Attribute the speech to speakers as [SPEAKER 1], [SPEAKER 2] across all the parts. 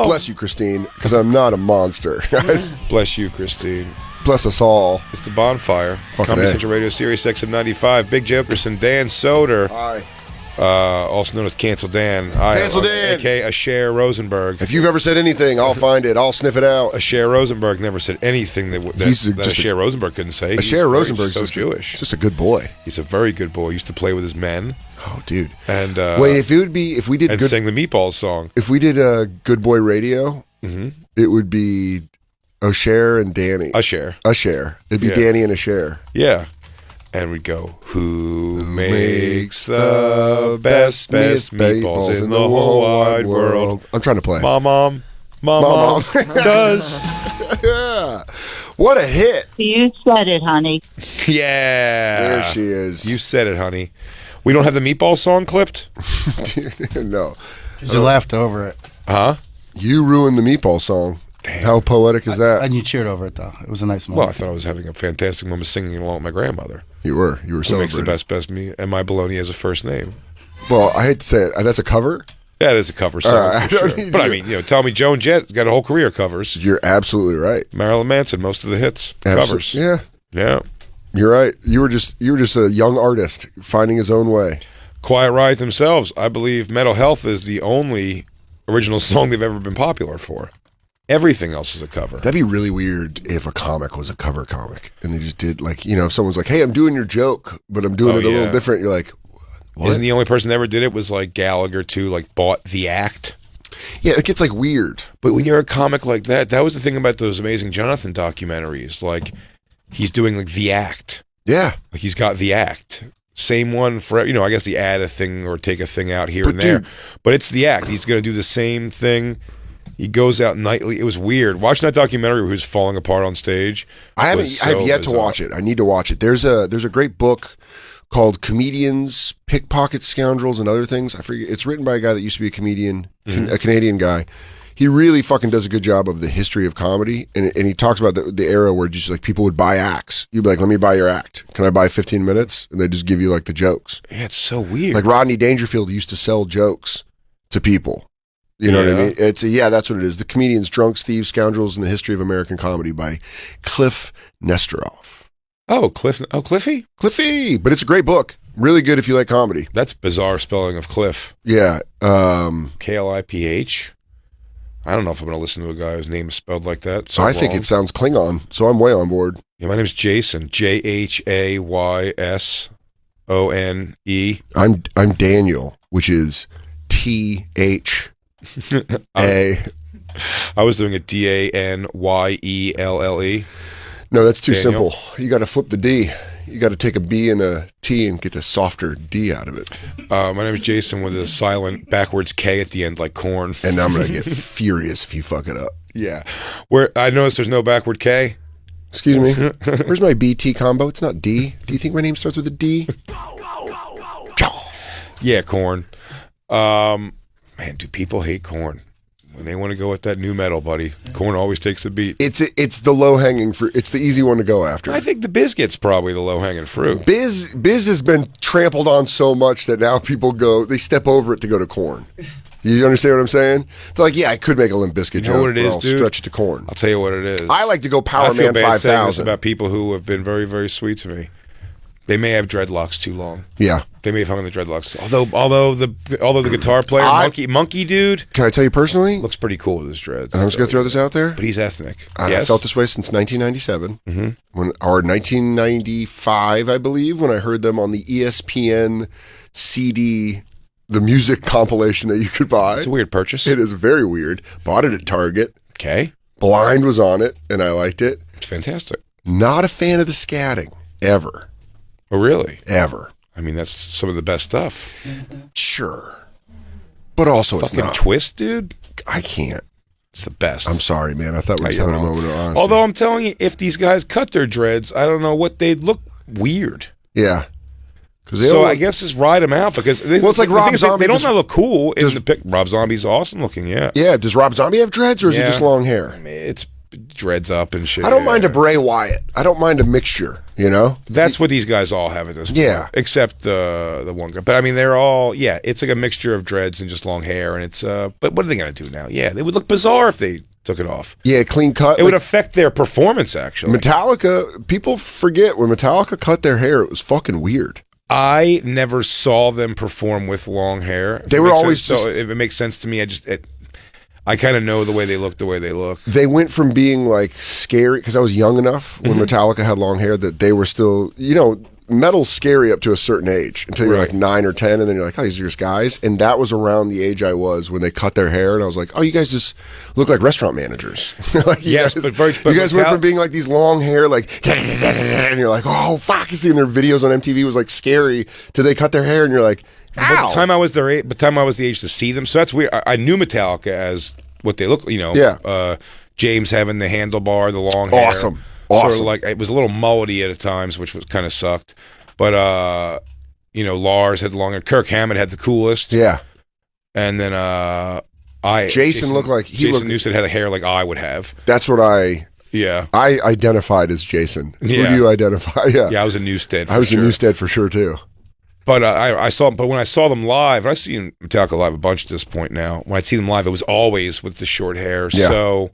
[SPEAKER 1] Bless you, Christine, because I'm not a monster.
[SPEAKER 2] Bless you, Christine.
[SPEAKER 1] Bless us all.
[SPEAKER 2] It's the Bonfire.
[SPEAKER 1] Fucking
[SPEAKER 2] Comedy
[SPEAKER 1] A.
[SPEAKER 2] Central Radio, Sirius XM 95. Big J. Oakerson, Dan Soder.
[SPEAKER 1] Hi.
[SPEAKER 2] Also known as Cancel Dan.
[SPEAKER 1] Cancel Dan.
[SPEAKER 2] A.k.a. Cher Rosenberg.
[SPEAKER 1] If you've ever said anything, I'll find it. I'll sniff it out.
[SPEAKER 2] A Cher Rosenberg never said anything that a Cher Rosenberg couldn't say.
[SPEAKER 1] A Cher Rosenberg's
[SPEAKER 2] so
[SPEAKER 1] just
[SPEAKER 2] Jewish.
[SPEAKER 1] Just a good boy.
[SPEAKER 2] He's a very good boy. He used to play with his men.
[SPEAKER 1] Oh, dude.
[SPEAKER 2] And
[SPEAKER 1] wait, if we did
[SPEAKER 2] sang the Meatballs song.
[SPEAKER 1] If we did a Good Boy Radio, it would be a Cher and Danny.
[SPEAKER 2] A Cher.
[SPEAKER 1] It'd be Danny and a Cher.
[SPEAKER 2] Yeah. And we'd go, who makes the best meatballs in the whole wide world?
[SPEAKER 1] I'm trying to play.
[SPEAKER 2] Mom does.
[SPEAKER 1] Yeah. What a hit.
[SPEAKER 3] You said it, honey.
[SPEAKER 2] Yeah.
[SPEAKER 1] There she is.
[SPEAKER 2] You said it, honey. We don't have the meatball song clipped?
[SPEAKER 1] No.
[SPEAKER 4] You laughed over it.
[SPEAKER 2] Huh?
[SPEAKER 1] You ruined the meatball song. Damn. How poetic is that?
[SPEAKER 4] And you cheered over it, though. It was a nice moment.
[SPEAKER 2] Well, I thought I was having a fantastic moment singing along with my grandmother.
[SPEAKER 1] You were
[SPEAKER 2] Who makes
[SPEAKER 1] celebrating.
[SPEAKER 2] the best meat, and my bologna as a first name.
[SPEAKER 1] Well, I hate to say it. That's a cover?
[SPEAKER 2] That is a cover song,
[SPEAKER 1] right,
[SPEAKER 2] for sure. But I mean, Tommy Joan Jett got a whole career of covers.
[SPEAKER 1] You're absolutely right.
[SPEAKER 2] Marilyn Manson, most of the hits, covers.
[SPEAKER 1] Yeah.
[SPEAKER 2] Yeah.
[SPEAKER 1] You're right. You were just a young artist finding his own way.
[SPEAKER 2] Quiet Riot themselves, I believe Mental Health is the only original song they've ever been popular for. Everything else is a cover.
[SPEAKER 1] That'd be really weird if a comic was a cover comic and they just did if someone's like, hey, I'm doing your joke, but I'm doing it a little different. You're like, what?
[SPEAKER 2] Isn't the only person that ever did it was like Gallagher too, like bought the act?
[SPEAKER 1] Yeah, it gets like weird.
[SPEAKER 2] But when you're a comic like that was the thing about those Amazing Jonathan documentaries. Like he's doing like the act.
[SPEAKER 1] Yeah.
[SPEAKER 2] Like he's got the act. Same one for, I guess he add a thing or take a thing out here and there. But it's the act. He's going to do the same thing. He goes out nightly. It was weird. Watching that documentary where he was falling apart on stage.
[SPEAKER 1] I have yet to watch it. I need to watch it. There's a great book called Comedians, Pickpockets, Scoundrels, and Other Things. I forget. It's written by a guy that used to be a comedian, a Canadian guy. He really fucking does a good job of the history of comedy, and he talks about the era where just like people would buy acts. You'd be like, let me buy your act. Can I buy 15 minutes? And they just give you like the jokes.
[SPEAKER 2] Yeah, it's so weird.
[SPEAKER 1] Like Rodney Dangerfield used to sell jokes to people. You know what I mean? That's what it is. The Comedians, Drunks, Thieves, Scoundrels, and the History of American Comedy by Cliff Nesteroff.
[SPEAKER 2] Oh, Cliffy?
[SPEAKER 1] Cliffy! But it's a great book. Really good if you like comedy.
[SPEAKER 2] That's bizarre spelling of Cliff.
[SPEAKER 1] Yeah.
[SPEAKER 2] Kliph. I don't know if I'm going to listen to a guy whose name is spelled like that.
[SPEAKER 1] So I think it sounds Klingon, so I'm way on board.
[SPEAKER 2] Yeah, my name's Jason. Jaysone.
[SPEAKER 1] I'm Daniel, which is THA.
[SPEAKER 2] I was doing a DANYELLE.
[SPEAKER 1] No, that's too
[SPEAKER 2] Daniel.
[SPEAKER 1] simple. You got to flip the D. You got to take a B and a T and get a softer D out of it.
[SPEAKER 2] My name is Jason with a silent backwards K at the end, like corn.
[SPEAKER 1] And I'm going to get furious if you fuck it up.
[SPEAKER 2] Yeah. Where I noticed there's no backward K.
[SPEAKER 1] Excuse me. Where's my BT combo? It's not D. Do you think my name starts with a D?
[SPEAKER 2] Yeah, corn. Man, do people hate corn? When they want to go with that new metal, buddy, corn always takes the beat.
[SPEAKER 1] It's the low hanging fruit. It's the easy one to go after.
[SPEAKER 2] I think the Biscuit's probably the low hanging fruit.
[SPEAKER 1] Biz has been trampled on so much that now people they step over it to go to corn. You understand what I'm saying? They're like, yeah, I could make a Limp Bizkit joke,
[SPEAKER 2] what it is,
[SPEAKER 1] I'll
[SPEAKER 2] dude?
[SPEAKER 1] stretch it to corn.
[SPEAKER 2] I'll tell you what it is.
[SPEAKER 1] I like to go Power
[SPEAKER 2] I feel
[SPEAKER 1] Man
[SPEAKER 2] bad saying this
[SPEAKER 1] 5000.
[SPEAKER 2] about people who have been very, very sweet to me. They may have dreadlocks too long.
[SPEAKER 1] Yeah.
[SPEAKER 2] They may have hung on the dreadlocks. Although the guitar player, monkey dude,
[SPEAKER 1] Can I tell you personally?
[SPEAKER 2] looks pretty cool with his dreads.
[SPEAKER 1] I'm just going to throw this out there.
[SPEAKER 2] But he's ethnic.
[SPEAKER 1] I felt this way since 1997, or 1995, I believe, when I heard them on the ESPN CD, the music compilation that you could buy.
[SPEAKER 2] It's a weird purchase.
[SPEAKER 1] It is very weird. Bought it at Target.
[SPEAKER 2] Okay.
[SPEAKER 1] Blind was on it, and I liked it.
[SPEAKER 2] It's fantastic.
[SPEAKER 1] Not a fan of the scatting, ever.
[SPEAKER 2] Oh, really?
[SPEAKER 1] Ever.
[SPEAKER 2] I mean, that's some of the best stuff.
[SPEAKER 1] Sure. But also it's
[SPEAKER 2] Fucking
[SPEAKER 1] not.
[SPEAKER 2] Twist, dude.
[SPEAKER 1] I can't.
[SPEAKER 2] It's the best.
[SPEAKER 1] I'm sorry, man. I thought we were just having a moment of honesty.
[SPEAKER 2] Although I'm telling you, if these guys cut their dreads, I don't know what they'd look weird.
[SPEAKER 1] Yeah.
[SPEAKER 2] So I guess just ride them out because
[SPEAKER 1] it's like Rob Zombie.
[SPEAKER 2] They don't look cool in the pic. Rob Zombie's awesome looking, yeah.
[SPEAKER 1] Yeah. Does Rob Zombie have dreads or is it just long hair?
[SPEAKER 2] I mean, it's dreads up and shit.
[SPEAKER 1] I don't mind a Bray Wyatt. I don't mind a mixture, you know?
[SPEAKER 2] That's what these guys all have at this point.
[SPEAKER 1] Yeah.
[SPEAKER 2] Except the one guy. But I mean, they're all, it's like a mixture of dreads and just long hair. And it's, but what are they going to do now? Yeah, they would look bizarre if they took it off.
[SPEAKER 1] Yeah, clean cut.
[SPEAKER 2] It would affect their performance, actually.
[SPEAKER 1] Metallica, people forget when Metallica cut their hair, it was fucking weird.
[SPEAKER 2] I never saw them perform with long hair.
[SPEAKER 1] They were always
[SPEAKER 2] sense, so if it makes sense to me, I kind of know the way they look.
[SPEAKER 1] They went from being like scary, because I was young enough when Metallica had long hair that they were still, you know, metal's scary up to a certain age until you're like 9 or 10, and then you're like, oh, these are just guys. And that was around the age I was when they cut their hair, and I was like, oh, you guys just look like restaurant managers. Like, you guys went from being like these long hair, like, and you're like, oh fuck, you see in their videos on MTV was like scary, till they cut their hair, and you're like, ow.
[SPEAKER 2] By the time I was the age to see them, so that's weird. I knew Metallica as what they look, you know.
[SPEAKER 1] Yeah.
[SPEAKER 2] James having the handlebar, the long hair.
[SPEAKER 1] Awesome.
[SPEAKER 2] Sort of like, it was a little mullety at times, which was kind of sucked. But you know, Lars had the long hair. Kirk Hammett had the coolest.
[SPEAKER 1] Yeah.
[SPEAKER 2] And then
[SPEAKER 1] Jason looked like
[SPEAKER 2] Jason Newsted had a hair like I would have.
[SPEAKER 1] That's what I identified as Jason.
[SPEAKER 2] Yeah.
[SPEAKER 1] Who do you identify? Yeah,
[SPEAKER 2] I was a Newsted.
[SPEAKER 1] I was a Newsted for sure too.
[SPEAKER 2] But but when I saw them live, and I've seen Metallica live a bunch at this point now. When I'd see them live, it was always with the short hair.
[SPEAKER 1] Yeah.
[SPEAKER 2] So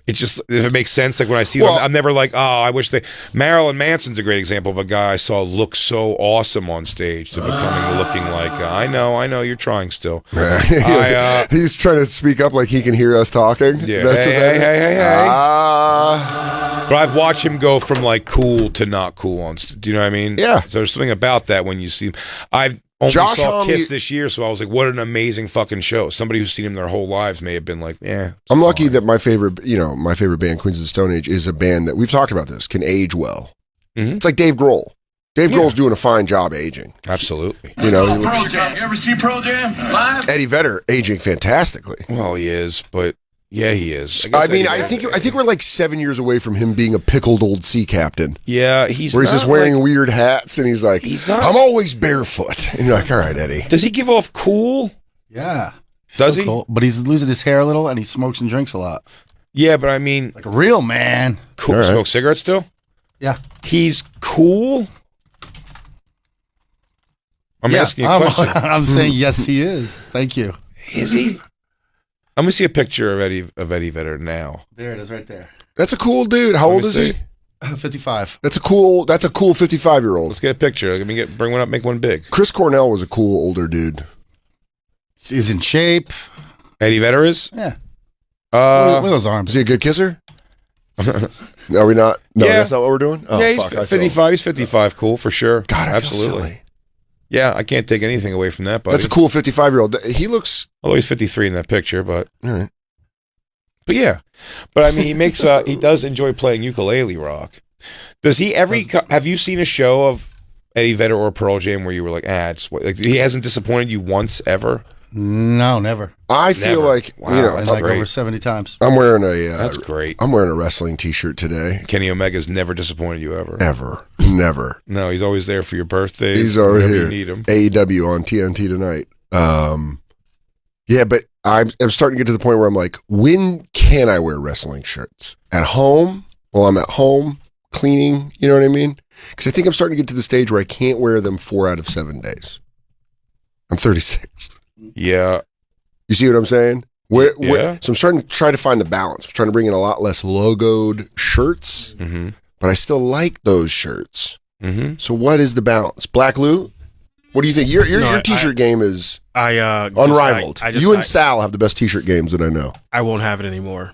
[SPEAKER 2] it just, if it makes sense, like when I see them, I'm never like, oh, I wish they. Marilyn Manson's a great example of a guy I saw look so awesome on stage to becoming looking like, I know, you're trying still.
[SPEAKER 1] He's trying to speak up like he can hear us talking.
[SPEAKER 2] Yeah. Hey. But I've watched him go from like cool to not cool on stage. Do you know what I mean?
[SPEAKER 1] Yeah.
[SPEAKER 2] So there's something about that when you see him. I've only saw Kiss this year, so I was like, what an amazing fucking show. Somebody who's seen him their whole lives may have been like, I'm
[SPEAKER 1] lucky that my favorite band, Queens of the Stone Age, is a band that, we've talked about this, can age well.
[SPEAKER 2] Mm-hmm.
[SPEAKER 1] It's like Dave Grohl. Dave Grohl's doing a fine job aging.
[SPEAKER 2] Absolutely.
[SPEAKER 1] You know,
[SPEAKER 3] Pearl Jam. You ever see Pearl Jam live?
[SPEAKER 1] Eddie Vedder aging fantastically.
[SPEAKER 2] Well, he is, but yeah, he is.
[SPEAKER 1] I think we're like 7 years away from him being a pickled old sea captain.
[SPEAKER 2] Yeah,
[SPEAKER 1] he's just wearing weird hats, and he's like, I'm always barefoot. And you're like, all right, Eddie.
[SPEAKER 2] Does he give off cool?
[SPEAKER 4] Yeah.
[SPEAKER 2] Does he?
[SPEAKER 4] Cool, but he's losing his hair a little, and he smokes and drinks a lot.
[SPEAKER 2] Yeah, but I mean,
[SPEAKER 4] like a real man.
[SPEAKER 2] Cool. Right. Smoke cigarettes still?
[SPEAKER 4] Yeah.
[SPEAKER 2] He's cool. I'm asking a question.
[SPEAKER 4] I'm saying yes, he is. Thank you.
[SPEAKER 2] Is he? I'm gonna see a picture of Eddie Vedder now.
[SPEAKER 4] There it is, right there.
[SPEAKER 1] That's a cool dude. How old is he?
[SPEAKER 4] 55.
[SPEAKER 1] That's a cool 55-year-old.
[SPEAKER 2] Let's get a picture. Let me bring one up, make one big.
[SPEAKER 1] Chris Cornell was a cool older dude.
[SPEAKER 4] He's in shape.
[SPEAKER 2] Eddie Vedder is?
[SPEAKER 4] Yeah.
[SPEAKER 2] Look
[SPEAKER 4] at those arms.
[SPEAKER 1] Is he a good kisser? Are we not? No, that's not what we're doing? Oh,
[SPEAKER 2] yeah, he's 55. He's 55. Cool, for sure.
[SPEAKER 1] God, I
[SPEAKER 2] absolutely.
[SPEAKER 1] Feel silly.
[SPEAKER 2] Yeah, I can't take anything away from that, buddy.
[SPEAKER 1] That's a cool 55-year-old. He looks...
[SPEAKER 2] Although he's 53 in that picture, but...
[SPEAKER 1] All right.
[SPEAKER 2] But yeah. But I mean, he makes... he does enjoy playing ukulele rock. Does he ever... Have you seen a show of Eddie Vedder or Pearl Jam where you were like, he hasn't disappointed you once, ever?
[SPEAKER 4] No, never.
[SPEAKER 1] I feel like,
[SPEAKER 4] and like over 70 times.
[SPEAKER 1] I'm wearing
[SPEAKER 2] that's great.
[SPEAKER 1] I'm wearing a wrestling t-shirt today.
[SPEAKER 2] Kenny Omega's never disappointed you ever.
[SPEAKER 1] Ever. Never.
[SPEAKER 2] No, he's always there for your birthday.
[SPEAKER 1] He's always here.
[SPEAKER 2] You need him.
[SPEAKER 1] AEW on TNT tonight. Yeah, but I'm starting to get to the point where I'm like, when can I wear wrestling shirts? At home? While I'm at home cleaning, you know what I mean? Because I think I'm starting to get to the stage where I can't wear them 4 out of 7 days. I'm 36.
[SPEAKER 2] Yeah.
[SPEAKER 1] You see what I'm saying?
[SPEAKER 2] Yeah.
[SPEAKER 1] So I'm starting to try to find the balance. I'm trying to bring in a lot less logoed shirts, but I still like those shirts. Mm-hmm. So what is the balance? Black Lou, what do you think? Your t-shirt game is unrivaled. You and Sal have the best t-shirt games that I know.
[SPEAKER 5] I won't have it anymore.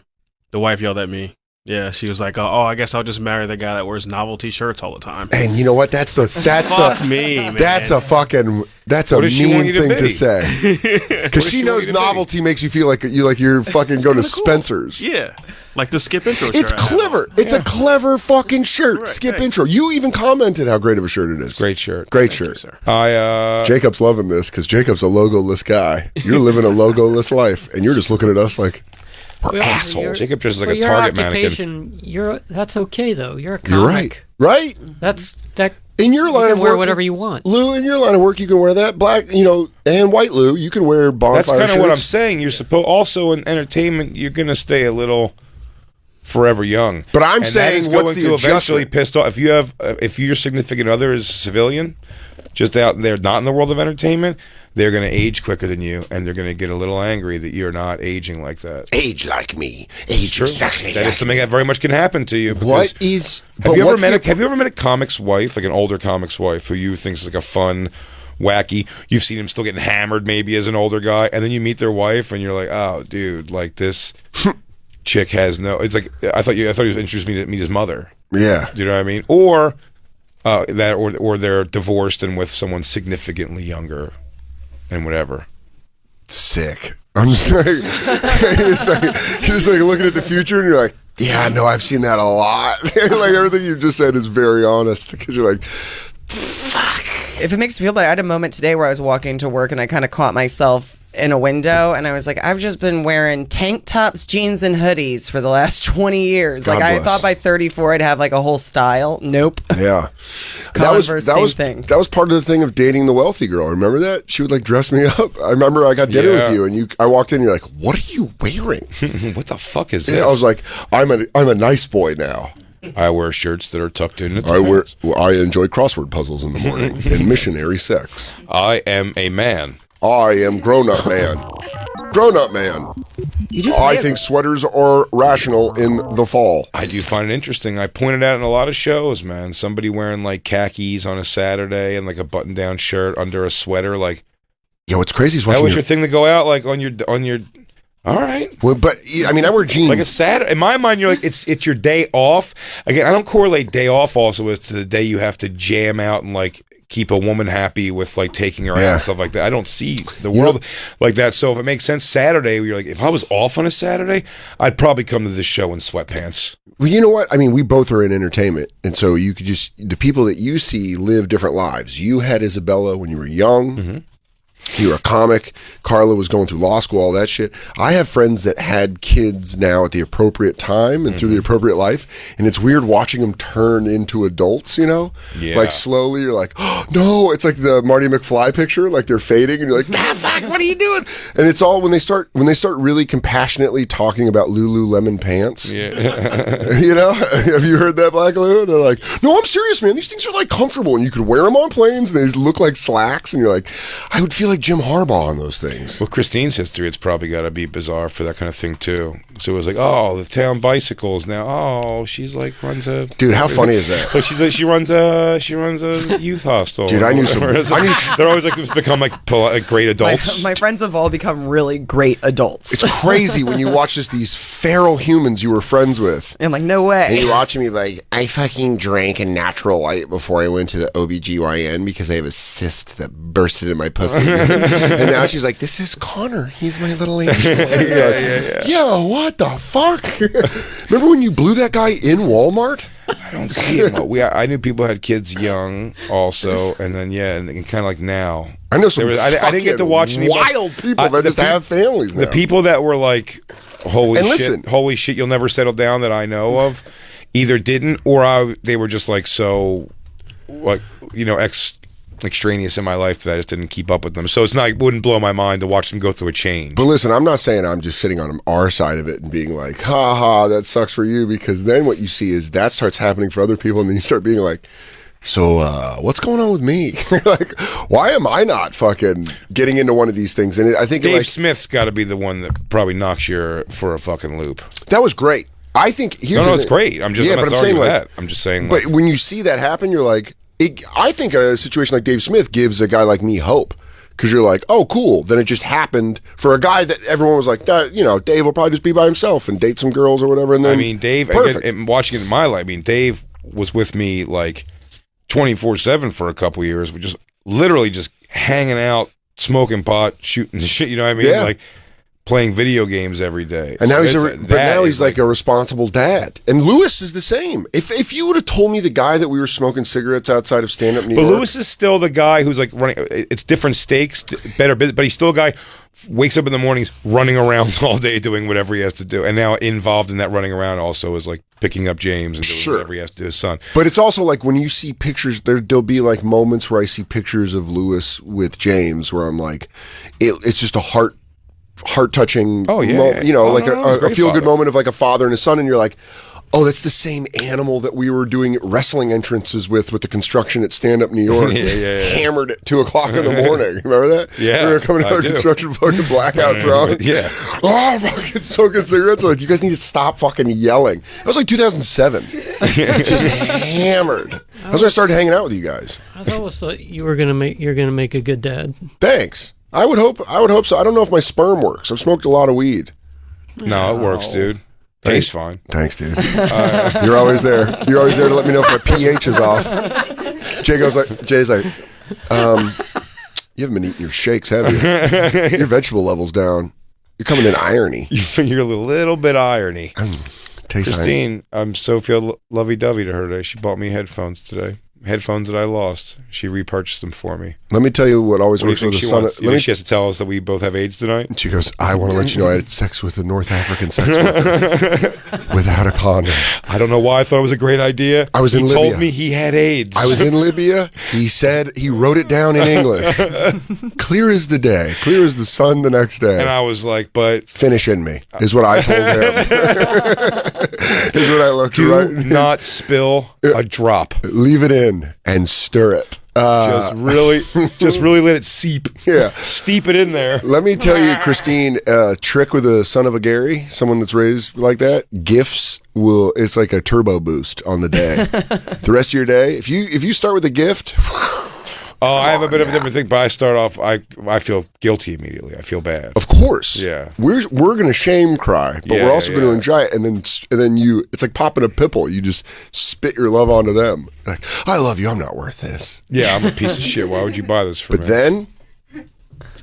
[SPEAKER 5] The wife yelled at me. Yeah, she was like, "Oh, I guess I'll just marry the guy that wears novelty shirts all the time."
[SPEAKER 1] And you know what? That's a mean thing to say. Because she knows novelty makes you feel like you're fucking going to Spencer's.
[SPEAKER 5] Yeah, like the Skip intro.
[SPEAKER 1] It's clever. It's a clever fucking shirt. Right, Skip intro. You even commented how great of a shirt it is.
[SPEAKER 2] Great shirt.
[SPEAKER 1] Great shirt.
[SPEAKER 5] Sir.
[SPEAKER 1] Jacob's loving this because Jacob's a logoless guy. You're living a logoless life, and you're just looking at us like. We're assholes.
[SPEAKER 2] Jacob just like a Target
[SPEAKER 6] occupation, mannequin. That's okay though. You're a comic.
[SPEAKER 1] You're right. Right.
[SPEAKER 6] That's that.
[SPEAKER 1] In your line of work,
[SPEAKER 6] wear whatever you want.
[SPEAKER 1] Lou, in your line of work, you can wear that black, and white Lou. You can wear Bonfire.
[SPEAKER 2] That's kind of what I'm saying. You're supposed also in entertainment. You're gonna stay a little. forever young.
[SPEAKER 1] But I'm
[SPEAKER 2] And that
[SPEAKER 1] saying,
[SPEAKER 2] is
[SPEAKER 1] what's
[SPEAKER 2] going
[SPEAKER 1] the
[SPEAKER 2] to eventually
[SPEAKER 1] adjustment?
[SPEAKER 2] pissed off if your significant other is a civilian, just out there, not in the world of entertainment, they're going to age quicker than you, and they're going to get a little angry that you're not aging like that.
[SPEAKER 1] Age like me. Age
[SPEAKER 2] True.
[SPEAKER 1] exactly
[SPEAKER 2] That
[SPEAKER 1] like
[SPEAKER 2] is something that very much can happen to you.
[SPEAKER 1] What is...
[SPEAKER 2] Have
[SPEAKER 1] but
[SPEAKER 2] you ever
[SPEAKER 1] what's
[SPEAKER 2] met
[SPEAKER 1] the-
[SPEAKER 2] have you ever met a comic's wife, like an older comic's wife, who you think is like a fun, wacky? You've seen him still getting hammered, maybe as an older guy, and then you meet their wife, and you're like, oh, dude, like this chick has no. It's like I thought he was introduced me to meet his mother.
[SPEAKER 1] Yeah.
[SPEAKER 2] Do you know what I mean? Or or they're divorced and with someone significantly younger, and whatever.
[SPEAKER 1] Sick. I'm just like, you're just like looking at the future and you're like, yeah, no, I've seen that a lot. Like everything you just said is very honest because you're like, fuck.
[SPEAKER 7] If it makes you feel better, I had a moment today where I was walking to work and I kind of caught myself in a window and I was like, I've just been wearing tank tops, jeans, and hoodies for the last 20 years.
[SPEAKER 1] God
[SPEAKER 7] like I
[SPEAKER 1] bless.
[SPEAKER 7] thought by 34 I'd have like a whole style. Nope.
[SPEAKER 1] Yeah.
[SPEAKER 7] Converse, same thing.
[SPEAKER 1] That was part of the thing of dating the wealthy girl. Remember that? She would like dress me up. I remember I got dinner with you and I walked in and you're like, what are you wearing?
[SPEAKER 2] What the fuck is this?
[SPEAKER 1] Yeah, I was like, I'm a nice boy now.
[SPEAKER 2] I wear shirts that are tucked in.
[SPEAKER 1] I enjoy crossword puzzles in the morning and missionary sex.
[SPEAKER 2] I am a man.
[SPEAKER 1] I am grown-up man. Grown-up man.
[SPEAKER 7] You do
[SPEAKER 1] I think sweaters are rational in the fall.
[SPEAKER 2] I do find it interesting. I pointed out in a lot of shows, man. Somebody wearing like khakis on a Saturday and like a button-down shirt under a sweater. Like,
[SPEAKER 1] Yo, what's crazy is
[SPEAKER 2] that
[SPEAKER 1] watching
[SPEAKER 2] was your thing to go out like on your. All right.
[SPEAKER 1] Well, but I mean, I wear jeans.
[SPEAKER 2] Like a Saturday. In my mind, you're like it's your day off. Again, I don't correlate day off also with to the day you have to jam out and like keep a woman happy with like taking her out and stuff like that. I don't see the world like that. So if it makes sense, Saturday, you're like, if I was off on a Saturday, I'd probably come to this show in sweatpants.
[SPEAKER 1] Well, you know what? I mean, we both are in entertainment. And so you could just, the people that you see live different lives. You had Isabella when you were young.
[SPEAKER 2] Mm-hmm.
[SPEAKER 1] You were a comic. Carla was going through law school, all that shit. I have friends that had kids now at the appropriate time and through the appropriate life. And it's weird watching them turn into adults, you know?
[SPEAKER 2] Yeah.
[SPEAKER 1] Like slowly you're like, oh, no, it's like the Marty McFly picture, like they're fading and you're like, ah, fuck, what are you doing? And it's all when they start really compassionately talking about Lululemon pants.
[SPEAKER 2] Yeah.
[SPEAKER 1] You know, have you heard that, Black Lou? They're like, no, I'm serious, man. These things are like comfortable and you could wear them on planes and they look like slacks. And you're like, I would feel like Jim Harbaugh on those things.
[SPEAKER 2] Well, Christine's history, it's probably got to be bizarre for that kind of thing too. So it was like, oh, the town bicycles now. Oh, she's like runs a
[SPEAKER 1] Dude, how funny is that?
[SPEAKER 2] Like she's like she runs a youth hostel.
[SPEAKER 1] Dude, I knew some.
[SPEAKER 2] They're always like become like great adults.
[SPEAKER 7] My friends have all become really great adults.
[SPEAKER 1] It's crazy when you watch these feral humans you were friends with.
[SPEAKER 7] I'm like, no
[SPEAKER 1] And
[SPEAKER 7] way.
[SPEAKER 1] you're watching me like, I fucking drank a natural light before I went to the OBGYN because I have a cyst that bursted in my pussy. And now she's like, this is Connor. He's my little angel. Yeah, what the fuck? Remember when you blew that guy in Walmart?
[SPEAKER 2] I don't see it. I knew people had kids young also, and then and kind of like now.
[SPEAKER 1] I know some
[SPEAKER 2] I didn't get to watch any
[SPEAKER 1] wild people that just have families now.
[SPEAKER 2] The people that were like, holy
[SPEAKER 1] And
[SPEAKER 2] shit, you'll never settle down that I know of, either didn't or they were just like so, like extraneous in my life that I just didn't keep up with them. So it wouldn't blow my mind to watch them go through a change.
[SPEAKER 1] But listen, I'm not saying I'm just sitting on our side of it and being like, ha ha, that sucks for you, because then what you see is that starts happening for other people, and then you start being like, so what's going on with me? Like, why am I not fucking getting into one of these things? And I think
[SPEAKER 2] Dave Smith's got to be the one that probably knocks you for a fucking loop.
[SPEAKER 1] that was great. I think
[SPEAKER 2] it's great. I'm not saying that. I'm just saying.
[SPEAKER 1] But when you see that happen, you're like, I think a situation like Dave Smith gives a guy like me hope, because you're like, oh, cool. Then it just happened for a guy that everyone was like, Dave will probably just be by himself and date some girls or whatever. And then,
[SPEAKER 2] I mean, Dave, again, watching it in my life, I mean, Dave was with me like 24/7 for a couple years. We just literally just hanging out, smoking pot, shooting shit. You know what I mean?
[SPEAKER 1] Yeah.
[SPEAKER 2] Like playing video games every day.
[SPEAKER 1] And now
[SPEAKER 2] So
[SPEAKER 1] now he's like a responsible dad. And Lewis is the same. If you would have told me the guy that we were smoking cigarettes outside of stand-up New
[SPEAKER 2] But
[SPEAKER 1] York.
[SPEAKER 2] Lewis is still the guy who's like running. It's different stakes, better, but he's still a guy wakes up in the mornings running around all day doing whatever he has to do. And now involved in that running around also is like picking up James and doing whatever he has to do with his son.
[SPEAKER 1] But it's also like when you see pictures, there'll be like moments where I see pictures of Lewis with James where I'm like, it's just a heart heart-touching,
[SPEAKER 2] Oh, yeah.
[SPEAKER 1] you know,
[SPEAKER 2] Oh,
[SPEAKER 1] like
[SPEAKER 2] no, no,
[SPEAKER 1] a
[SPEAKER 2] great
[SPEAKER 1] feel-good
[SPEAKER 2] father.
[SPEAKER 1] moment of like a father and a son, and you're like, oh, that's the same animal that we were doing wrestling entrances with the construction at Stand Up New York.
[SPEAKER 2] Yeah.
[SPEAKER 1] Hammered at 2 o'clock in the morning. Remember that?
[SPEAKER 2] Yeah,
[SPEAKER 1] we were coming out
[SPEAKER 2] I
[SPEAKER 1] of
[SPEAKER 2] do.
[SPEAKER 1] construction fucking blackout drunk.
[SPEAKER 2] Yeah.
[SPEAKER 1] Oh, fucking smoking cigarettes. Like, you guys need to stop fucking yelling. That was like 2007. Just hammered. That's when I started hanging out with you guys.
[SPEAKER 6] I always thought you're gonna make a good dad.
[SPEAKER 1] Thanks. I would hope so. I don't know if my sperm works. I've smoked a lot of weed.
[SPEAKER 2] No, it works, dude. Tastes fine.
[SPEAKER 1] Thanks, dude. You're always there. You're always there to let me know if my pH is off. Jay's like, you haven't been eating your shakes, have you? Your vegetable level's down. You're coming in irony.
[SPEAKER 2] You're a little bit irony.
[SPEAKER 1] Tastes
[SPEAKER 2] Christine, I'm so feel lovey-dovey to her today. She bought me headphones today. Headphones that I lost. She repurchased them for me.
[SPEAKER 1] Let me tell you what always
[SPEAKER 2] What do you
[SPEAKER 1] works with
[SPEAKER 2] think
[SPEAKER 1] the
[SPEAKER 2] she
[SPEAKER 1] son.
[SPEAKER 2] wants? You think she has to tell us that we both have AIDS tonight?
[SPEAKER 1] And she goes, I want to let you know I had sex with a North African sex worker without a condom.
[SPEAKER 2] I don't know why I thought it was a great idea.
[SPEAKER 1] I was in
[SPEAKER 2] He
[SPEAKER 1] Libya.
[SPEAKER 2] told me he had AIDS.
[SPEAKER 1] I was in Libya. He said he wrote it down in English. Clear as the day. Clear as the sun the next day.
[SPEAKER 2] And I was like, but
[SPEAKER 1] Finish in me is what I told him. Is what I looked
[SPEAKER 2] do
[SPEAKER 1] right.
[SPEAKER 2] not spill a drop.
[SPEAKER 1] Leave it in and stir it.
[SPEAKER 2] Just really let it seep.
[SPEAKER 1] Yeah.
[SPEAKER 2] Steep it in there.
[SPEAKER 1] Let me tell you, Christine, trick with a son of a Gary, someone that's raised like that, gifts it's like a turbo boost on the day. The rest of your day, if you start with a gift,
[SPEAKER 2] Oh, I have a bit of a different thing, but I start off, I feel guilty immediately. I feel bad.
[SPEAKER 1] of course,
[SPEAKER 2] Yeah.
[SPEAKER 1] we're gonna shame cry, but
[SPEAKER 2] Yeah,
[SPEAKER 1] we're also
[SPEAKER 2] yeah.
[SPEAKER 1] gonna enjoy it, and then it's like popping a pimple. You just spit your love onto them. Like, I love you. I'm not worth this.
[SPEAKER 2] Yeah, I'm a piece of shit. Why would you buy this for
[SPEAKER 1] But
[SPEAKER 2] me?
[SPEAKER 1] then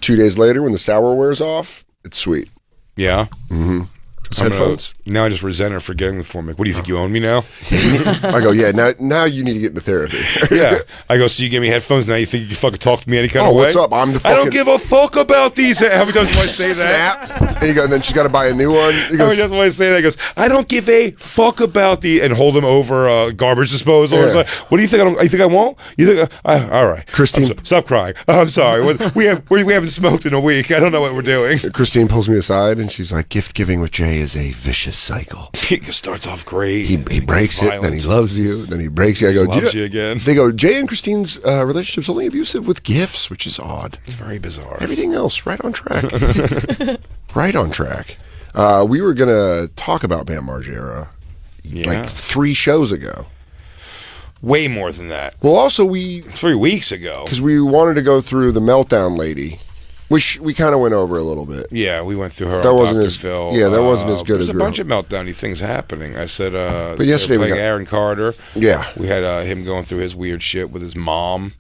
[SPEAKER 1] 2 days later, when the sour wears off, it's sweet.
[SPEAKER 2] Yeah.
[SPEAKER 1] It's
[SPEAKER 2] I'm gonna-
[SPEAKER 1] headphones.
[SPEAKER 2] now I just resent her for getting them for me. What do you think? You own me now?
[SPEAKER 1] I go, yeah. Now you need to get into therapy.
[SPEAKER 2] Yeah. I go, so you give me headphones, now you think you can fucking talk to me any kind
[SPEAKER 1] Oh,
[SPEAKER 2] of way?
[SPEAKER 1] what's up? I'm the
[SPEAKER 2] I don't
[SPEAKER 1] fucking-
[SPEAKER 2] give a fuck about these. How many times do I say that?
[SPEAKER 1] Snap. And you go, and then she's got to buy a new one. He
[SPEAKER 2] How many
[SPEAKER 1] goes,
[SPEAKER 2] times do I say that? He goes, I don't give a fuck about the, and hold them over garbage disposal.
[SPEAKER 1] Yeah.
[SPEAKER 2] It's like, what do you think? You think I won't? You think? All right,
[SPEAKER 1] Christine-
[SPEAKER 2] stop crying. I'm sorry. We haven't smoked in a week. I don't know what we're doing.
[SPEAKER 1] Christine pulls me aside and she's like, gift giving with Jay is a vicious cycle.
[SPEAKER 2] It starts off great.
[SPEAKER 1] He breaks it, then he loves you, then he breaks you. I go, "Do
[SPEAKER 2] loves
[SPEAKER 1] know-"
[SPEAKER 2] you again.
[SPEAKER 1] They go, Jay and Christine's relationship's only abusive with gifts, which is odd.
[SPEAKER 2] It's very bizarre.
[SPEAKER 1] Everything else, right on track. Right on track. We were going to talk about Bam Margera like 3 shows ago.
[SPEAKER 2] Way more than that.
[SPEAKER 1] Well, also
[SPEAKER 2] 3 weeks ago.
[SPEAKER 1] because we wanted to go through the Meltdown Lady, which we kind of went over a little bit.
[SPEAKER 2] Yeah, we went through her.
[SPEAKER 1] That
[SPEAKER 2] on
[SPEAKER 1] wasn't
[SPEAKER 2] Dr.
[SPEAKER 1] as-
[SPEAKER 2] Phil.
[SPEAKER 1] yeah, that wasn't as good
[SPEAKER 2] There's
[SPEAKER 1] as
[SPEAKER 2] a
[SPEAKER 1] we
[SPEAKER 2] bunch
[SPEAKER 1] were.
[SPEAKER 2] of meltdowny things happening. I said,
[SPEAKER 1] But yesterday
[SPEAKER 2] they were
[SPEAKER 1] we
[SPEAKER 2] playing
[SPEAKER 1] got-
[SPEAKER 2] Aaron Carter.
[SPEAKER 1] Yeah.
[SPEAKER 2] We had him going through his weird shit with his mom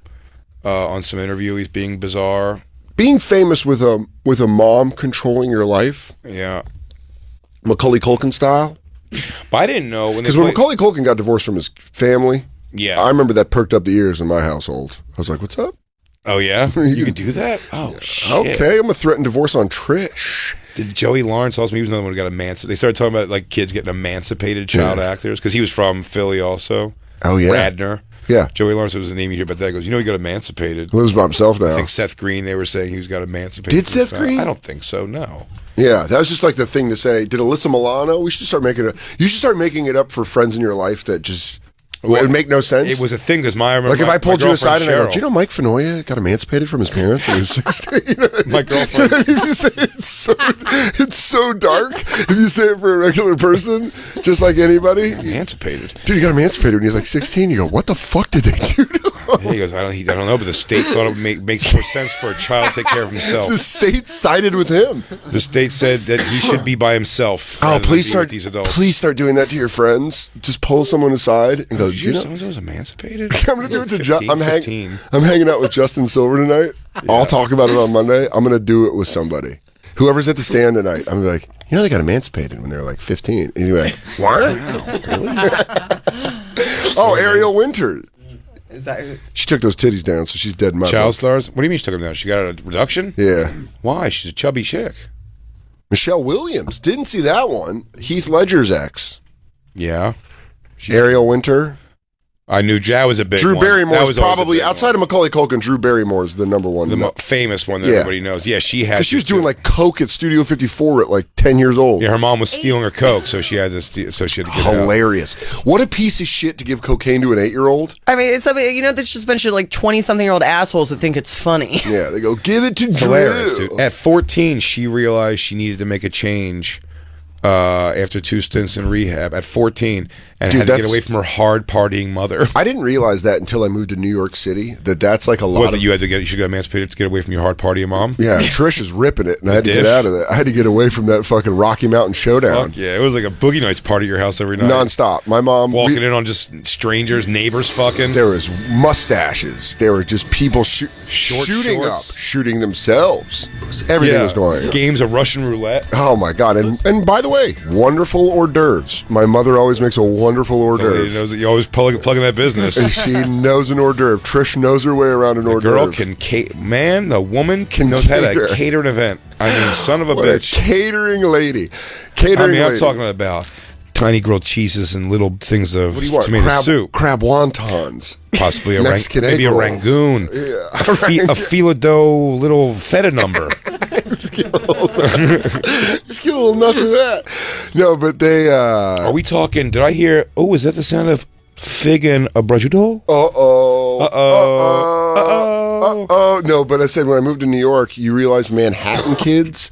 [SPEAKER 2] on some interview. He's being bizarre.
[SPEAKER 1] Being famous with a mom controlling your life,
[SPEAKER 2] Yeah,
[SPEAKER 1] Macaulay Culkin style.
[SPEAKER 2] but I didn't know
[SPEAKER 1] Because when Macaulay Culkin got divorced from his family,
[SPEAKER 2] Yeah.
[SPEAKER 1] I remember that perked up the ears in my household. I was like, "What's up?
[SPEAKER 2] Oh yeah, you could do that. Oh shit.
[SPEAKER 1] Okay, I'm gonna threaten divorce on Trish."
[SPEAKER 2] Did Joey Lawrence also? He was another one who got emancipated. They started talking about like kids getting emancipated child actors because he was from Philly also.
[SPEAKER 1] Oh yeah,
[SPEAKER 2] Radner.
[SPEAKER 1] yeah.
[SPEAKER 2] Joey Lawrence was the name you hear, but that goes. You know, he got emancipated.
[SPEAKER 1] Lives by himself
[SPEAKER 2] I
[SPEAKER 1] now.
[SPEAKER 2] think Seth Green. They were saying he was got emancipated.
[SPEAKER 1] Did
[SPEAKER 2] from
[SPEAKER 1] Seth
[SPEAKER 2] his
[SPEAKER 1] Green?
[SPEAKER 2] I don't think so. No.
[SPEAKER 1] Yeah, that was just like the thing to say. Did Alyssa Milano? We should start making it. You should start making it up for friends in your life that just it would make no sense.
[SPEAKER 2] It was a thing because I remember
[SPEAKER 1] like if I pulled you aside and I go,
[SPEAKER 2] Cheryl,
[SPEAKER 1] "Do you know Mike Fenoya got emancipated from his parents when he was 16?" You know what I mean?
[SPEAKER 2] My girlfriend.
[SPEAKER 1] If you say it's so dark. If you say it for a regular person, just like anybody,
[SPEAKER 2] emancipated.
[SPEAKER 1] dude, he got emancipated when he was like 16. You go, "What the fuck did they do to him?"
[SPEAKER 2] He goes, I don't know, but the state thought it makes more sense for a child to take care of himself.
[SPEAKER 1] The state sided with him.
[SPEAKER 2] The state said that he should be by himself.
[SPEAKER 1] Oh,
[SPEAKER 2] rather than
[SPEAKER 1] please
[SPEAKER 2] be
[SPEAKER 1] start!
[SPEAKER 2] with these adults.
[SPEAKER 1] Please start doing that to your friends. Just pull someone aside and go,
[SPEAKER 2] Did
[SPEAKER 1] "You know,
[SPEAKER 2] so-and-so was emancipated?
[SPEAKER 1] I'm gonna do it to
[SPEAKER 2] 15,
[SPEAKER 1] I'm
[SPEAKER 2] 15.
[SPEAKER 1] hanging out with Justin Silver tonight. I'll talk about it on Monday. I'm gonna do it with somebody. Whoever's at the stand tonight, I'm gonna be like, you know, they got emancipated when they were like 15. And you're like, what? Oh, Ariel Winter.
[SPEAKER 7] Is that
[SPEAKER 1] She took those titties down, so she's dead metal.
[SPEAKER 2] Child stars? What do you mean she took him down? She got a reduction?
[SPEAKER 1] Yeah.
[SPEAKER 2] Why? She's a chubby chick.
[SPEAKER 1] Michelle Williams. Didn't see that one. Heath Ledger's ex.
[SPEAKER 2] Yeah.
[SPEAKER 1] Ariel Winter.
[SPEAKER 2] I knew Jad was a big
[SPEAKER 1] Drew
[SPEAKER 2] one.
[SPEAKER 1] Barrymore
[SPEAKER 2] That
[SPEAKER 1] is
[SPEAKER 2] was always a
[SPEAKER 1] probably,
[SPEAKER 2] big
[SPEAKER 1] outside of Macaulay Culkin, Drew Barrymore is the number one.
[SPEAKER 2] one. The famous one that
[SPEAKER 1] Yeah.
[SPEAKER 2] everybody knows. Yeah, she had.
[SPEAKER 1] Because she was doing like coke at Studio 54 at like 10 years old.
[SPEAKER 2] Yeah, her mom was stealing her coke, so she had to. So she had to get it out.
[SPEAKER 1] Hilarious. What a piece of shit to give cocaine to an 8-year-old.
[SPEAKER 7] I mean, it's something, you know, there's just a bunch of like 20-something-year-old assholes that think it's funny.
[SPEAKER 1] Yeah, they go, give it to
[SPEAKER 2] Hilarious,
[SPEAKER 1] Drew.
[SPEAKER 2] dude. At 14, she realized she needed to make a change after 2 stints in rehab. At 14, and
[SPEAKER 1] Dude,
[SPEAKER 2] had to get
[SPEAKER 1] that's-
[SPEAKER 2] away from her hard partying mother.
[SPEAKER 1] I didn't realize that until I moved to New York City, that's like a lot
[SPEAKER 2] What,
[SPEAKER 1] of...
[SPEAKER 2] you had to get? You should get emancipated to get away from your hard partying mom.
[SPEAKER 1] Yeah, Trish is ripping it, and I had to
[SPEAKER 2] dish?
[SPEAKER 1] get out of that. I had to get away from that fucking Rocky Mountain Showdown.
[SPEAKER 2] Fuck yeah, it was like a boogie nights party at your house every night.
[SPEAKER 1] Non-stop. My mom...
[SPEAKER 2] Walking in on just strangers, neighbors fucking.
[SPEAKER 1] There was mustaches. There were just people shooting
[SPEAKER 2] shorts.
[SPEAKER 1] up, shooting themselves. Everything was going on.
[SPEAKER 2] Games of Russian roulette.
[SPEAKER 1] Oh my god! And by the way, wonderful hors d'oeuvres. My mother always makes a wonderful hors
[SPEAKER 2] The lady
[SPEAKER 1] d'oeuvre.
[SPEAKER 2] knows that you always plugging that business.
[SPEAKER 1] She knows an hors d'oeuvre. Trish knows her way around an hors
[SPEAKER 2] Girl
[SPEAKER 1] d'oeuvre.
[SPEAKER 2] can the woman
[SPEAKER 1] Can
[SPEAKER 2] knows how
[SPEAKER 1] cater.
[SPEAKER 2] to cater an event. I mean, son of a
[SPEAKER 1] What a
[SPEAKER 2] bitch.
[SPEAKER 1] catering lady.
[SPEAKER 2] I
[SPEAKER 1] Catering
[SPEAKER 2] mean,
[SPEAKER 1] lady.
[SPEAKER 2] I'm talking about tiny grilled cheeses and little things of
[SPEAKER 1] What do you want?
[SPEAKER 2] tomato soup.
[SPEAKER 1] Crab wontons.
[SPEAKER 2] Possibly a
[SPEAKER 1] Mexican
[SPEAKER 2] maybe
[SPEAKER 1] egg
[SPEAKER 2] a
[SPEAKER 1] rolls.
[SPEAKER 2] rangoon.
[SPEAKER 1] Yeah.
[SPEAKER 2] A filo dough little feta number.
[SPEAKER 1] Just get a little nuts with that. No, but they.
[SPEAKER 2] Are we talking? Did I hear? Oh, is that the sound of fig and a bracido?
[SPEAKER 1] Uh-oh.
[SPEAKER 2] Uh-oh. Uh-oh.
[SPEAKER 1] Uh-oh. No, but I said when I moved to New York, you realize Manhattan kids,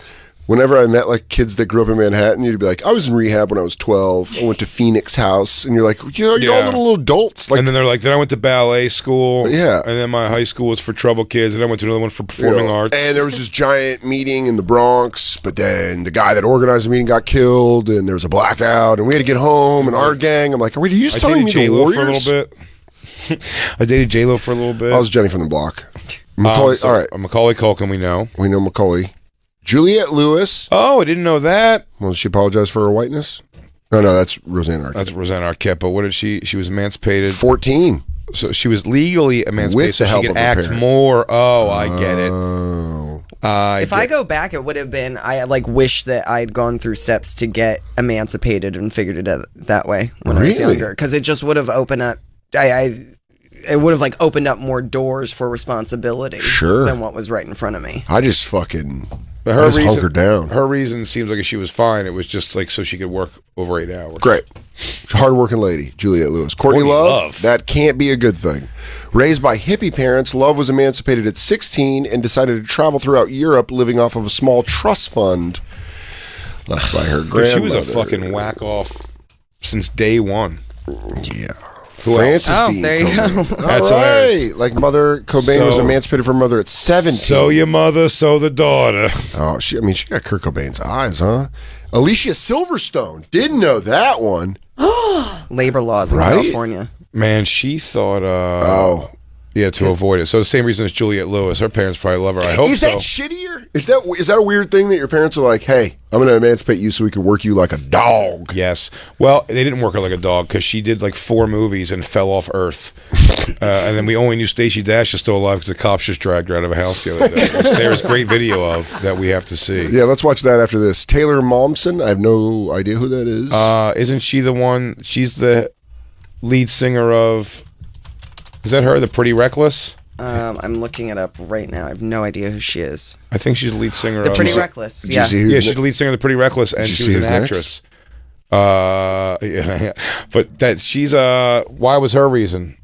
[SPEAKER 1] whenever I met like kids that grew up in Manhattan, you'd be like, I was in rehab when I was 12. I went to Phoenix House. And you're like, you know, you're all
[SPEAKER 2] Yeah.
[SPEAKER 1] little adults. Like,
[SPEAKER 2] And then they're like, then I went to ballet school.
[SPEAKER 1] Yeah.
[SPEAKER 2] And then my high school was for troubled kids. And I went to another one for
[SPEAKER 1] you
[SPEAKER 2] performing
[SPEAKER 1] know,
[SPEAKER 2] arts.
[SPEAKER 1] and there was this giant meeting in the Bronx, but then the guy that organized the meeting got killed, and there was a blackout, and we had to get home, and our gang. I'm like, are you just
[SPEAKER 2] I
[SPEAKER 1] telling
[SPEAKER 2] dated
[SPEAKER 1] me the
[SPEAKER 2] J-Lo for a
[SPEAKER 1] Warriors?
[SPEAKER 2] little bit. I dated J-Lo for a little bit.
[SPEAKER 1] I was Jenny from the block. Macaulay,
[SPEAKER 2] So,
[SPEAKER 1] all right,
[SPEAKER 2] Macaulay Culkin, we know.
[SPEAKER 1] we know Macaulay. Juliette Lewis.
[SPEAKER 2] Oh, I didn't know that.
[SPEAKER 1] Well, did she apologize for her whiteness? No, that's Roseanne Arquette.
[SPEAKER 2] That's Rosanna Arquette. But what did she? She was emancipated.
[SPEAKER 1] 14.
[SPEAKER 2] So she was legally emancipated.
[SPEAKER 1] With the
[SPEAKER 2] so
[SPEAKER 1] help
[SPEAKER 2] she
[SPEAKER 1] of
[SPEAKER 2] could
[SPEAKER 1] her
[SPEAKER 2] act
[SPEAKER 1] parent.
[SPEAKER 2] more. Oh, I get it.
[SPEAKER 1] Oh.
[SPEAKER 7] If I go back, it would have been, I like wish that I'd gone through steps to get emancipated and figured it out that way when I was
[SPEAKER 1] Really?
[SPEAKER 7] younger. Because it just would have opened up, it would have like opened up more doors for responsibility
[SPEAKER 1] Sure.
[SPEAKER 7] than what was right in front of me.
[SPEAKER 1] I just fucking
[SPEAKER 2] But
[SPEAKER 1] I just hunkered down.
[SPEAKER 2] Her reason seems like she was fine. It was just like so she could work over 8 hours.
[SPEAKER 1] Great. Hardworking lady, Juliette Lewis. Courtney
[SPEAKER 2] Courtney
[SPEAKER 1] Love,
[SPEAKER 2] Love.
[SPEAKER 1] that can't be a good thing. Raised by hippie parents, Love was emancipated at 16 and decided to travel throughout Europe living off of a small trust fund left by her
[SPEAKER 2] Dude,
[SPEAKER 1] grandmother.
[SPEAKER 2] she was a fucking whack off since day one.
[SPEAKER 1] Yeah.
[SPEAKER 2] Who
[SPEAKER 1] Frances
[SPEAKER 7] else? Oh,
[SPEAKER 1] Bean
[SPEAKER 7] there you
[SPEAKER 1] Cobain.
[SPEAKER 7] go.
[SPEAKER 1] All
[SPEAKER 2] That's
[SPEAKER 1] right.
[SPEAKER 2] hilarious.
[SPEAKER 1] Like Mother Cobain was
[SPEAKER 2] So-
[SPEAKER 1] emancipated from mother at 17.
[SPEAKER 2] So your mother, so the daughter.
[SPEAKER 1] Oh, she got Kurt Cobain's eyes, huh? Alicia Silverstone. Didn't know that one.
[SPEAKER 7] Labor laws in
[SPEAKER 1] Right?
[SPEAKER 7] California.
[SPEAKER 2] Man, she thought.
[SPEAKER 1] Oh.
[SPEAKER 2] Yeah, to avoid it. So the same reason as Juliette Lewis. Her parents probably love her. I hope
[SPEAKER 1] Is
[SPEAKER 2] so.
[SPEAKER 1] that shittier? Is that a weird thing that your parents are like, hey, I'm going to emancipate you so we can work you like a dog?
[SPEAKER 2] Yes. Well, they didn't work her like a dog because she did like 4 movies and fell off Earth. And then we only knew Stacey Dash is still alive because the cops just dragged her out of a house the other day. Which there's great video of that we have to see.
[SPEAKER 1] Yeah, let's watch that after this. Taylor Momsen. I have no idea who that is.
[SPEAKER 2] Isn't she the one? She's the lead singer of. Is that her? The Pretty Reckless?
[SPEAKER 7] I'm looking it up right now. I have no idea who she is.
[SPEAKER 2] I think she's the lead singer
[SPEAKER 7] The
[SPEAKER 2] of.
[SPEAKER 7] Pretty Reckless.
[SPEAKER 1] Did you
[SPEAKER 7] Yeah.
[SPEAKER 1] see who's
[SPEAKER 2] Yeah, she's
[SPEAKER 1] ne-
[SPEAKER 2] the lead singer of the Pretty Reckless, and
[SPEAKER 1] Did you
[SPEAKER 2] she
[SPEAKER 1] see
[SPEAKER 2] was an
[SPEAKER 1] who's next?
[SPEAKER 2] actress. Yeah. But that she's why was her reason?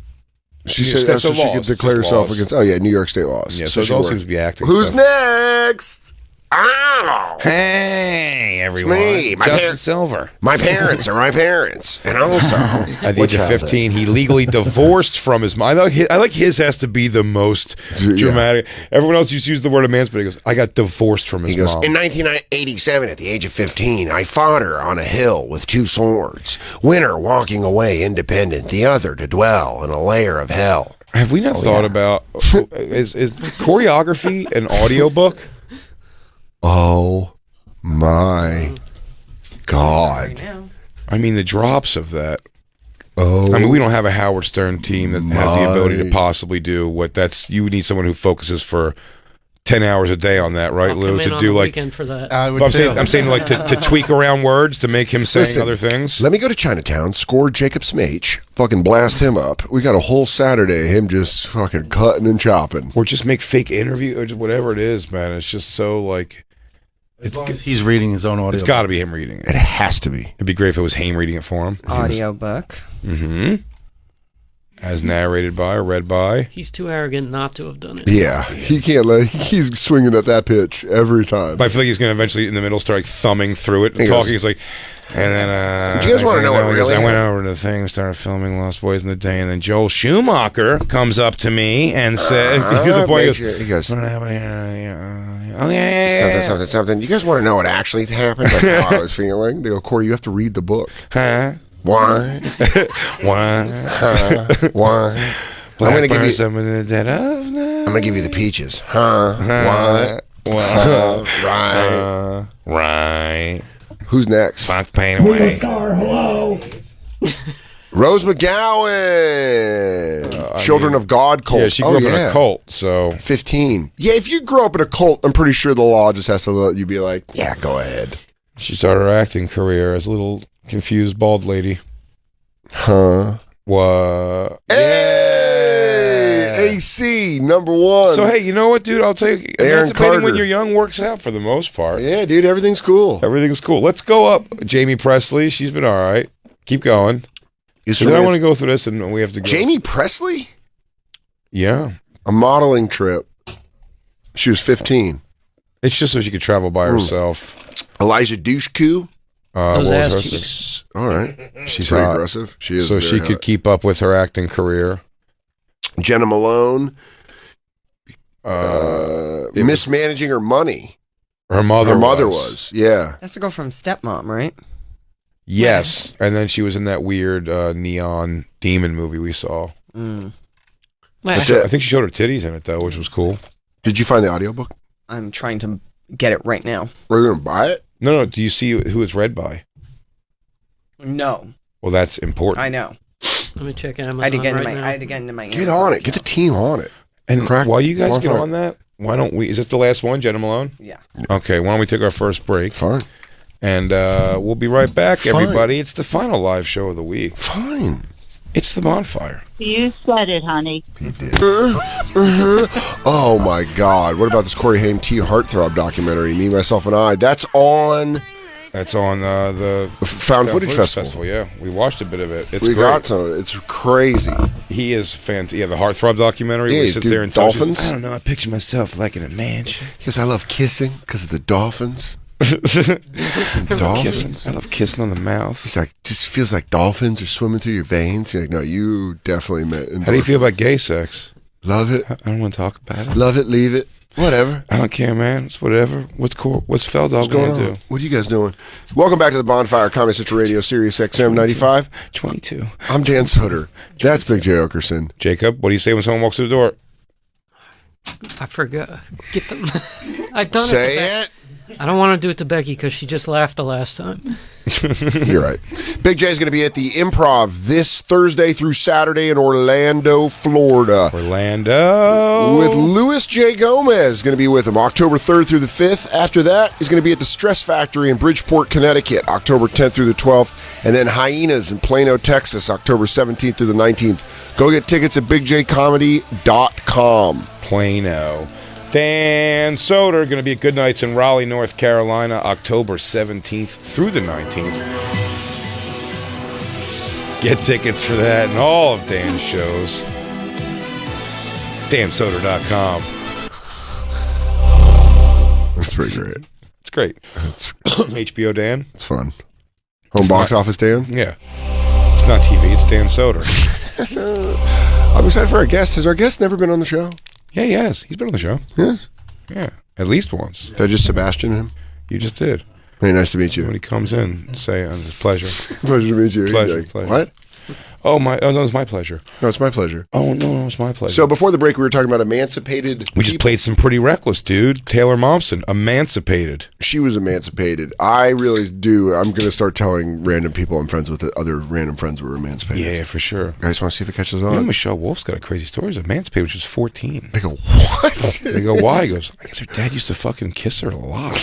[SPEAKER 1] She
[SPEAKER 2] State
[SPEAKER 1] said so she
[SPEAKER 2] laws,
[SPEAKER 1] could declare
[SPEAKER 2] just
[SPEAKER 1] herself
[SPEAKER 2] laws.
[SPEAKER 1] against. Oh yeah, New York state laws.
[SPEAKER 2] Yeah, so it
[SPEAKER 1] she
[SPEAKER 2] all
[SPEAKER 1] worked.
[SPEAKER 2] seems to be acting.
[SPEAKER 1] Who's
[SPEAKER 2] so.
[SPEAKER 1] next? Ow!
[SPEAKER 2] Hey everyone,
[SPEAKER 1] me, my
[SPEAKER 2] Justin
[SPEAKER 1] parents.
[SPEAKER 2] Silver.
[SPEAKER 1] My parents are my parents, and also
[SPEAKER 2] At the age of 15, he legally divorced from his mom. I like his has to be the most
[SPEAKER 1] Yeah.
[SPEAKER 2] dramatic. Everyone else used to use the word emancipated. He goes, I got divorced from his
[SPEAKER 1] He goes,
[SPEAKER 2] mom.
[SPEAKER 1] in 1987, at the age of 15, I fought her on a hill with 2 swords. Winner walking away independent, the other to dwell in a layer of hell.
[SPEAKER 2] Have we not thought about is choreography an audiobook?
[SPEAKER 1] Oh my God.
[SPEAKER 2] I mean, the drops of that.
[SPEAKER 1] Oh,
[SPEAKER 2] I mean, we don't have a Howard Stern team that has the ability to possibly do what that's. You need someone who focuses for 10 hours a day on that, right,
[SPEAKER 6] I'll
[SPEAKER 2] Lou?
[SPEAKER 6] come in
[SPEAKER 2] To
[SPEAKER 6] on
[SPEAKER 2] do
[SPEAKER 6] the
[SPEAKER 2] like,
[SPEAKER 6] weekend for that.
[SPEAKER 4] I would
[SPEAKER 2] but
[SPEAKER 4] too.
[SPEAKER 2] I'm saying like to tweak around words to make him saying
[SPEAKER 1] Listen,
[SPEAKER 2] other things.
[SPEAKER 1] Let me go to Chinatown, score Jacob Smach, fucking blast him up. We got a whole Saturday, him just fucking cutting and chopping.
[SPEAKER 2] Or just make fake interview or just whatever it is, man. It's just so like,
[SPEAKER 4] As long as he's reading his own audio.
[SPEAKER 2] it's got to be him reading it.
[SPEAKER 1] It has to be.
[SPEAKER 2] It'd be great if it was Haim reading it for him.
[SPEAKER 7] Audiobook.
[SPEAKER 2] Mm-hmm. As narrated by or read by.
[SPEAKER 6] He's too arrogant not to have done it.
[SPEAKER 1] Yeah, he can't let. He's swinging at that pitch every time.
[SPEAKER 2] But I feel like he's going to eventually, in the middle, start like thumbing through it and
[SPEAKER 1] He goes,
[SPEAKER 2] talking. He's like, and then.
[SPEAKER 1] Do you guys wanna know what
[SPEAKER 2] he goes,
[SPEAKER 1] really
[SPEAKER 2] I went over to the thing, started filming Lost Boys in the Day, and then Joel Schumacher comes up to me and said, here's the point.
[SPEAKER 1] He goes,
[SPEAKER 2] What happened here? Oh, yeah.
[SPEAKER 1] something. You guys want to know what actually happened? Like how I was feeling? They go, Corey, you have to read the book.
[SPEAKER 2] Huh?
[SPEAKER 1] Why?
[SPEAKER 2] Why?
[SPEAKER 1] Why? I'm gonna give you.
[SPEAKER 2] some in the dead of night.
[SPEAKER 1] I'm gonna give you the peaches. Huh? What? Right.
[SPEAKER 2] Right.
[SPEAKER 1] Who's next?
[SPEAKER 2] Fuck pain away.
[SPEAKER 1] Rose McGowan. Children of God cult.
[SPEAKER 2] Yeah, she grew up in a cult, so
[SPEAKER 1] 15. Yeah, if you grow up in a cult, I'm pretty sure the law just has to let you be like, yeah, go ahead.
[SPEAKER 2] she started her acting career as a little confused bald lady.
[SPEAKER 1] Huh?
[SPEAKER 2] What?
[SPEAKER 1] Hey, AC #1.
[SPEAKER 2] So hey, you know what, dude? I'll tell you,
[SPEAKER 1] Aaron
[SPEAKER 2] emancipating when
[SPEAKER 1] Carter.
[SPEAKER 2] you're young works out for the most part.
[SPEAKER 1] Yeah, dude, everything's cool.
[SPEAKER 2] Everything's cool. Let's go up. Jamie Presley, she's been all right. Keep going.
[SPEAKER 1] Is
[SPEAKER 2] So then I want to go through this, and we have to go.
[SPEAKER 1] Jamie Presley?
[SPEAKER 2] Yeah,
[SPEAKER 1] A modeling trip. She was 15.
[SPEAKER 2] it's just so she could travel by herself.
[SPEAKER 1] Elijah Dushku.
[SPEAKER 6] Those
[SPEAKER 2] what
[SPEAKER 6] ass
[SPEAKER 2] was her-
[SPEAKER 6] cheeks.
[SPEAKER 1] All right.
[SPEAKER 2] She's
[SPEAKER 1] Pretty
[SPEAKER 2] hot.
[SPEAKER 1] aggressive. She is.
[SPEAKER 2] So
[SPEAKER 1] very
[SPEAKER 2] she
[SPEAKER 1] hot.
[SPEAKER 2] could keep up with her acting career.
[SPEAKER 1] Jenna Malone.
[SPEAKER 2] It was-
[SPEAKER 1] Mismanaging her money.
[SPEAKER 2] Her mother.
[SPEAKER 1] Her mother was. Yeah.
[SPEAKER 7] That's the girl from Stepmom, right?
[SPEAKER 2] Yes, and then she was in that weird neon demon movie we saw.
[SPEAKER 1] That's
[SPEAKER 2] I
[SPEAKER 1] it.
[SPEAKER 2] think she showed her titties in it though, which was cool.
[SPEAKER 1] Did you find the audiobook?
[SPEAKER 7] I'm trying to get it right now.
[SPEAKER 1] Were you going to buy it?
[SPEAKER 2] No. Do you see who it's read by?
[SPEAKER 7] No,
[SPEAKER 2] Well, that's important.
[SPEAKER 7] I know.
[SPEAKER 6] Let me check Amazon
[SPEAKER 7] I had to get
[SPEAKER 6] right
[SPEAKER 7] into my.
[SPEAKER 6] now.
[SPEAKER 7] I had to get into my.
[SPEAKER 1] Get on it. Get the team on it.
[SPEAKER 2] And
[SPEAKER 1] Crack
[SPEAKER 2] while you guys get
[SPEAKER 1] Bonfire.
[SPEAKER 2] on that, why don't we? Is it the last one, Jenna Malone?
[SPEAKER 7] Yeah.
[SPEAKER 2] Okay. Why don't we take our first break?
[SPEAKER 1] Fine.
[SPEAKER 2] And we'll be right back,
[SPEAKER 1] Fine.
[SPEAKER 2] everybody. It's the final live show of the week.
[SPEAKER 1] Fine.
[SPEAKER 2] It's the Bonfire.
[SPEAKER 8] You said it, honey.
[SPEAKER 1] He did. Oh my God! What about this Corey Haim T Heartthrob documentary? Me, Myself, and I. That's on
[SPEAKER 2] That's on the
[SPEAKER 1] Found Footage Festival.
[SPEAKER 2] Yeah, we watched a bit of it. It's
[SPEAKER 1] We
[SPEAKER 2] great.
[SPEAKER 1] got some. It's crazy.
[SPEAKER 2] He is fantastic. Yeah, the Heartthrob documentary.
[SPEAKER 1] Yeah,
[SPEAKER 2] where he sits
[SPEAKER 1] dude,
[SPEAKER 2] there and tells you,
[SPEAKER 1] dolphins?
[SPEAKER 2] I don't know. I picture myself like in a mansion.
[SPEAKER 1] Because I love kissing because of the dolphins.
[SPEAKER 2] Kissing.
[SPEAKER 1] Dolphins.
[SPEAKER 2] I love kissing on the mouth.
[SPEAKER 1] It's like just feels like dolphins are swimming through your veins. You're like, no, you definitely meant.
[SPEAKER 2] How do you feel about gay sex?
[SPEAKER 1] Love it.
[SPEAKER 2] I don't want to talk about it.
[SPEAKER 1] Love it. Leave it. Whatever.
[SPEAKER 2] I don't care, man. It's whatever. What's Feldog
[SPEAKER 1] What's going
[SPEAKER 2] going to
[SPEAKER 1] on?
[SPEAKER 2] do?
[SPEAKER 1] What are you guys doing? Welcome back to the Bonfire Comedy Central Radio, Sirius XM 95.
[SPEAKER 2] 22.
[SPEAKER 1] I'm Dan Soder. That's Big J Oakerson.
[SPEAKER 2] Jacob, what do you say when someone walks through the door?
[SPEAKER 6] I forgot. Get them. I've done
[SPEAKER 1] Say
[SPEAKER 6] it.
[SPEAKER 1] it.
[SPEAKER 6] I don't want to do it to Becky because she just laughed the last time.
[SPEAKER 1] You're right. Big J is going to be at the Improv this Thursday through Saturday in Orlando, Florida.
[SPEAKER 2] Orlando.
[SPEAKER 1] With Louis J. Gomez going to be with him October 3rd through the 5th. After that, he's going to be at the Stress Factory in Bridgeport, Connecticut, October 10th through the 12th. And then Hyenas in Plano, Texas, October 17th through the 19th. Go get tickets at bigjcomedy.com.
[SPEAKER 2] Plano. Dan Soder going to be at Good Nights in Raleigh, North Carolina, October 17th through the 19th. Get tickets for that and all of Dan's shows. DanSoder.com.
[SPEAKER 1] That's pretty great.
[SPEAKER 2] It's great.
[SPEAKER 1] That's
[SPEAKER 2] HBO Dan.
[SPEAKER 1] it's fun. Home box office, Dan.
[SPEAKER 2] Yeah. It's not TV, it's Dan Soder.
[SPEAKER 1] I'm excited for our guest. Has our guest never been on the show?
[SPEAKER 2] Yeah, he has. He's been on the show.
[SPEAKER 1] Yes.
[SPEAKER 2] Yeah. At least once.
[SPEAKER 1] Did I just Sebastian him?
[SPEAKER 2] You just did.
[SPEAKER 1] Hey, nice to meet you.
[SPEAKER 2] When he comes in, say it's a pleasure.
[SPEAKER 1] Pleasure to meet you.
[SPEAKER 2] Pleasure,
[SPEAKER 1] He's like,
[SPEAKER 2] pleasure.
[SPEAKER 1] what?
[SPEAKER 2] Oh no, it's my pleasure.
[SPEAKER 1] No, it's my pleasure.
[SPEAKER 2] Oh no, it's my pleasure.
[SPEAKER 1] So before the break, we were talking about emancipated.
[SPEAKER 2] We just played some Pretty Reckless, dude. Taylor Momsen, emancipated.
[SPEAKER 1] She was emancipated. I really do. I'm going to start telling random people I'm friends with that other random friends were emancipated.
[SPEAKER 2] Yeah, for sure.
[SPEAKER 1] Guys, want to see if it catches on?
[SPEAKER 2] You know, Michelle Wolf's got a crazy story. She's emancipated when she was 14.
[SPEAKER 1] They go, what?
[SPEAKER 2] They go, why? He goes, I guess her dad used to fucking kiss her a lot.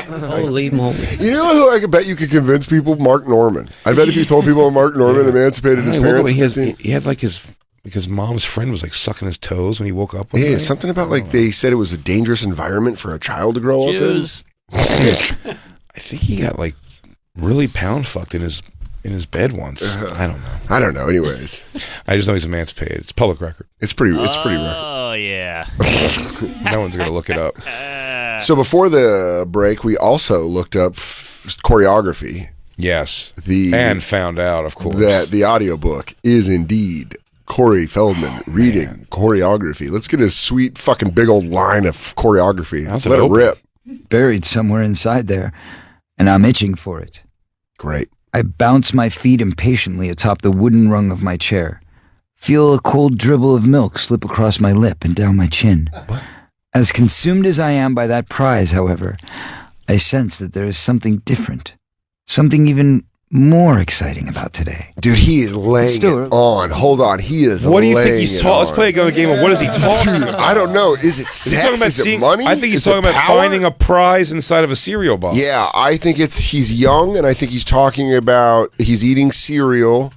[SPEAKER 6] Holy moly.
[SPEAKER 1] You know who I could bet you could convince people? Mark Norman. I bet if you told people Mark Norman emancipated his parents.
[SPEAKER 2] He had like his mom's friend was like sucking his toes when he woke up one
[SPEAKER 1] Yeah,
[SPEAKER 2] night.
[SPEAKER 1] something about like they said it was a dangerous environment for a child to grow up in.
[SPEAKER 6] Jews.
[SPEAKER 2] I think he got like really pound fucked in his bed once. I don't know.
[SPEAKER 1] I don't know. Anyways,
[SPEAKER 2] I just know he's emancipated. It's public record.
[SPEAKER 1] it's pretty record.
[SPEAKER 8] Oh, yeah.
[SPEAKER 2] No one's gonna look it up.
[SPEAKER 1] So before the break, we also looked up choreography.
[SPEAKER 2] Yes.
[SPEAKER 1] The
[SPEAKER 2] And found out, of course.
[SPEAKER 1] that the audiobook is indeed Corey Feldman reading choreography. Let's get a sweet fucking big old line of choreography.
[SPEAKER 2] How's
[SPEAKER 1] Let
[SPEAKER 2] it
[SPEAKER 1] it
[SPEAKER 2] open?
[SPEAKER 1] rip.
[SPEAKER 9] Buried somewhere inside there, and I'm itching for it.
[SPEAKER 1] Great.
[SPEAKER 9] I bounce my feet impatiently atop the wooden rung of my chair. Feel a cold dribble of milk slip across my lip and down my chin. As consumed as I am by that prize, however, I sense that there is something different, something even more exciting about today.
[SPEAKER 1] Dude, he is laying it on. Hold on. He is
[SPEAKER 2] What do you think
[SPEAKER 1] laying
[SPEAKER 2] he's
[SPEAKER 1] it
[SPEAKER 2] talking? Let's
[SPEAKER 1] on.
[SPEAKER 2] play a game of what is he talking
[SPEAKER 1] Dude,
[SPEAKER 2] about?
[SPEAKER 1] I don't know. Is it
[SPEAKER 2] Is he
[SPEAKER 1] sex?
[SPEAKER 2] talking about
[SPEAKER 1] Is it
[SPEAKER 2] seeing-
[SPEAKER 1] money?
[SPEAKER 2] I think he's
[SPEAKER 1] Is it
[SPEAKER 2] talking about
[SPEAKER 1] power?
[SPEAKER 2] finding a prize inside of a cereal box.
[SPEAKER 1] Yeah, I think he's young, and I think he's talking about he's eating cereal,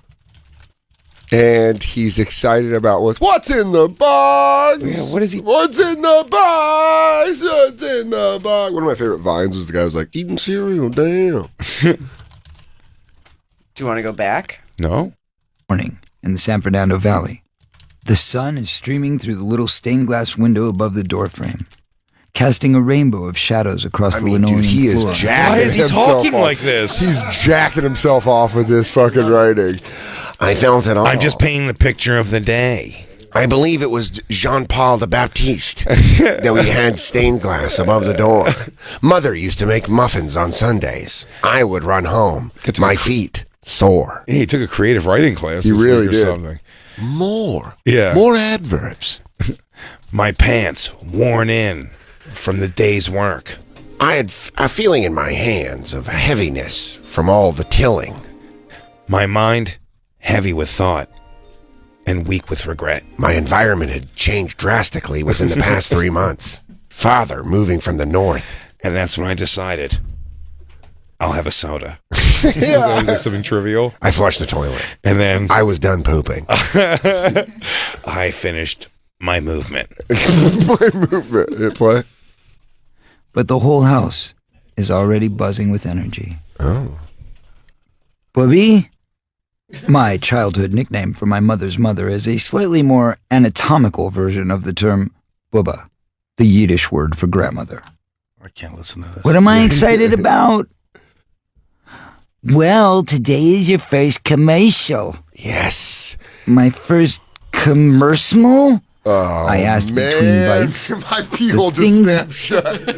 [SPEAKER 1] and he's excited about what's in the box.
[SPEAKER 2] Yeah, what is he?
[SPEAKER 1] What's in the box? What's in the box? One of my favorite vines was the guy who was like eating cereal. Damn.
[SPEAKER 7] Do you want to go back?
[SPEAKER 2] No.
[SPEAKER 9] Morning in the San Fernando Valley. The sun is streaming through the little stained glass window above the doorframe, casting a rainbow of shadows across the linoleum
[SPEAKER 1] dude, he is
[SPEAKER 9] floor.
[SPEAKER 1] jacking
[SPEAKER 2] Why is he
[SPEAKER 1] himself
[SPEAKER 2] talking
[SPEAKER 1] off.
[SPEAKER 2] like this?
[SPEAKER 1] He's jacking himself off with this fucking writing. I felt it all.
[SPEAKER 2] I'm just painting the picture of the day.
[SPEAKER 1] I believe it was Jean-Paul the Baptiste that we had stained glass above the door. Mother used to make muffins on Sundays. I would run home, my feet sore.
[SPEAKER 2] Hey, he took a creative writing class.
[SPEAKER 1] He
[SPEAKER 2] this
[SPEAKER 1] really
[SPEAKER 2] week or
[SPEAKER 1] did.
[SPEAKER 2] Something.
[SPEAKER 1] More.
[SPEAKER 2] Yeah.
[SPEAKER 1] More adverbs.
[SPEAKER 2] My pants worn in from the day's work.
[SPEAKER 1] I had a feeling in my hands of heaviness from all the tilling.
[SPEAKER 2] My mind heavy with thought and weak with regret.
[SPEAKER 1] My environment had changed drastically within the past 3 months. Father moving from the north.
[SPEAKER 2] And that's when I decided I'll have a soda. Like something trivial.
[SPEAKER 1] I flushed the toilet.
[SPEAKER 2] And then
[SPEAKER 1] I was done pooping.
[SPEAKER 2] I finished my movement.
[SPEAKER 1] My movement. Hit play.
[SPEAKER 9] But the whole house is already buzzing with energy.
[SPEAKER 1] Oh.
[SPEAKER 9] Bobby? My childhood nickname for my mother's mother is a slightly more anatomical version of the term Bubba, the Yiddish word for grandmother.
[SPEAKER 4] I can't listen to this.
[SPEAKER 9] What am I excited about? Well, today is your first commercial.
[SPEAKER 1] Yes.
[SPEAKER 9] My first commercial?
[SPEAKER 1] Oh,
[SPEAKER 9] I asked between bites.
[SPEAKER 1] My peel
[SPEAKER 9] The
[SPEAKER 1] just
[SPEAKER 9] thing-
[SPEAKER 1] snapped shut.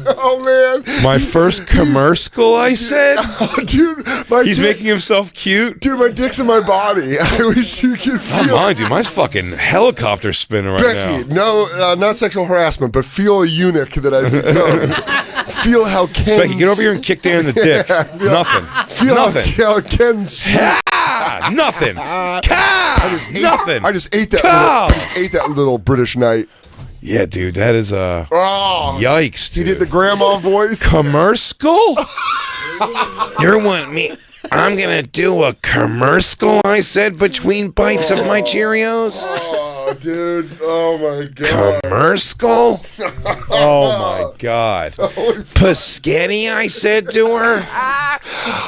[SPEAKER 1] Oh, man.
[SPEAKER 2] My first commercial, I said?
[SPEAKER 1] Oh, dude.
[SPEAKER 2] He's making himself cute.
[SPEAKER 1] Dude, my dick's in my body. I wish you could
[SPEAKER 2] Not
[SPEAKER 1] feel.
[SPEAKER 2] mine, dude. Mine's fucking helicopter spinning right
[SPEAKER 1] Becky,
[SPEAKER 2] now.
[SPEAKER 1] no, not sexual harassment, but feel a eunuch that I've become. Feel how Ken.
[SPEAKER 2] Becky, get over here and kick Dan in the dick. Nothing.
[SPEAKER 1] Feel
[SPEAKER 2] Nothing.
[SPEAKER 1] how Ken.
[SPEAKER 2] Ah, nothing. Nothing.
[SPEAKER 1] I just ate that.
[SPEAKER 2] Cow.
[SPEAKER 1] I just ate that little British night.
[SPEAKER 2] Yeah, dude, that is
[SPEAKER 1] Oh,
[SPEAKER 2] yikes.
[SPEAKER 1] he
[SPEAKER 2] Dude.
[SPEAKER 1] did the grandma voice.
[SPEAKER 2] Commercial? You're wanting me? I'm gonna do a commercial. I said between bites of my Cheerios.
[SPEAKER 1] Oh, dude. Oh my god.
[SPEAKER 2] Commercial? Oh my god. Paschetti, I said to her.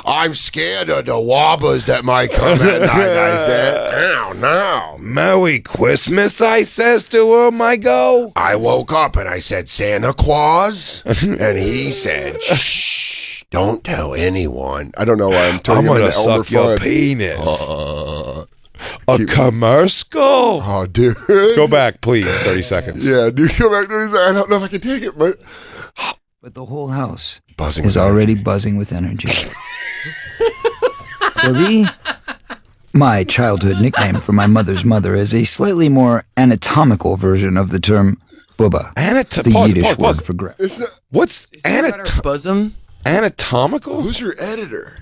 [SPEAKER 1] I'm scared of the wobbers that might come at night. I said, "Ow, no."
[SPEAKER 2] Merry Christmas, I says to him. I go.
[SPEAKER 1] I woke up and I said, "Santa Claus," and he said, "Shh, don't tell anyone." I don't know why I'm
[SPEAKER 2] I'm
[SPEAKER 1] turning him
[SPEAKER 2] gonna
[SPEAKER 1] into Elmer
[SPEAKER 2] suck your
[SPEAKER 1] Fudd.
[SPEAKER 2] penis. A commercial?
[SPEAKER 1] Oh, dude.
[SPEAKER 2] Go back, please. 30 seconds.
[SPEAKER 1] Yeah, dude, go back there. I don't know if I can take it, but
[SPEAKER 9] But the whole house
[SPEAKER 1] buzzing
[SPEAKER 9] is
[SPEAKER 1] with
[SPEAKER 9] already buzzing with energy. Bobby? my childhood nickname for my mother's mother is a slightly more anatomical version of the term bubba, the Yiddish word for grip.
[SPEAKER 2] What's
[SPEAKER 7] bosom?
[SPEAKER 2] anatomical?
[SPEAKER 1] Who's your editor?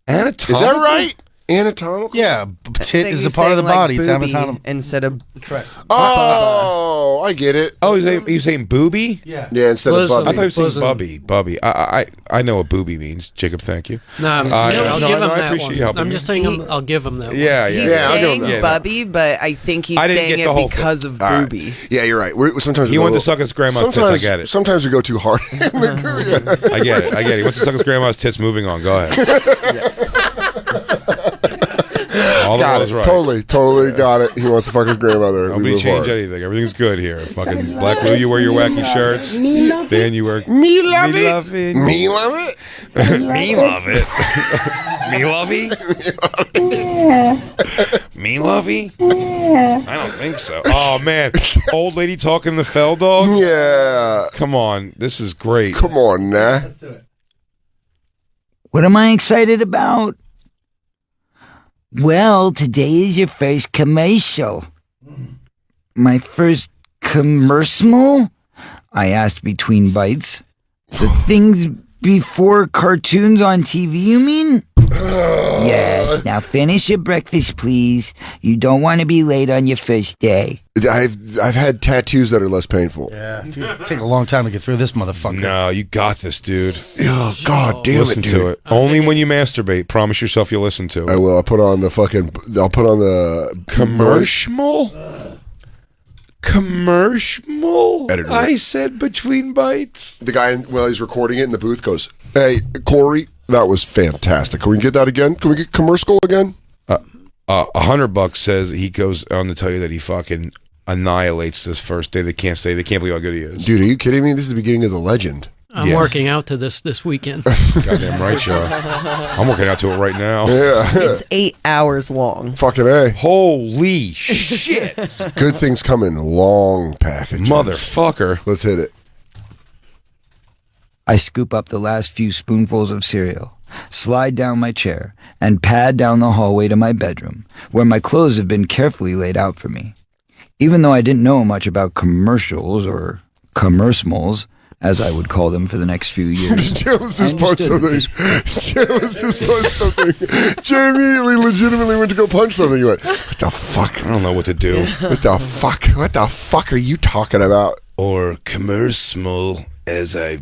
[SPEAKER 2] Anatomical?
[SPEAKER 1] Is that right? Anatomical?
[SPEAKER 4] Yeah, tit
[SPEAKER 7] think
[SPEAKER 4] is a
[SPEAKER 7] he's
[SPEAKER 4] part of the
[SPEAKER 7] saying,
[SPEAKER 4] body.
[SPEAKER 7] like,
[SPEAKER 4] It's
[SPEAKER 7] booby
[SPEAKER 4] anatomical.
[SPEAKER 7] instead of
[SPEAKER 1] Oh, I get it.
[SPEAKER 2] Oh, you saying booby?
[SPEAKER 4] Yeah.
[SPEAKER 1] Yeah, instead of
[SPEAKER 6] Bosom.
[SPEAKER 2] I thought you were saying
[SPEAKER 6] Bosom.
[SPEAKER 2] bubby. I know what booby means. Jacob, thank you.
[SPEAKER 6] No, I'll
[SPEAKER 2] no,
[SPEAKER 6] give
[SPEAKER 2] no,
[SPEAKER 6] him
[SPEAKER 2] I
[SPEAKER 6] that
[SPEAKER 2] appreciate
[SPEAKER 6] one.
[SPEAKER 2] you helping
[SPEAKER 6] I'm
[SPEAKER 2] me.
[SPEAKER 6] just saying I'll give him that
[SPEAKER 2] Yeah,
[SPEAKER 6] one.
[SPEAKER 2] yeah.
[SPEAKER 7] he's
[SPEAKER 1] I'll give
[SPEAKER 7] saying
[SPEAKER 1] him that.
[SPEAKER 7] bubby, but I think he's
[SPEAKER 2] I didn't
[SPEAKER 7] saying
[SPEAKER 2] get the
[SPEAKER 7] it
[SPEAKER 2] whole
[SPEAKER 7] because
[SPEAKER 2] thing.
[SPEAKER 7] of
[SPEAKER 1] All right.
[SPEAKER 7] booby.
[SPEAKER 1] Yeah, you're right. Sometimes
[SPEAKER 2] He
[SPEAKER 1] we
[SPEAKER 2] wanted
[SPEAKER 1] go
[SPEAKER 2] to suck his grandma's tits. I
[SPEAKER 1] sometimes,
[SPEAKER 2] get it.
[SPEAKER 1] Sometimes we go too hard.
[SPEAKER 2] I get it. He wants to suck his grandma's tits. Moving on. Go ahead. All the
[SPEAKER 1] Got
[SPEAKER 2] world's
[SPEAKER 1] it.
[SPEAKER 2] right.
[SPEAKER 1] Totally got it. He wants to fuck his grandmother.
[SPEAKER 2] Nobody
[SPEAKER 1] We move
[SPEAKER 2] change
[SPEAKER 1] hard.
[SPEAKER 2] anything. Everything's good here. Fucking Black Lou, you wear your wacky shirts. Dan, you wear.
[SPEAKER 1] Me love
[SPEAKER 2] Me
[SPEAKER 1] it.
[SPEAKER 2] love it.
[SPEAKER 1] Me love it.
[SPEAKER 2] Me love it. Me lovey? Me lovey? I don't think so. Oh man, old lady talking to fell dog.
[SPEAKER 1] Yeah.
[SPEAKER 2] Come on, this is great.
[SPEAKER 1] Come on, nah.
[SPEAKER 9] What am I excited about? Well, today is your first commercial. My first commercial? I asked between bites. The things before cartoons on TV, you mean? Yes, now finish your breakfast, please. You don't want to be late on your first day.
[SPEAKER 1] I've had tattoos that are less painful.
[SPEAKER 4] Yeah, it's gonna take a long time to get through this motherfucker.
[SPEAKER 2] No, you got this, dude.
[SPEAKER 1] Oh, God damn
[SPEAKER 2] Listen
[SPEAKER 1] it, dude.
[SPEAKER 2] to it. Only when you masturbate. Promise yourself you'll listen to it.
[SPEAKER 1] I will. I'll put on the
[SPEAKER 2] Commercial? Commercial?
[SPEAKER 1] Editor.
[SPEAKER 2] I said between bites.
[SPEAKER 1] The guy, while he's recording it in the booth, goes, "Hey, Corey, that was fantastic. Can we get that again? Can we get commercial again?"
[SPEAKER 2] $100 says he goes on to tell you that he fucking annihilates this first day. They can't believe how good he is.
[SPEAKER 1] Dude, are you kidding me? This is the beginning of the legend.
[SPEAKER 6] I'm working out to this weekend.
[SPEAKER 2] Goddamn right, Joe. I'm working out to it right now.
[SPEAKER 1] Yeah.
[SPEAKER 7] It's 8 hours long.
[SPEAKER 1] Fucking A.
[SPEAKER 2] Holy shit.
[SPEAKER 1] Good things come in long packages.
[SPEAKER 2] Motherfucker.
[SPEAKER 1] Let's hit it.
[SPEAKER 9] I scoop up the last few spoonfuls of cereal, slide down my chair, and pad down the hallway to my bedroom, where my clothes have been carefully laid out for me. Even though I didn't know much about commercials, or commercials, as I would call them for the next few years.
[SPEAKER 1] Jay was just punched something. Jay immediately legitimately went to go punch something. He went, "What the fuck?
[SPEAKER 2] I don't know what to do.
[SPEAKER 1] What the fuck? What the fuck are you talking about?"
[SPEAKER 2] Or commercial, as I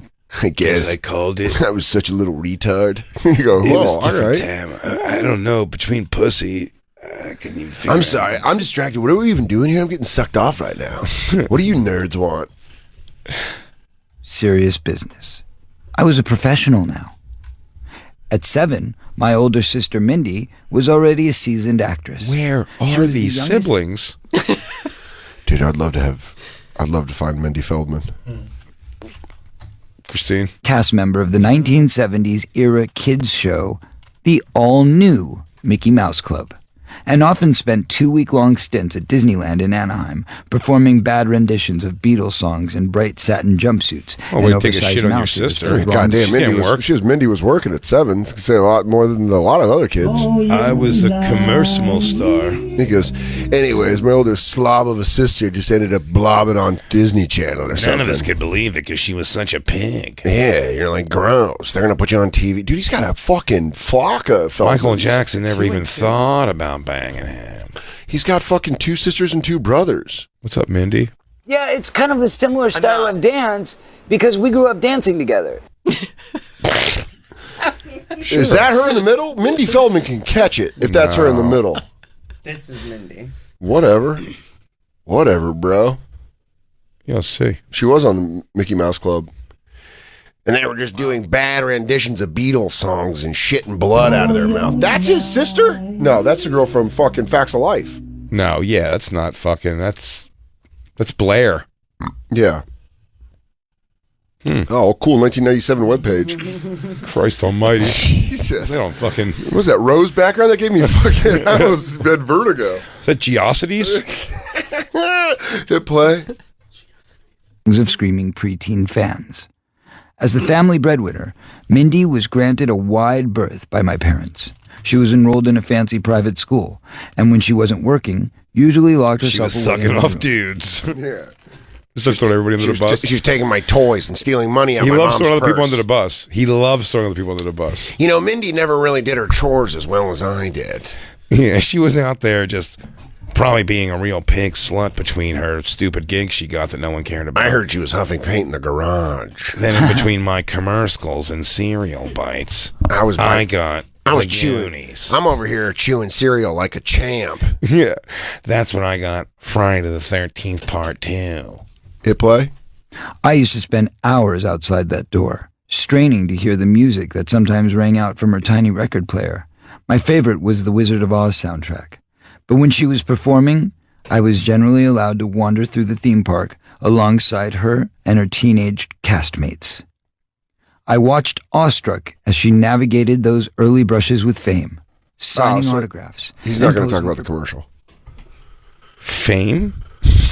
[SPEAKER 1] guess
[SPEAKER 2] called it.
[SPEAKER 1] I was such a little retard. You go,
[SPEAKER 2] It
[SPEAKER 1] "Whoa,
[SPEAKER 2] was
[SPEAKER 1] all
[SPEAKER 2] different
[SPEAKER 1] right."
[SPEAKER 2] time. I don't know. Between pussy, I couldn't even figure
[SPEAKER 1] I'm
[SPEAKER 2] out.
[SPEAKER 1] sorry. I'm distracted. What are we even doing here? I'm getting sucked off right now. What do you nerds want?
[SPEAKER 9] Serious business. I was a professional now. At 7, my older sister Mindy was already a seasoned actress.
[SPEAKER 2] Where
[SPEAKER 9] She
[SPEAKER 2] are
[SPEAKER 9] was the
[SPEAKER 2] these
[SPEAKER 9] youngest-
[SPEAKER 2] siblings?
[SPEAKER 1] Dude, I'd love to find Mindy Feldman.
[SPEAKER 2] Christine?
[SPEAKER 9] Cast member of the 1970s era kids show, the all-new Mickey Mouse Club, and often spent 2-week-long stints at Disneyland in Anaheim, performing bad renditions of Beatles songs in bright satin jumpsuits.
[SPEAKER 2] Oh,
[SPEAKER 9] and
[SPEAKER 2] way to take a
[SPEAKER 9] oversized
[SPEAKER 2] shit on your
[SPEAKER 9] mouse ears
[SPEAKER 2] sister.
[SPEAKER 9] for
[SPEAKER 2] I
[SPEAKER 1] I
[SPEAKER 2] mean,
[SPEAKER 1] mean,
[SPEAKER 9] wrong
[SPEAKER 1] goddamn,
[SPEAKER 2] She
[SPEAKER 1] Mindy
[SPEAKER 2] didn't
[SPEAKER 1] was,
[SPEAKER 2] work.
[SPEAKER 1] Mindy was working at 7. Could say a lot more than a lot of other kids.
[SPEAKER 2] I was a commercial star.
[SPEAKER 1] He goes, anyways, my older slob of a sister just ended up blobbing on Disney Channel or something.
[SPEAKER 2] None of us could believe it because she was such a pig.
[SPEAKER 1] Yeah, you're like, gross. They're going to put you on TV. Dude, he's got a fucking flock of fellas.
[SPEAKER 2] Michael Jackson never even thought about banging him.
[SPEAKER 1] He's got fucking 2 sisters and 2 brothers.
[SPEAKER 2] What's up, Mindy?
[SPEAKER 8] Yeah, it's kind of a similar style of dance because we grew up dancing together.
[SPEAKER 1] Is that her in the middle? Mindy Feldman can catch it if that's her in the middle.
[SPEAKER 7] This is Mindy.
[SPEAKER 1] Whatever, bro.
[SPEAKER 2] Yeah, I'll see.
[SPEAKER 1] She was on the Mickey Mouse Club. And they were just doing bad renditions of Beatles songs and shitting blood out of their mouth. That's his sister? No, that's the girl from fucking Facts of Life.
[SPEAKER 2] No, yeah, that's not fucking. That's Blair.
[SPEAKER 1] Yeah. Oh, cool. 1997 webpage.
[SPEAKER 2] Christ almighty.
[SPEAKER 1] Jesus.
[SPEAKER 2] They don't fucking.
[SPEAKER 1] What was that rose background? That gave me fucking. I almost had vertigo.
[SPEAKER 2] Is that Geocities?
[SPEAKER 1] Hit play.
[SPEAKER 9] of screaming preteen fans. As the family breadwinner, Mindy was granted a wide berth by my parents, She was enrolled in a fancy private school, and when she wasn't working, usually locked
[SPEAKER 2] She
[SPEAKER 9] herself
[SPEAKER 2] was
[SPEAKER 9] away in
[SPEAKER 2] sucking
[SPEAKER 9] her
[SPEAKER 2] off
[SPEAKER 9] room.
[SPEAKER 2] dudes.
[SPEAKER 1] Yeah.
[SPEAKER 2] Just throwing everybody under the bus.
[SPEAKER 1] She was taking my toys and stealing money out
[SPEAKER 2] He
[SPEAKER 1] of my
[SPEAKER 2] loves
[SPEAKER 1] mom's
[SPEAKER 2] throwing other people
[SPEAKER 1] purse.
[SPEAKER 2] under the bus. He loves throwing other people under the bus.
[SPEAKER 1] You know, Mindy never really did her chores as well as I did.
[SPEAKER 2] Yeah, she was out there just probably being a real pig slut between her stupid gigs she got that no one cared about.
[SPEAKER 1] I heard she was huffing paint in the garage.
[SPEAKER 2] Then in between my commercials and cereal bites, I got the
[SPEAKER 1] chewing.
[SPEAKER 2] Goonies.
[SPEAKER 1] I'm over here chewing cereal like a champ.
[SPEAKER 2] Yeah, that's when I got Friday the 13th Part 2.
[SPEAKER 1] Hit play?
[SPEAKER 9] I used to spend hours outside that door, straining to hear the music that sometimes rang out from her tiny record player. My favorite was the Wizard of Oz soundtrack. But when she was performing, I was generally allowed to wander through the theme park alongside her and her teenage castmates. I watched awestruck as she navigated those early brushes with fame, signing autographs.
[SPEAKER 1] He's not going to talk about the commercial.
[SPEAKER 2] Fame?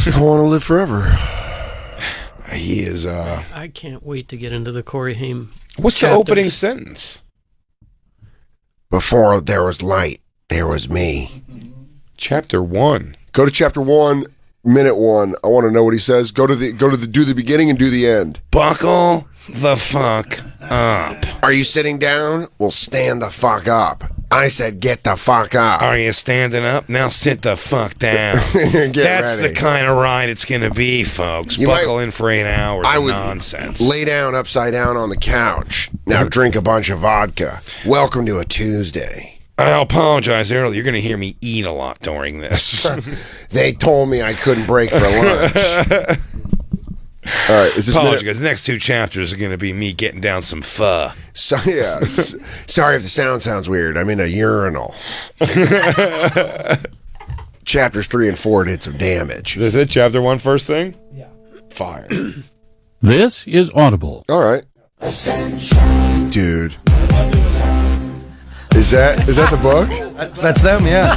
[SPEAKER 1] I want to live forever.
[SPEAKER 2] He is,
[SPEAKER 6] I can't wait to get into the Corey Haim.
[SPEAKER 2] What's the opening sentence?
[SPEAKER 1] Before there was light, there was me.
[SPEAKER 2] Chapter 1.
[SPEAKER 1] Go to chapter 1, minute 1. I want to know what he says. Go to the do the beginning and do the end.
[SPEAKER 2] Buckle the fuck up.
[SPEAKER 1] Are you sitting down? Well, stand the fuck up. I said get the fuck up.
[SPEAKER 2] Are you standing up? Now sit the fuck down. That's
[SPEAKER 1] ready.
[SPEAKER 2] the kind of ride it's going to be, folks.
[SPEAKER 1] You
[SPEAKER 2] Buckle in for 8 hours
[SPEAKER 1] I
[SPEAKER 2] of
[SPEAKER 1] would
[SPEAKER 2] nonsense.
[SPEAKER 1] lay down upside down on the couch. Now drink a bunch of vodka. Welcome to a Tuesday.
[SPEAKER 2] I'll apologize earlier. You're going to hear me eat a lot during this.
[SPEAKER 1] They told me I couldn't break for lunch. All right, is this
[SPEAKER 2] apologize, guys. The next 2 chapters are going to be me getting down some pho.
[SPEAKER 1] So, yeah. Sorry if the sound sounds weird. I'm in a urinal. Chapters 3 and 4 did some damage.
[SPEAKER 2] Is it chapter 1 first thing? Yeah. Fire.
[SPEAKER 10] This is Audible.
[SPEAKER 1] All right. Dude. Is that the book?
[SPEAKER 4] That's them, yeah.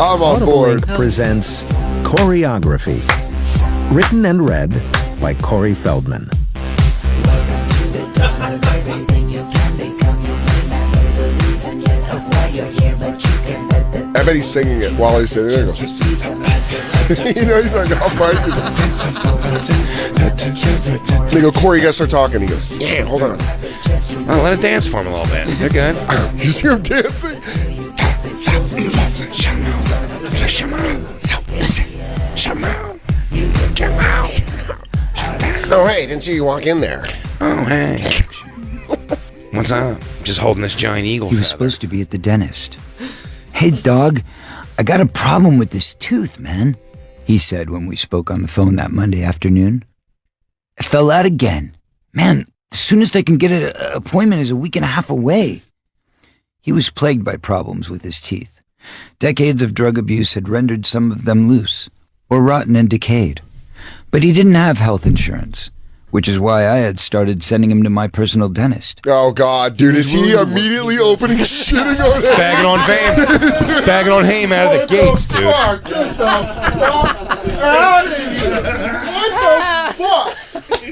[SPEAKER 1] I'm on board.
[SPEAKER 11] Presents Choreography. Written and read by Corey Feldman.
[SPEAKER 1] I bet he's singing it while he's sitting there. He goes, you know, he's like, off mic. They go, Corey, you gotta start talking. He goes, yeah, hold on.
[SPEAKER 2] Oh, let it dance for him a little bit. They're good.
[SPEAKER 1] You see him dancing? Oh, hey, didn't see you walk in there.
[SPEAKER 2] Oh, hey. What's up? Just holding this giant eagle
[SPEAKER 9] He was
[SPEAKER 2] feather.
[SPEAKER 9] supposed to be at the dentist. Hey, dog, I got a problem with this tooth, man, he said when we spoke on the phone that Monday afternoon. It fell out again. Man, the soonest I can get an appointment is a week and a half away. He was plagued by problems with his teeth. Decades of drug abuse had rendered some of them loose, or rotten and decayed. But he didn't have health insurance, which is why I had started sending him to my personal dentist.
[SPEAKER 1] Oh, God, dude, is he immediately opening shitting on him?
[SPEAKER 2] Bagging on Haim. Bagging on Haim out of the gates, dude.
[SPEAKER 1] Fuck, get the fuck out of here. What the fuck?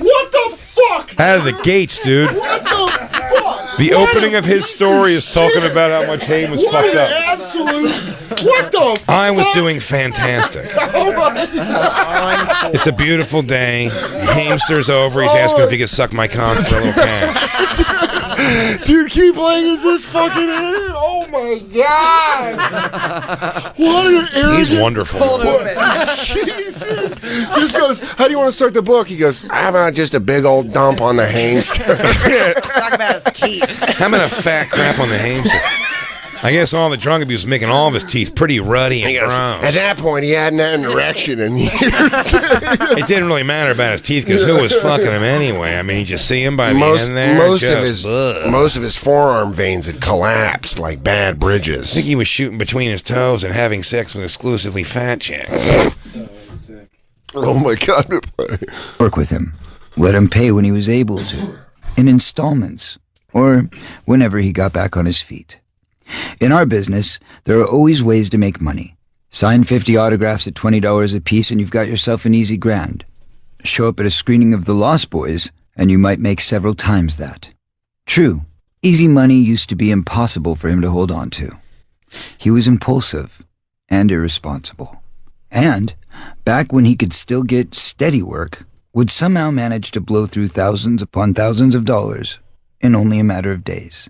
[SPEAKER 1] What the fuck?
[SPEAKER 2] Out of the gates, dude.
[SPEAKER 1] What the fuck?
[SPEAKER 2] The opening of his story is talking about how much Haim was fucked up.
[SPEAKER 1] Absolute. What the fuck?
[SPEAKER 2] I was doing fantastic.
[SPEAKER 1] Oh my God.
[SPEAKER 2] It's a beautiful day. Hamster's over. He's asking if he could suck my cock for a little cash.
[SPEAKER 1] Dude, keep playing as this fucking idiot. Oh my God. What an arrogant.
[SPEAKER 2] He's wonderful.
[SPEAKER 1] Jesus. Just goes, how do you want to start the book? He goes, how about just a big old dump on the hamster?
[SPEAKER 7] Talk about his teeth.
[SPEAKER 2] How about a fat crap on the hamster? I guess all the drug abuse was making all of his teeth pretty ruddy and
[SPEAKER 1] He goes,
[SPEAKER 2] gross.
[SPEAKER 1] at that point, he hadn't had an erection in years.
[SPEAKER 2] It didn't really matter about his teeth because who was fucking him anyway? I mean, you just see him by the end there.
[SPEAKER 1] most of his forearm veins had collapsed like bad
[SPEAKER 2] I
[SPEAKER 1] bridges.
[SPEAKER 2] think he was shooting between his toes and having sex with exclusively fat chicks.
[SPEAKER 1] Oh my God.
[SPEAKER 9] Work with him. Let him pay when he was able to, in installments, or whenever he got back on his feet. In our business, there are always ways to make money. Sign 50 autographs at $20 a piece and you've got yourself an easy grand. Show up at a screening of The Lost Boys and you might make several times that. True, Easy money used to be impossible for him to hold on to. He was impulsive and irresponsible. And, back when he could still get steady work, would somehow manage to blow through thousands upon thousands of dollars in only a matter of days.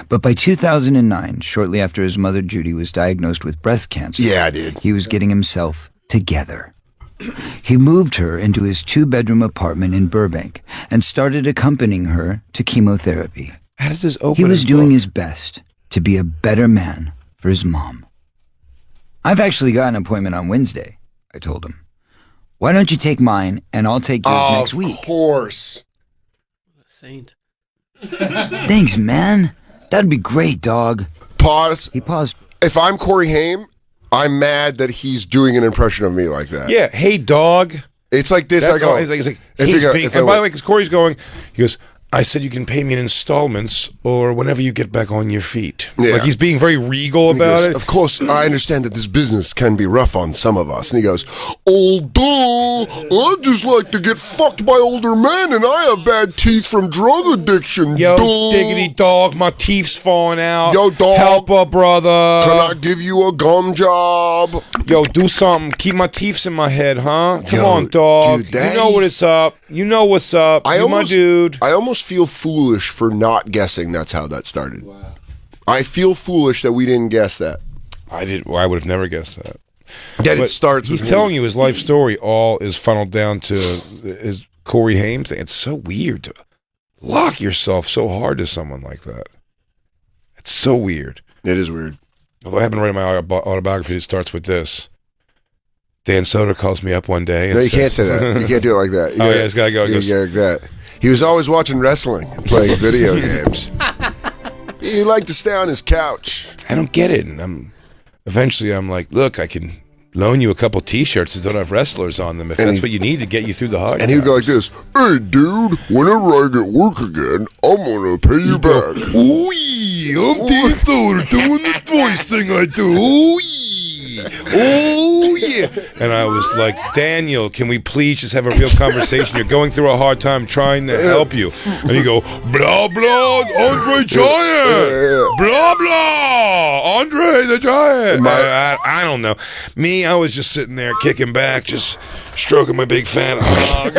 [SPEAKER 9] But by 2009, shortly after his mother Judy was diagnosed with breast cancer, he was getting himself together. He moved her into his 2-bedroom apartment in Burbank and started accompanying her to chemotherapy.
[SPEAKER 2] How does this open?
[SPEAKER 9] He was doing his best to be a better man for his mom. I've actually got an appointment on Wednesday, I told him. Why don't you take mine and I'll take yours next week?
[SPEAKER 1] Of course.
[SPEAKER 6] Saint.
[SPEAKER 9] Thanks, man. That'd be great, dog.
[SPEAKER 1] Pause.
[SPEAKER 9] He paused.
[SPEAKER 1] If I'm Corey Haim, I'm mad that he's doing an impression of me like that.
[SPEAKER 2] Yeah. Hey, dog.
[SPEAKER 1] It's like this.
[SPEAKER 2] That's
[SPEAKER 1] I go.
[SPEAKER 2] He's like
[SPEAKER 1] if
[SPEAKER 2] and by the way, because Corey's going, he goes, I said you can pay me in installments or whenever you get back on your feet.
[SPEAKER 1] Yeah.
[SPEAKER 2] Like he's being very regal about it.
[SPEAKER 1] Of course, I understand that this business can be rough on some of us. And he goes, although I just like to get fucked by older men and I have bad teeth from drug addiction.
[SPEAKER 2] Yo, diggity dog, my teeth's falling out.
[SPEAKER 1] Yo, dog.
[SPEAKER 2] Help a brother.
[SPEAKER 1] Can I give you a gum job?
[SPEAKER 2] Yo, do something. Keep my teeth in my head, huh? Come on, dog.
[SPEAKER 1] Dude,
[SPEAKER 2] you know what it's up. You know what's up. You my dude.
[SPEAKER 1] I almost feel foolish for not guessing that's how that started. Wow. I feel foolish that we didn't guess that.
[SPEAKER 2] I would have never guessed that.
[SPEAKER 1] That it starts.
[SPEAKER 2] He's telling you his life story. All is funneled down to his Corey Haim thing. It's so weird to lock yourself so hard to someone like that. It's so weird.
[SPEAKER 1] It is weird.
[SPEAKER 2] Although I happen to write in my autobiography, it starts with this. Dan Soder calls me up one day. And
[SPEAKER 1] no, you can't say that. You can't do it like that.
[SPEAKER 2] It's got to go.
[SPEAKER 1] He goes, like that. He was always watching wrestling and playing video games. He liked to stay on his couch.
[SPEAKER 2] I don't get it. And eventually I'm like, look, I can loan you a couple T-shirts that don't have wrestlers on them if that's what you need to get you through the hard
[SPEAKER 1] And he would go like this, hey, dude, whenever I get work again, I'm going to pay you back.
[SPEAKER 2] Ooh, I'm Dan Soder doing the voice thing I do. Ooh, oh yeah. And I was like, Daniel, can we please just have a real conversation? You're going through a hard time trying to help you. And you go, blah blah, Andre Giant, blah blah, Andre the Giant. I don't know. Me, I was just sitting there kicking back, just stroking my big fat hog.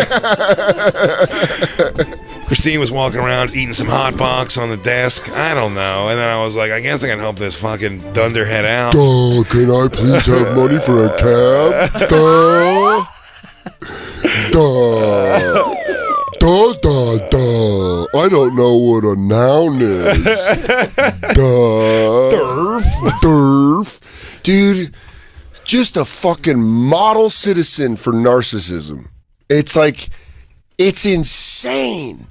[SPEAKER 2] Christine was walking around eating some hot box on the desk. I don't know. And then I was like, I guess I can help this fucking dunderhead out.
[SPEAKER 1] Duh, can I please have money for a cab? Duh. Duh. Duh, duh, duh. I don't know what a noun is. Duh.
[SPEAKER 2] Durf.
[SPEAKER 1] Durf. Dude, just a fucking model citizen for narcissism. It's like, it's insane.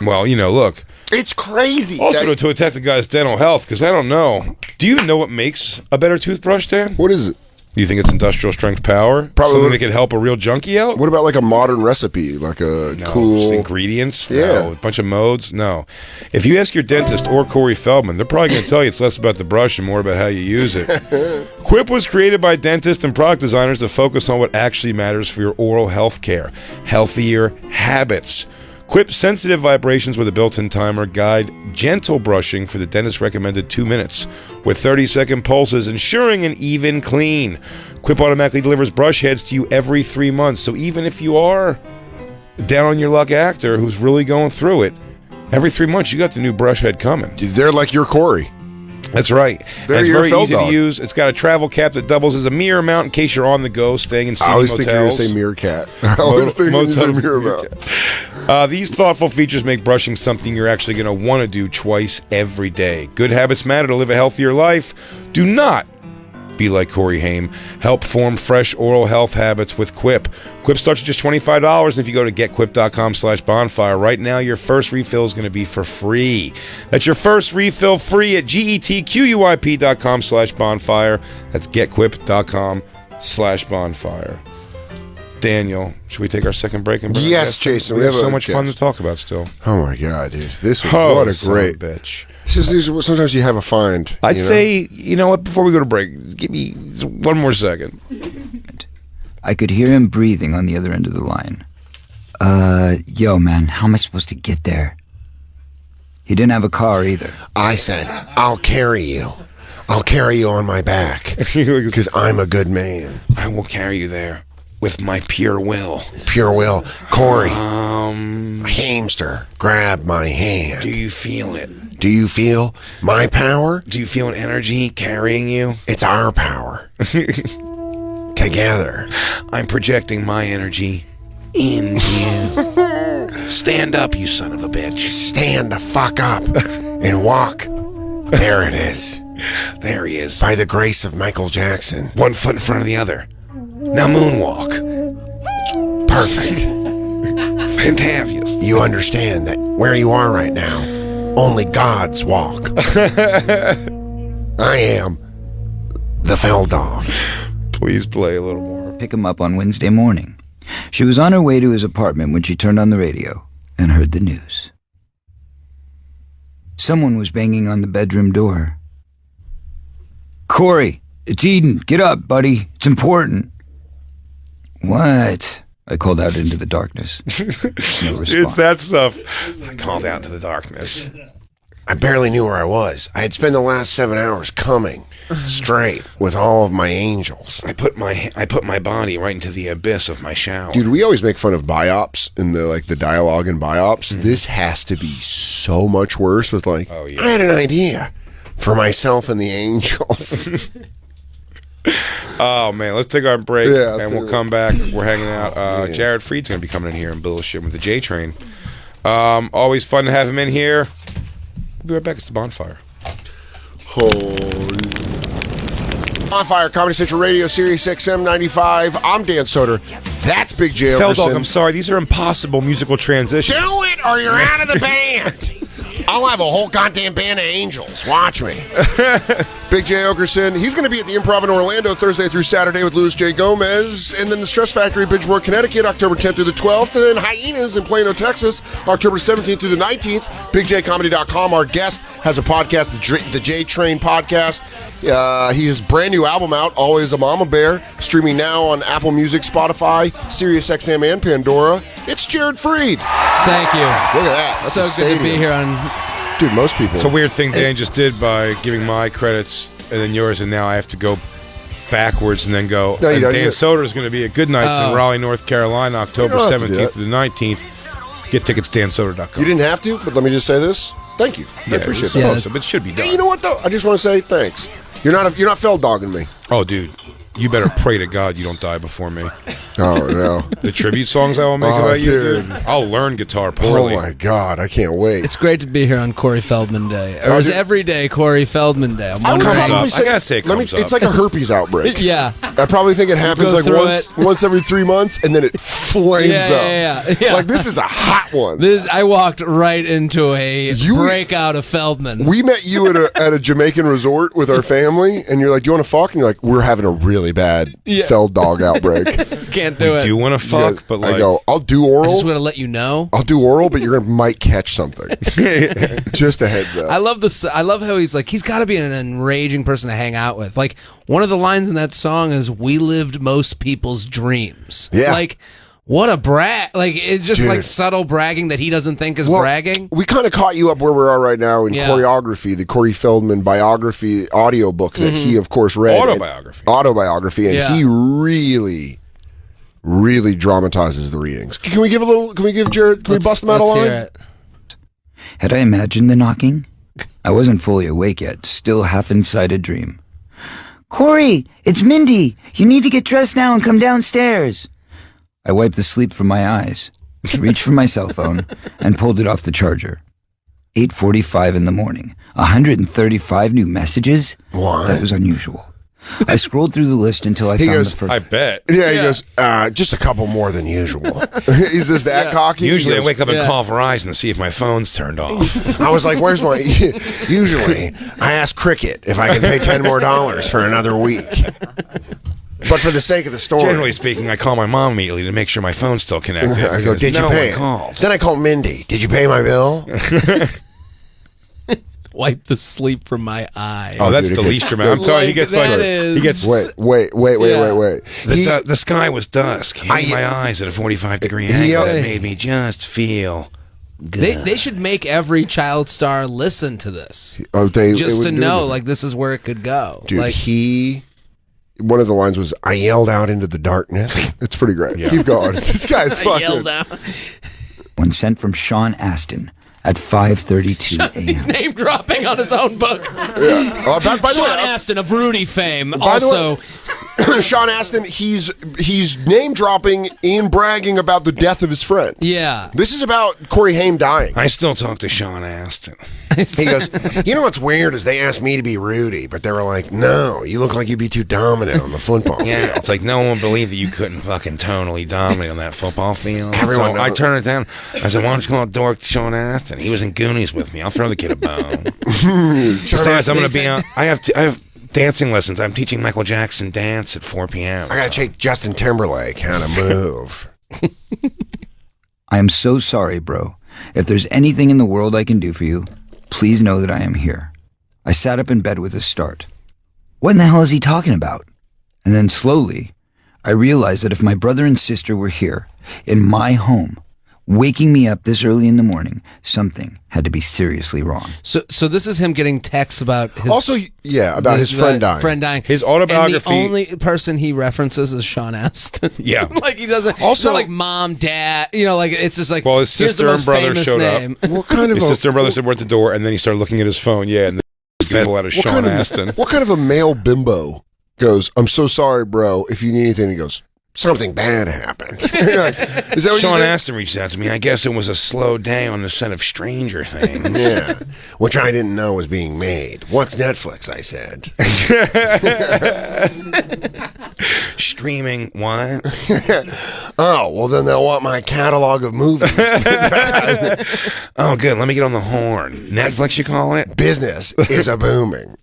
[SPEAKER 2] Well, look.
[SPEAKER 1] It's crazy.
[SPEAKER 2] Also, to attack the guy's dental health, because I don't know. Do you even know what makes a better toothbrush, Dan?
[SPEAKER 1] What is it?
[SPEAKER 2] Do you think it's industrial strength power?
[SPEAKER 1] Probably.
[SPEAKER 2] Something that could help a real junkie out?
[SPEAKER 1] What about like a modern recipe? Like a cool...
[SPEAKER 2] ingredients?
[SPEAKER 1] Yeah.
[SPEAKER 2] No. A bunch of modes? No. If you ask your dentist or Corey Feldman, they're probably going to tell you it's less about the brush and more about how you use it. Quip was created by dentists and product designers to focus on what actually matters for your oral health care. Healthier habits. Quip's sensitive vibrations with a built-in timer guide gentle brushing for the dentist recommended 2 minutes with 30-second pulses, ensuring an even clean. Quip automatically delivers brush heads to you every 3 months, so even if you are a down-on-your-luck actor who's really going through it, every 3 months you got the new brush head coming.
[SPEAKER 1] They're like your Corey.
[SPEAKER 2] That's right.
[SPEAKER 1] They're
[SPEAKER 2] it's
[SPEAKER 1] your
[SPEAKER 2] very easy
[SPEAKER 1] dog.
[SPEAKER 2] to use. It's got a travel cap that doubles as a mirror mount in case you're on the go, staying in seedy
[SPEAKER 1] I always
[SPEAKER 2] motels.
[SPEAKER 1] think you were going to say meerkat. I always think you say mirror mount.
[SPEAKER 2] These thoughtful features make brushing something you're actually going to want to do twice every day. Good habits matter to live a healthier life. Do not be like Corey Haim. Help form fresh oral health habits with Quip. Quip starts at just $25, and if you go to getquip.com/bonfire right now, your first refill is going to be for free. That's your first refill free at getquip.com/bonfire. That's getquip.com/bonfire. Daniel, should we take our second break? And
[SPEAKER 1] yes, Jason.
[SPEAKER 2] We have so much fun to talk about still.
[SPEAKER 1] Oh my God, dude! This was what a great
[SPEAKER 2] bitch.
[SPEAKER 1] Sometimes you have a find.
[SPEAKER 2] I'd say, you know what? Before we go to break, give me one more second.
[SPEAKER 9] I could hear him breathing on the other end of the line. Yo, man, how am I supposed to get there? He didn't have a car either.
[SPEAKER 1] I said, I'll carry you. I'll carry you on my back because I'm a good man.
[SPEAKER 2] I will carry you there with my pure will.
[SPEAKER 1] Pure will. Corey, hamster, grab my hand.
[SPEAKER 2] Do you feel it?
[SPEAKER 1] Do you feel my power?
[SPEAKER 2] Do you feel an energy carrying you?
[SPEAKER 1] It's our power. Together.
[SPEAKER 2] I'm projecting my energy into you. Stand up, you son of a bitch.
[SPEAKER 1] Stand the fuck up and walk. There it is.
[SPEAKER 2] There he is.
[SPEAKER 1] By the grace of Michael Jackson.
[SPEAKER 2] One foot in front of the other. Now moonwalk.
[SPEAKER 1] Perfect.
[SPEAKER 2] Fantabulous.
[SPEAKER 1] You understand that where you are right now, only gods walk. I am the fell dog.
[SPEAKER 2] Please play a little more.
[SPEAKER 9] Pick him up on Wednesday morning. She was on her way to his apartment when she turned on the radio and heard the news. Someone was banging on the bedroom door. Corey, it's Eden. Get up, buddy. It's important. What? I called out into the darkness. No response.
[SPEAKER 2] It's that stuff. I called out into the darkness.
[SPEAKER 1] I barely knew where I was. I had spent the last 7 hours coming straight with all of my angels.
[SPEAKER 2] I put my body right into the abyss of my shower.
[SPEAKER 1] Dude, we always make fun of biops in the dialogue in biops. Mm-hmm. This has to be so much worse with I had an idea for myself and the angels.
[SPEAKER 2] Oh man, let's take our break and we'll come back. We're hanging out. Jared Freed's gonna be coming in here and bullshit with the J Train. Always fun to have him in here. We'll be right back. It's the Bonfire.
[SPEAKER 1] Bonfire, Comedy Central Radio, Sirius XM 95. I'm Dan Soder. That's Big J Oakerson.
[SPEAKER 2] Dog, I'm sorry. These are impossible musical transitions.
[SPEAKER 1] Do it or you're out of the band. I'll have a whole goddamn band of angels. Watch me. Big J Oakerson. He's going to be at the Improv in Orlando Thursday through Saturday with Louis J. Gomez. And then the Stress Factory, Bridgeport, Connecticut, October 10th through the 12th. And then Hyenas in Plano, Texas, October 17th through the 19th. BigJComedy.com. Our guest has a podcast, the J Train Podcast. He has a brand new album out, Always a Mama Bear, streaming now on Apple Music, Spotify, Sirius XM, and Pandora. It's Jared Freed.
[SPEAKER 6] Thank you.
[SPEAKER 1] Look at that. That's
[SPEAKER 6] so good to be here on.
[SPEAKER 1] Dude, most people.
[SPEAKER 2] It's a weird thing Dan just did by giving my credits and then yours, and now I have to go backwards and then go.
[SPEAKER 1] No,
[SPEAKER 2] and Dan Soder is going to be at Good Nights in Raleigh, North Carolina, October 17th to the 19th. Get tickets at dansoder.com.
[SPEAKER 1] You didn't have to, but let me just say this. Thank you. I appreciate
[SPEAKER 2] it. But it should be done.
[SPEAKER 1] Hey, you know what, though? I just want to say thanks. You're not fell dogging me.
[SPEAKER 2] Oh, dude. You better pray to God you don't die before me.
[SPEAKER 1] Oh, no.
[SPEAKER 2] The tribute songs I will make about you, dude. I'll learn guitar poorly.
[SPEAKER 1] Oh, my God. I can't wait.
[SPEAKER 6] It's great to be here on Corey Feldman Day. Or is every day Corey Feldman Day?
[SPEAKER 2] I gotta say it comes up.
[SPEAKER 1] It's like a herpes outbreak.
[SPEAKER 6] Yeah.
[SPEAKER 1] I probably think it happens like once every 3 months, and then it flames up.
[SPEAKER 6] Yeah.
[SPEAKER 1] Like, this is a hot one.
[SPEAKER 6] I walked right into a breakout of Feldman.
[SPEAKER 1] We met you at a Jamaican resort with our family, and you're like, do you want to fuck? And you're like, we're having a really bad fell dog outbreak.
[SPEAKER 6] Can't do it.
[SPEAKER 2] Do you want to fuck? But like,
[SPEAKER 1] I go, I'll do oral.
[SPEAKER 6] I just want to let you know.
[SPEAKER 1] I'll do oral, but you're might catch something. Just a heads up.
[SPEAKER 6] I love this. I love how he's got to be an enraging person to hang out with. Like, one of the lines in that song is, "We lived most people's dreams."
[SPEAKER 1] Yeah.
[SPEAKER 6] Like, what a brag. Like, it's just like subtle bragging that he doesn't think is bragging.
[SPEAKER 1] We kind of caught you up where we are right now in choreography, the Corey Feldman biography audiobook that he, of course, read. Autobiography. And he really dramatizes the readings. Can we give Jared, can we bust him out a line?
[SPEAKER 9] Had I imagined the knocking? I wasn't fully awake yet, still half inside a dream. Corey, it's Mindy. You need to get dressed now and come downstairs. I wiped the sleep from my eyes, reached for my cell phone, and pulled it off the charger. 8:45 in the morning. 135 new messages?
[SPEAKER 1] What?
[SPEAKER 9] That was unusual. I scrolled through the list until I found the first.
[SPEAKER 2] I bet.
[SPEAKER 1] Yeah, he goes, just a couple more than usual. He's just that cocky.
[SPEAKER 2] Usually I wake up and call Verizon to see if my phone's turned off.
[SPEAKER 1] I was like, where's my... Usually, I ask Cricket if I can pay $10 more for another week. But for the sake of the story...
[SPEAKER 2] Generally speaking, I call my mom immediately to make sure my phone's still connected.
[SPEAKER 1] I go, did you pay it? Then I call Mindy. Did you pay my bill?
[SPEAKER 6] Wipe the sleep from my eyes.
[SPEAKER 2] Oh, that's the least dramatic. I'm telling you, he gets like... He gets...
[SPEAKER 1] Wait.
[SPEAKER 2] The sky was dusk, hitting my eyes at a 45-degree angle. That made me just feel
[SPEAKER 6] They should make every child star listen to this. Just to know, like, this is where it could go.
[SPEAKER 1] Dude,
[SPEAKER 6] like,
[SPEAKER 1] one of the lines was, "I yelled out into the darkness." It's pretty great. Yeah. Keep going. This guy's fucking.
[SPEAKER 6] I yelled out.
[SPEAKER 9] When sent from Sean Astin at 5:32 a.m.
[SPEAKER 6] He's name dropping on his own book.
[SPEAKER 1] Yeah. By the way,
[SPEAKER 6] Sean Astin of Rudy fame.
[SPEAKER 1] By the
[SPEAKER 6] Also,
[SPEAKER 1] way, Sean Astin, he's name dropping and bragging about the death of his friend.
[SPEAKER 6] Yeah.
[SPEAKER 1] This is about Corey Haim dying.
[SPEAKER 2] I still talk to Sean Astin.
[SPEAKER 1] He goes, "You know what's weird is they asked me to be Rudy, but they were like, no, you look like you'd be too dominant on the football field."
[SPEAKER 2] Yeah, it's like no one would believe that you couldn't fucking totally dominate on that football field.
[SPEAKER 1] Everyone
[SPEAKER 2] So I
[SPEAKER 1] knows.
[SPEAKER 2] turned it down. I said, "Why don't you call dork Sean Astin? He was in Goonies with me. I'll throw the kid a bone." Besides, I'm going to be on. I have dancing lessons. I'm teaching Michael Jackson dance at 4 p.m.
[SPEAKER 1] I got to take Justin Timberlake how to move.
[SPEAKER 9] I am so sorry, bro. If there's anything in the world I can do for you, please know that I am here. I sat up in bed with a start. What in the hell is he talking about? And then slowly, I realized that if my brother and sister were here, in my home, waking me up this early in the morning, something had to be seriously wrong.
[SPEAKER 6] So this is him getting texts about his
[SPEAKER 1] about his friend dying.
[SPEAKER 6] Friend dying.
[SPEAKER 2] His autobiography.
[SPEAKER 6] And the only person he references is Sean Astin.
[SPEAKER 2] Yeah.
[SPEAKER 6] Like he doesn't.
[SPEAKER 1] Also,
[SPEAKER 6] it's not like mom, dad. You know, like it's just like.
[SPEAKER 2] Well, his
[SPEAKER 6] here's the
[SPEAKER 2] sister and
[SPEAKER 6] most
[SPEAKER 2] brother
[SPEAKER 6] famous
[SPEAKER 2] showed
[SPEAKER 6] name.
[SPEAKER 2] up.
[SPEAKER 1] What kind of
[SPEAKER 2] His sister and brother said we're at the door, and then he started looking at his phone. Yeah, and then out of Sean Astin.
[SPEAKER 1] What kind of a male bimbo goes, "I'm so sorry, bro. If you need anything," he goes, "Something bad happened." Is that what
[SPEAKER 2] Sean
[SPEAKER 1] you did?
[SPEAKER 2] Astin reached out to me. I guess it was a slow day on the set of Stranger Things.
[SPEAKER 1] Yeah, which I didn't know was being made. "What's Netflix?" I said.
[SPEAKER 2] Streaming what?
[SPEAKER 1] Oh, well, then they'll want my catalog of movies.
[SPEAKER 2] Oh, good. Let me get on the horn. Netflix, you call it?
[SPEAKER 1] Business is a booming.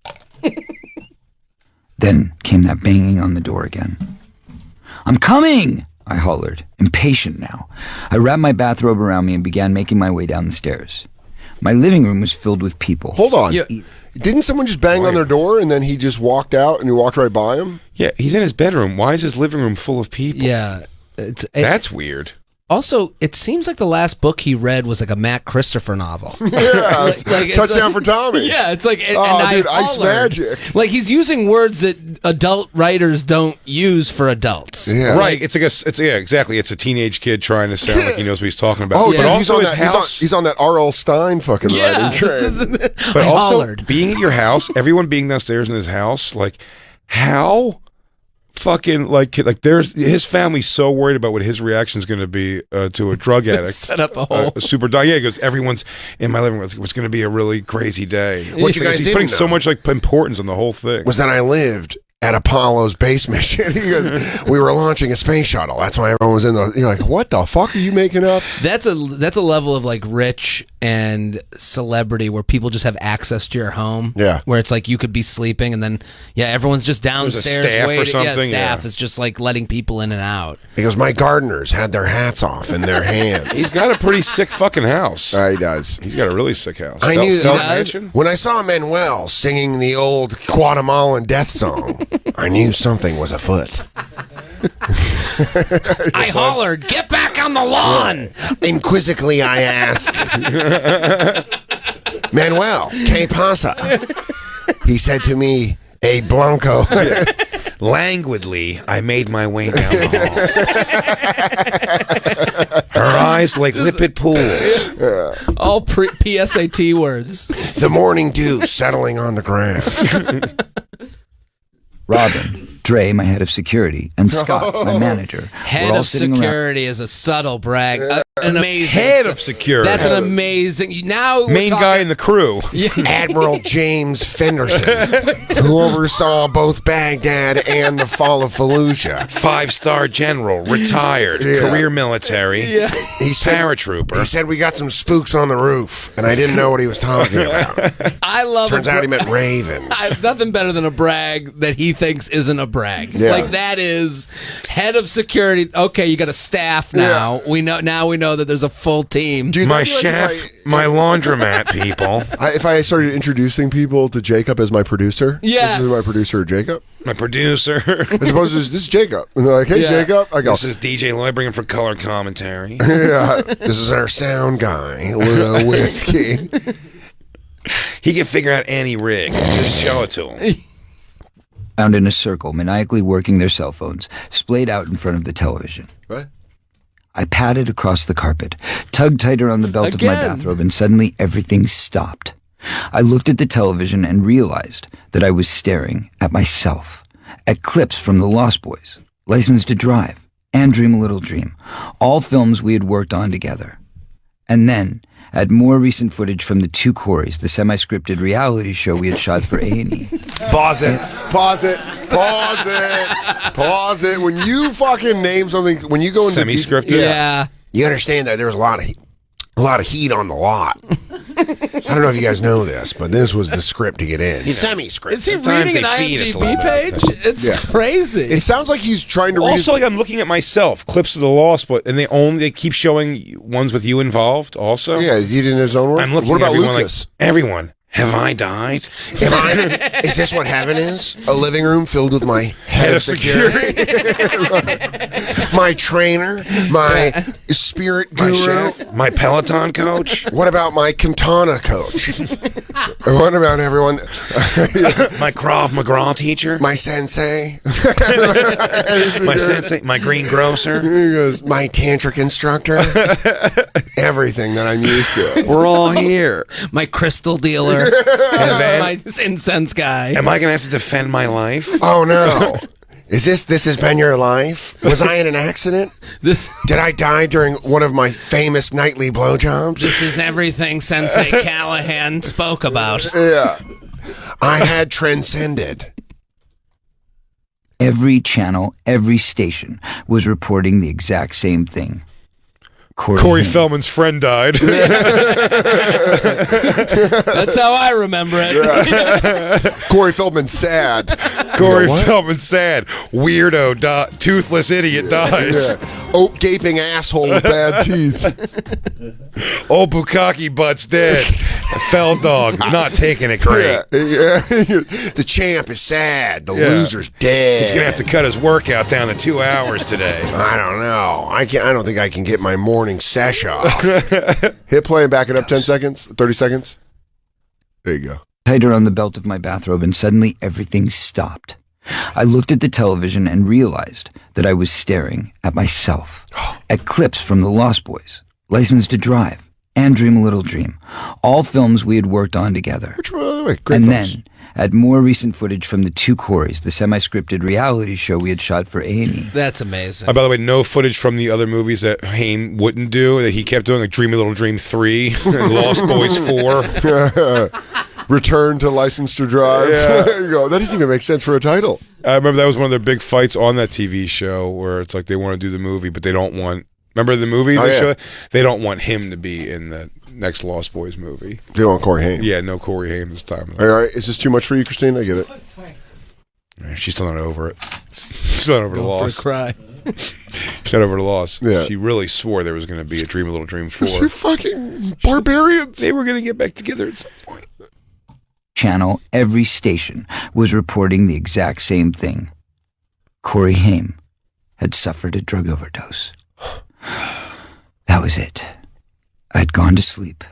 [SPEAKER 9] Then came that banging on the door again. "I'm coming!" I hollered, impatient now. I wrapped my bathrobe around me and began making my way down the stairs. My living room was filled with people.
[SPEAKER 1] Hold on. Didn't someone just bang on their door and then he just walked out and you walked right by him?
[SPEAKER 2] Yeah, he's in his bedroom. Why is his living room full of people?
[SPEAKER 6] Yeah,
[SPEAKER 2] That's weird.
[SPEAKER 6] Also, it seems like the last book he read was like a Matt Christopher novel.
[SPEAKER 1] Yeah,
[SPEAKER 6] like
[SPEAKER 1] Touchdown for Tommy.
[SPEAKER 6] Yeah, it's like
[SPEAKER 1] dude, Ice Magic.
[SPEAKER 6] Like he's using words that adult writers don't use for adults.
[SPEAKER 1] Yeah.
[SPEAKER 2] Right. It's exactly. It's a teenage kid trying to sound like he knows what he's talking about.
[SPEAKER 1] Oh,
[SPEAKER 2] but
[SPEAKER 1] dude,
[SPEAKER 2] also
[SPEAKER 1] he's on that R.L. Stein fucking writing train.
[SPEAKER 2] But also being at your house, everyone being downstairs in his house, like how fucking like there's his family's so worried about what his reaction is going to be to a drug addict.
[SPEAKER 6] Set up a whole
[SPEAKER 2] super dog. Yeah, because everyone's in my living room. It's going to be a really crazy day.
[SPEAKER 1] What you guys
[SPEAKER 2] he's
[SPEAKER 1] didn't
[SPEAKER 2] putting
[SPEAKER 1] know
[SPEAKER 2] so much like importance on the whole thing.
[SPEAKER 1] Was that I lived at Apollo's base mission. We were launching a space shuttle. That's why everyone was in the. You're like, what the fuck are you making up?
[SPEAKER 6] That's a level of like rich and celebrity where people just have access to your home.
[SPEAKER 1] Yeah,
[SPEAKER 6] where it's like you could be sleeping and then everyone's just downstairs
[SPEAKER 2] staff
[SPEAKER 6] waiting.
[SPEAKER 2] or something.
[SPEAKER 6] Staff is just like letting people in and out.
[SPEAKER 1] He goes, my gardeners had their hats off in their hands.
[SPEAKER 2] He's got a pretty sick fucking house.
[SPEAKER 1] He does.
[SPEAKER 2] He's got a really sick house.
[SPEAKER 1] I knew
[SPEAKER 2] that
[SPEAKER 1] when I saw Manuel singing the old Guatemalan death song, I knew something was afoot.
[SPEAKER 6] I hollered, "Get back on the lawn!"
[SPEAKER 1] Inquisitively, I asked, Manuel, ¿qué pasa? He said to me, "A Blanco."
[SPEAKER 2] Languidly, I made my way down the hall. Her eyes like lipid pools.
[SPEAKER 6] All PSAT words.
[SPEAKER 1] The morning dew settling on the grass.
[SPEAKER 9] Robin, Dre, my head of security, and Scott, my manager,
[SPEAKER 6] Head
[SPEAKER 9] were all
[SPEAKER 6] of
[SPEAKER 9] sitting
[SPEAKER 6] security is a subtle brag. An amazing
[SPEAKER 2] Head of security.
[SPEAKER 6] That's an amazing. Now
[SPEAKER 2] main guy in the crew.
[SPEAKER 1] Admiral James Fenderson, who oversaw both Baghdad and the fall of Fallujah.
[SPEAKER 2] 5-star general, retired, career military,
[SPEAKER 1] he said,
[SPEAKER 2] paratrooper.
[SPEAKER 1] He said we got some spooks on the roof, and I didn't know what he was talking about.
[SPEAKER 6] I love.
[SPEAKER 1] Turns out he meant ravens.
[SPEAKER 6] Nothing better than a brag that he thinks isn't a brag. brag.
[SPEAKER 1] Yeah.
[SPEAKER 6] Like that is head of security. Okay, you got a staff now. We know that there's a full team.
[SPEAKER 2] My chef, my laundromat people.
[SPEAKER 1] If I started introducing people to Jacob as my producer,
[SPEAKER 6] yes.
[SPEAKER 1] This is my producer, Jacob.
[SPEAKER 2] My producer.
[SPEAKER 1] As opposed to this is Jacob. And they're like, hey, Jacob. I go,
[SPEAKER 2] this is DJ Lloyd bringing for color commentary.
[SPEAKER 1] Yeah, this is our sound guy, Lewinsky.
[SPEAKER 2] He can figure out any rig. Just show it to him.
[SPEAKER 9] Found in a circle, maniacally working their cell phones, splayed out in front of the television.
[SPEAKER 1] What?
[SPEAKER 9] I padded across the carpet, tugged tighter on the belt of my bathrobe, and suddenly everything stopped. I looked at the television and realized that I was staring at myself, at clips from The Lost Boys, License to Drive, and Dream a Little Dream, all films we had worked on together. And then, at more recent footage from The Two Coreys, the semi-scripted reality show we had shot for A&E.
[SPEAKER 1] Pause it. Pause it. Pause it. Pause it. When you fucking name something, when you go into
[SPEAKER 2] semi-scripted,
[SPEAKER 6] yeah,
[SPEAKER 1] you understand that there was a lot of heat on the lot. I don't know if you guys know this, but this was the script to get in. Semi-script.
[SPEAKER 6] Is he reading an IMDb page? It's crazy.
[SPEAKER 1] It sounds like he's trying to read.
[SPEAKER 2] Also, like I'm looking at myself, clips of The Lost, and they keep showing ones with you involved. Also,
[SPEAKER 1] yeah, he did in his own work.
[SPEAKER 2] I'm looking
[SPEAKER 1] what
[SPEAKER 2] at
[SPEAKER 1] about
[SPEAKER 2] everyone
[SPEAKER 1] Lucas?
[SPEAKER 2] like everyone. Have I died?
[SPEAKER 1] Is this what heaven is? A living room filled with my head of security, my trainer, my spirit guru,
[SPEAKER 2] my chef, my Peloton coach.
[SPEAKER 1] What about my Quintana coach? What about everyone?
[SPEAKER 2] My Krav Maga teacher,
[SPEAKER 1] my sensei,
[SPEAKER 2] my greengrocer,
[SPEAKER 1] my tantric instructor, everything that I'm used to.
[SPEAKER 2] We're all here.
[SPEAKER 6] My crystal dealer. My incense guy.
[SPEAKER 2] Am I going to have to defend my life?
[SPEAKER 1] Oh, no. This has been your life? Was I in an accident? Did I die during one of my famous nightly blowjobs?
[SPEAKER 6] This is everything Sensei Callahan spoke about.
[SPEAKER 1] Yeah. I had transcended.
[SPEAKER 9] Every channel, every station was reporting the exact same thing.
[SPEAKER 2] Corey Feldman's friend died.
[SPEAKER 6] That's how I remember it.
[SPEAKER 1] Yeah. Corey Feldman's sad.
[SPEAKER 2] Corey Feldman's sad. Weirdo, toothless idiot dies.
[SPEAKER 1] Yeah. Oak gaping asshole with bad teeth.
[SPEAKER 2] Old Bukaki butt's dead. Fell dog, not taking it great.
[SPEAKER 1] Yeah. The champ is sad. The loser's dead.
[SPEAKER 2] He's gonna have to cut his workout down to 2 hours today.
[SPEAKER 1] I don't know. I don't think I can get my morning sesh off. Hit play and back it up 10 seconds, 30 seconds. There you go.
[SPEAKER 9] Tighter on the belt of my bathrobe, and suddenly everything stopped. I looked at the television and realized that I was staring at myself, at clips from The Lost Boys, License to Drive, and Dream a Little Dream, all films we had worked on together.
[SPEAKER 1] Which, by the way, great
[SPEAKER 9] and
[SPEAKER 1] films.
[SPEAKER 9] then, at more recent footage from The Two Coreys, the semi-scripted reality show we had shot for A&E.
[SPEAKER 6] That's amazing.
[SPEAKER 2] By the way, no footage from the other movies that Haim wouldn't do, that he kept doing, like Dream a Little Dream 3, Lost Boys 4.
[SPEAKER 1] Return to License to Drive.
[SPEAKER 2] Yeah.
[SPEAKER 1] There you go. That doesn't even make sense for a title.
[SPEAKER 2] I remember that was one of their big fights on that TV show, where it's like they want to do the movie, but they don't want... Remember the movie? They don't want him to be in the next Lost Boys movie.
[SPEAKER 1] They don't want Corey Haim.
[SPEAKER 2] Yeah, no Corey Haim this time.
[SPEAKER 1] All right. Is this too much for you, Christine? I get it.
[SPEAKER 2] She's still not over it. She's not over the loss.
[SPEAKER 6] For a cry.
[SPEAKER 2] She's not over the loss.
[SPEAKER 1] Yeah.
[SPEAKER 2] She really swore there was going to be a Dream a Little Dream 4.
[SPEAKER 1] You fucking barbarians.
[SPEAKER 2] They were going to get back together at some point.
[SPEAKER 9] Channel, every station was reporting the exact same thing. Corey Haim had suffered a drug overdose. That was it. I'd gone to sleep,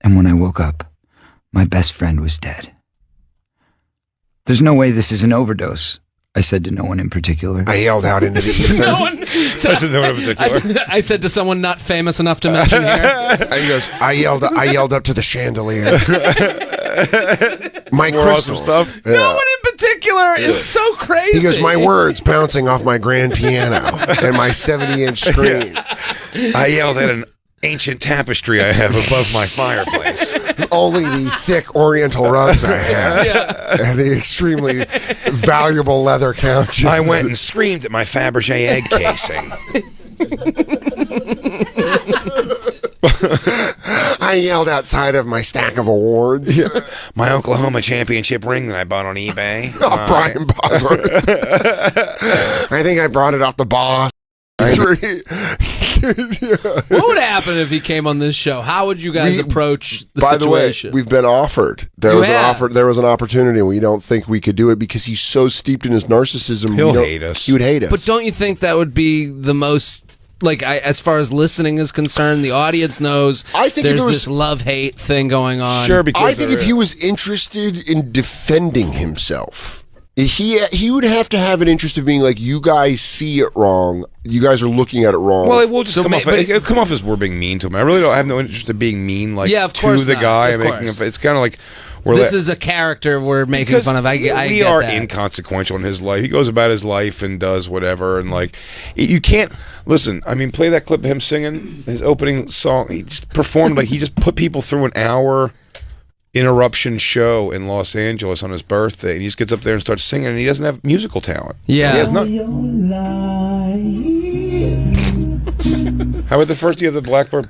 [SPEAKER 9] and when I woke up, my best friend was dead. There's no way this is an overdose, I said to no one in particular.
[SPEAKER 1] I yelled out into the ether.
[SPEAKER 6] No one. I said to someone not famous enough to mention here.
[SPEAKER 1] And he goes, I yelled up to the chandelier. My
[SPEAKER 2] More
[SPEAKER 1] crystals.
[SPEAKER 2] awesome stuff.
[SPEAKER 1] Yeah.
[SPEAKER 6] No one in particular is so crazy.
[SPEAKER 1] He goes, my words bouncing off my grand piano and my 70-inch screen.
[SPEAKER 2] I yelled at an ancient tapestry I have above my fireplace.
[SPEAKER 1] Only the thick oriental rugs I have and the extremely valuable leather couches.
[SPEAKER 2] I went and screamed at my Fabergé egg casing.
[SPEAKER 1] I yelled outside of my stack of awards.
[SPEAKER 2] Yeah. My Oklahoma championship ring that I bought on eBay.
[SPEAKER 1] Oh, Brian Bosworth. I think I brought it off the boss.
[SPEAKER 6] What would happen if he came on this show? How would you guys approach the situation?
[SPEAKER 1] By the way, we've been offered. There was an opportunity, and we don't think we could do it because he's so steeped in his narcissism.
[SPEAKER 2] He'll hate us.
[SPEAKER 1] He would hate us.
[SPEAKER 6] But don't you think that would be the most, like, as far as listening is concerned, the audience knows there's this love-hate thing going on.
[SPEAKER 2] Sure, because
[SPEAKER 1] I think if he was interested in defending himself, he would have to have an interest of being like, you guys see it wrong. You guys are looking at it wrong.
[SPEAKER 2] Well, it will just it'll come off as we're being mean to him. I really don't have no interest in being mean, like, to the guy. It's kind of like
[SPEAKER 6] this is a character we're making fun of.
[SPEAKER 2] We are inconsequential in his life. He goes about his life and does whatever, and like, you can't listen. I mean, play that clip of him singing his opening song. He just performed like he just put people through an hour interruption show in Los Angeles on his birthday, and he just gets up there and starts singing, and he doesn't have musical talent.
[SPEAKER 6] Yeah.
[SPEAKER 2] He has How about the first year of the Blackbird?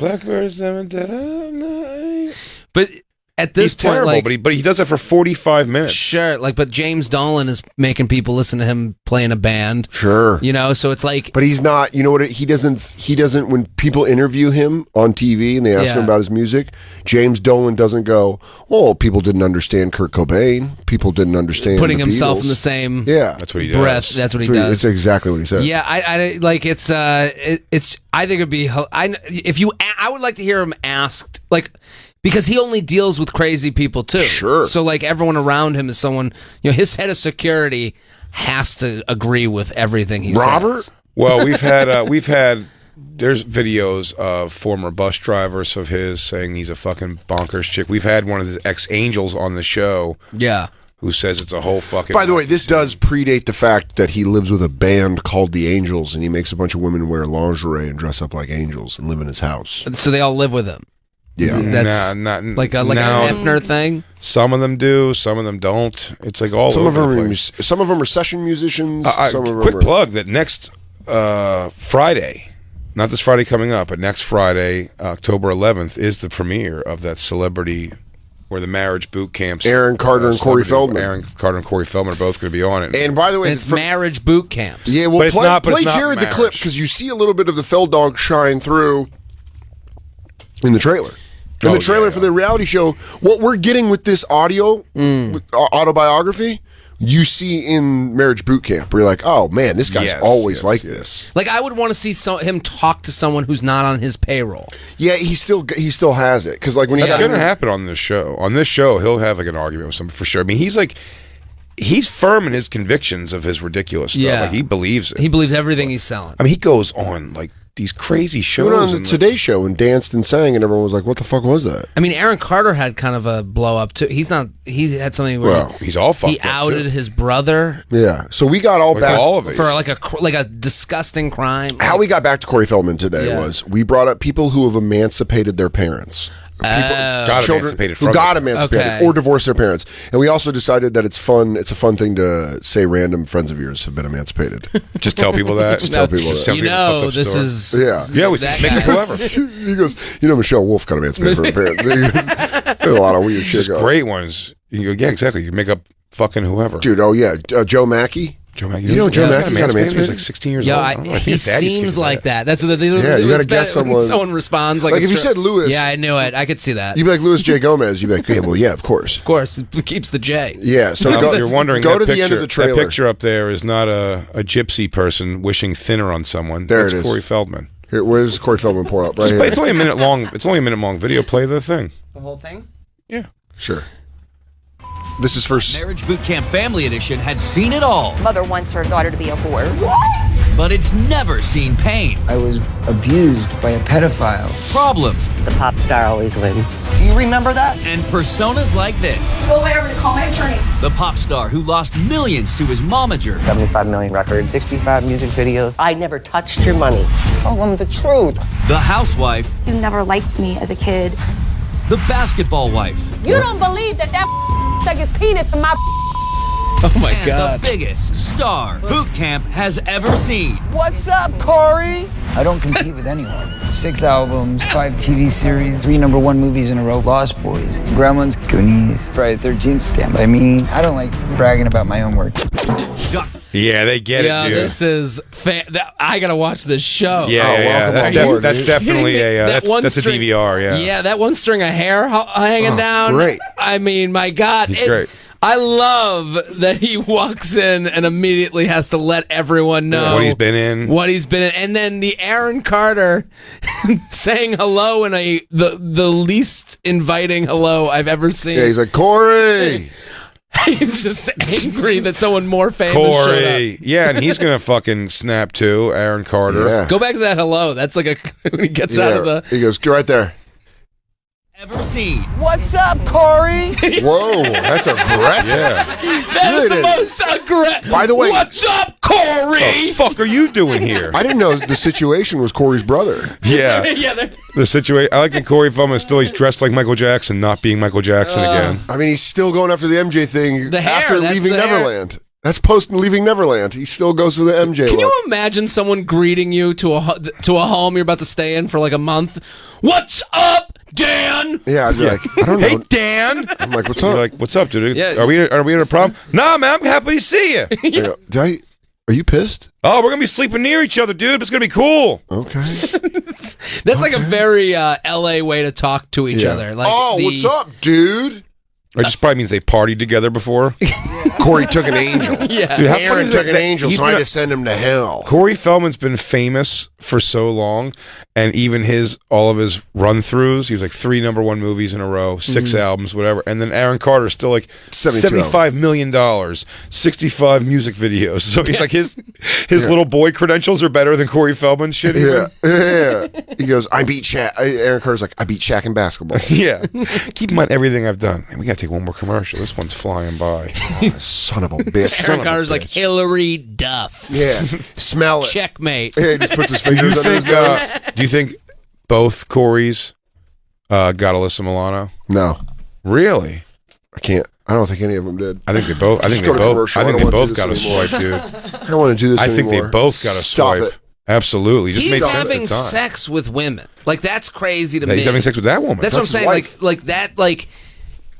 [SPEAKER 6] But at this point,
[SPEAKER 2] terrible,
[SPEAKER 6] like,
[SPEAKER 2] but he does that for 45 minutes.
[SPEAKER 6] Sure, like, but James Dolan is making people listen to him play in a band.
[SPEAKER 1] Sure,
[SPEAKER 6] you know, so it's like,
[SPEAKER 1] but he's not. You know what? He doesn't. When people interview him on TV and they ask him about his music, James Dolan doesn't go, "Oh, people didn't understand Kurt Cobain. People didn't understand
[SPEAKER 6] putting
[SPEAKER 1] the
[SPEAKER 6] himself
[SPEAKER 1] Beatles."
[SPEAKER 6] in the same
[SPEAKER 2] that's what he does.
[SPEAKER 6] That's what he does.
[SPEAKER 1] It's exactly what he said.
[SPEAKER 6] Yeah, I like it's I think it'd be I would like to hear him asked, like, because he only deals with crazy people too.
[SPEAKER 1] Sure.
[SPEAKER 6] So like everyone around him is someone, you know, his head of security has to agree with everything he says.
[SPEAKER 2] Well, we've had there's videos of former bus drivers of his saying he's a fucking bonkers chick. We've had one of his ex-angels on the show.
[SPEAKER 6] Yeah.
[SPEAKER 2] Who says it's a whole fucking...
[SPEAKER 1] By the way, this does predate the fact that he lives with a band called the Angels, and he makes a bunch of women wear lingerie and dress up like angels and live in his house.
[SPEAKER 6] So they all live with him.
[SPEAKER 1] Yeah.
[SPEAKER 6] That's like a Hefner thing.
[SPEAKER 2] Some of them do, some of them don't. It's like all over the place.
[SPEAKER 1] Some of them are session musicians. Some of them
[SPEAKER 2] quick plug that next Friday, not this Friday coming up, but next Friday, October 11th, is the premiere of that celebrity... where the marriage boot camps.
[SPEAKER 1] Aaron Carter and Corey Feldman.
[SPEAKER 2] Aaron Carter and Corey Feldman are both going to be on it.
[SPEAKER 1] And by the way,
[SPEAKER 6] it's marriage boot camps.
[SPEAKER 1] Yeah, well, play Jared the clip because you see a little bit of the Feld dog shine through in the trailer. In the trailer for the reality show, what we're getting with this audio autobiography, you see in Marriage Boot Camp, where you're like, oh man, this guy's always like this.
[SPEAKER 6] Like, I would want to see him talk to someone who's not on his payroll.
[SPEAKER 1] Yeah, he still has it because like when
[SPEAKER 2] that's going to happen on this show. On this show, he'll have like an argument with someone for sure. I mean, he's firm in his convictions of his ridiculous stuff.
[SPEAKER 6] Yeah,
[SPEAKER 2] like, he believes it.
[SPEAKER 6] He believes everything he's selling.
[SPEAKER 2] I mean, he goes on like these crazy shows.
[SPEAKER 1] He went on the Today Show and danced and sang, and everyone was like, "What the fuck was that?"
[SPEAKER 6] I mean, Aaron Carter had kind of a blow up too. He had something where
[SPEAKER 2] he's all fucked
[SPEAKER 6] he outed his brother.
[SPEAKER 1] Yeah, so we got all of it
[SPEAKER 6] for like a disgusting crime.
[SPEAKER 1] How we got back to Corey Feldman today was we brought up people who have emancipated their parents. Children who got emancipated or divorced their parents, and we also decided that it's a fun thing to say random friends of yours have been emancipated.
[SPEAKER 2] Just tell people that.
[SPEAKER 1] Just tell people that.
[SPEAKER 6] You know, this is
[SPEAKER 2] we make it clever.
[SPEAKER 1] He goes, you know, Michelle Wolf got emancipated from her parents. There's a lot of weird shit.
[SPEAKER 2] Just great ones. You go, yeah, exactly. You make up fucking whoever,
[SPEAKER 1] dude. Oh yeah, Joe Mackey.
[SPEAKER 2] Joe Mackey.
[SPEAKER 1] You know, Joe Mackey got emancipated.
[SPEAKER 2] He was like 16 years old.
[SPEAKER 6] He seems like that. That's what
[SPEAKER 1] you got to guess someone.
[SPEAKER 6] Someone responds like
[SPEAKER 1] if you said Louis.
[SPEAKER 6] Yeah, I knew it. I could see that.
[SPEAKER 1] You'd be like Louis J. Gomez. You'd be like, yeah, well, yeah, of course.
[SPEAKER 6] Of course, it keeps the J.
[SPEAKER 1] Yeah. So
[SPEAKER 2] if you're wondering,
[SPEAKER 1] go to the end of the trailer.
[SPEAKER 2] That picture up there is not a gypsy person wishing thinner on someone.
[SPEAKER 1] There it is.
[SPEAKER 2] Corey Feldman.
[SPEAKER 1] Here, where's Corey Feldman pour up? Right here.
[SPEAKER 2] It's only a minute long. It's only a minute long video. Play the thing.
[SPEAKER 6] The whole thing.
[SPEAKER 2] Yeah.
[SPEAKER 1] Sure. This is first.
[SPEAKER 12] Marriage Boot Camp Family Edition had seen it all.
[SPEAKER 13] Mother wants her daughter to be a whore.
[SPEAKER 12] What? But it's never seen pain.
[SPEAKER 9] I was abused by a pedophile.
[SPEAKER 12] Problems.
[SPEAKER 14] The pop star always wins.
[SPEAKER 12] Do you remember that? And personas like this.
[SPEAKER 13] Go over to call my attorney.
[SPEAKER 12] The pop star who lost millions to his momager.
[SPEAKER 14] 75 million records, 65 music videos. I never touched your money. Oh, I'm the truth.
[SPEAKER 12] The housewife.
[SPEAKER 13] You never liked me as a kid.
[SPEAKER 12] The basketball wife.
[SPEAKER 15] You don't believe that stuck his penis in my...
[SPEAKER 6] Oh my God.
[SPEAKER 12] The biggest star boot camp has ever seen.
[SPEAKER 15] What's up, Corey?
[SPEAKER 9] I don't compete with anyone. 6 albums, 5 TV series, 3 #1 movies in a row. Lost Boys, Gremlins, Goonies, Friday the 13th, Stand By Me. I don't like bragging about my own work.
[SPEAKER 2] Yeah, they get it, dude.
[SPEAKER 6] This is I gotta watch this show.
[SPEAKER 2] Yeah, that's definitely that's a DVR.
[SPEAKER 6] Yeah, that one string of hair hanging down.
[SPEAKER 1] Great.
[SPEAKER 6] I mean, my God,
[SPEAKER 2] He's great.
[SPEAKER 6] I love that he walks in and immediately has to let everyone know
[SPEAKER 2] what he's been in.
[SPEAKER 6] And then the Aaron Carter saying hello in the least inviting hello I've ever seen.
[SPEAKER 1] Yeah, he's like, Corey.
[SPEAKER 6] He's just angry that someone more famous
[SPEAKER 2] Corey.
[SPEAKER 6] showed up.
[SPEAKER 2] Yeah, and he's gonna fucking snap too, Aaron Carter.
[SPEAKER 1] Yeah.
[SPEAKER 6] Go back to that hello. That's like when he gets out of the.
[SPEAKER 1] He goes, go right there.
[SPEAKER 12] Ever seen?
[SPEAKER 8] What's up, Corey?
[SPEAKER 1] Whoa, that's aggressive.
[SPEAKER 6] That is the most aggressive.
[SPEAKER 1] By the way,
[SPEAKER 6] what's up, Corey?
[SPEAKER 2] What the fuck are you doing here?
[SPEAKER 1] I didn't know the situation was Corey's brother.
[SPEAKER 2] Yeah. The situation. I like that Corey Feldman is still he's dressed like Michael Jackson, not being Michael Jackson again.
[SPEAKER 1] I mean, he's still going after the MJ thing
[SPEAKER 6] The hair,
[SPEAKER 1] after
[SPEAKER 6] that's
[SPEAKER 1] leaving
[SPEAKER 6] the hair.
[SPEAKER 1] Neverland. That's post Leaving Neverland. He still goes for the MJ
[SPEAKER 6] Can
[SPEAKER 1] look.
[SPEAKER 6] you imagine someone greeting you to a home you're about to stay in for like a month? What's up, Dan?
[SPEAKER 1] Yeah, I'd be like, I don't know.
[SPEAKER 2] Hey, Dan.
[SPEAKER 1] I'm like, what's
[SPEAKER 2] You're
[SPEAKER 1] up?
[SPEAKER 2] like, what's up, dude?
[SPEAKER 6] Yeah.
[SPEAKER 2] Are we in a problem? Nah, man, I'm happy to see you.
[SPEAKER 1] I go, are you pissed?
[SPEAKER 2] Oh, we're gonna be sleeping near each other, dude. It's gonna be cool.
[SPEAKER 1] Okay.
[SPEAKER 6] That's like a very LA way to talk to each other. Like
[SPEAKER 1] what's up, dude?
[SPEAKER 2] Or just probably means they partied together before.
[SPEAKER 1] Corey took an angel.
[SPEAKER 6] Yeah.
[SPEAKER 2] Dude, how funny
[SPEAKER 1] Aaron
[SPEAKER 2] is
[SPEAKER 1] took
[SPEAKER 2] that-
[SPEAKER 1] an angel,
[SPEAKER 2] he's
[SPEAKER 1] so I
[SPEAKER 2] been
[SPEAKER 1] had to send him to hell.
[SPEAKER 2] Corey Feldman's been famous for so long, and even all of his run-throughs, he was like 3 #1 movies in a row, 6 albums, whatever. And then Aaron Carter's still like $75 million, 65 music videos. So he's like his little boy credentials are better than Corey Feldman's shit. Even.
[SPEAKER 1] Yeah. He goes, I beat Shaq. Aaron Carter's like, I beat Shaq in basketball.
[SPEAKER 2] Yeah. Keep in mind everything I've done. And we gotta take one more commercial. This one's flying by.
[SPEAKER 1] Son of a bitch.
[SPEAKER 6] Aaron Carter's like Hillary Duff.
[SPEAKER 1] Yeah. Smell it.
[SPEAKER 6] Checkmate.
[SPEAKER 1] Yeah, he just puts his fingers under his nose.
[SPEAKER 2] Do you think both Corys got Alyssa Milano?
[SPEAKER 1] No.
[SPEAKER 2] Really?
[SPEAKER 1] I don't think any of them did.
[SPEAKER 2] I think they both. I think they both got a swipe, dude.
[SPEAKER 1] I don't want to do this anymore.
[SPEAKER 2] I think they both got a
[SPEAKER 1] Stop
[SPEAKER 2] swipe.
[SPEAKER 1] it.
[SPEAKER 2] Absolutely. Just
[SPEAKER 6] He's
[SPEAKER 2] made sense at
[SPEAKER 6] having
[SPEAKER 2] the time.
[SPEAKER 6] sex with women. Like that's crazy to me.
[SPEAKER 2] He's having sex with that woman.
[SPEAKER 6] That's what I'm
[SPEAKER 1] his
[SPEAKER 6] saying.
[SPEAKER 1] wife.
[SPEAKER 6] Like that. Like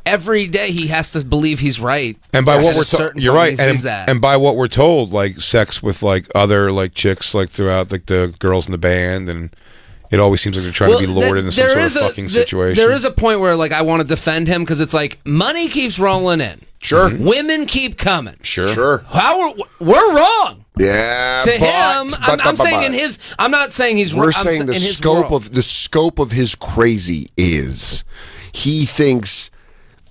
[SPEAKER 6] every day he has to believe he's right.
[SPEAKER 2] And by what
[SPEAKER 6] At
[SPEAKER 2] we're
[SPEAKER 6] a certain
[SPEAKER 2] you're
[SPEAKER 6] point
[SPEAKER 2] right.
[SPEAKER 6] he sees that.
[SPEAKER 2] And by what we're told, like sex with like other like chicks like throughout like the girls in the band, and it always seems like they're trying to be lured into some sort of fucking situation.
[SPEAKER 6] There is a point where like I want to defend him because it's like money keeps rolling in.
[SPEAKER 1] Sure.
[SPEAKER 6] Women keep coming.
[SPEAKER 2] Sure.
[SPEAKER 6] We're wrong.
[SPEAKER 1] Yeah.
[SPEAKER 6] To him, I'm saying in his. I'm not saying he's.
[SPEAKER 1] We're
[SPEAKER 6] I'm
[SPEAKER 1] saying the
[SPEAKER 6] in his
[SPEAKER 1] scope
[SPEAKER 6] world.
[SPEAKER 1] of the scope of his crazy is he thinks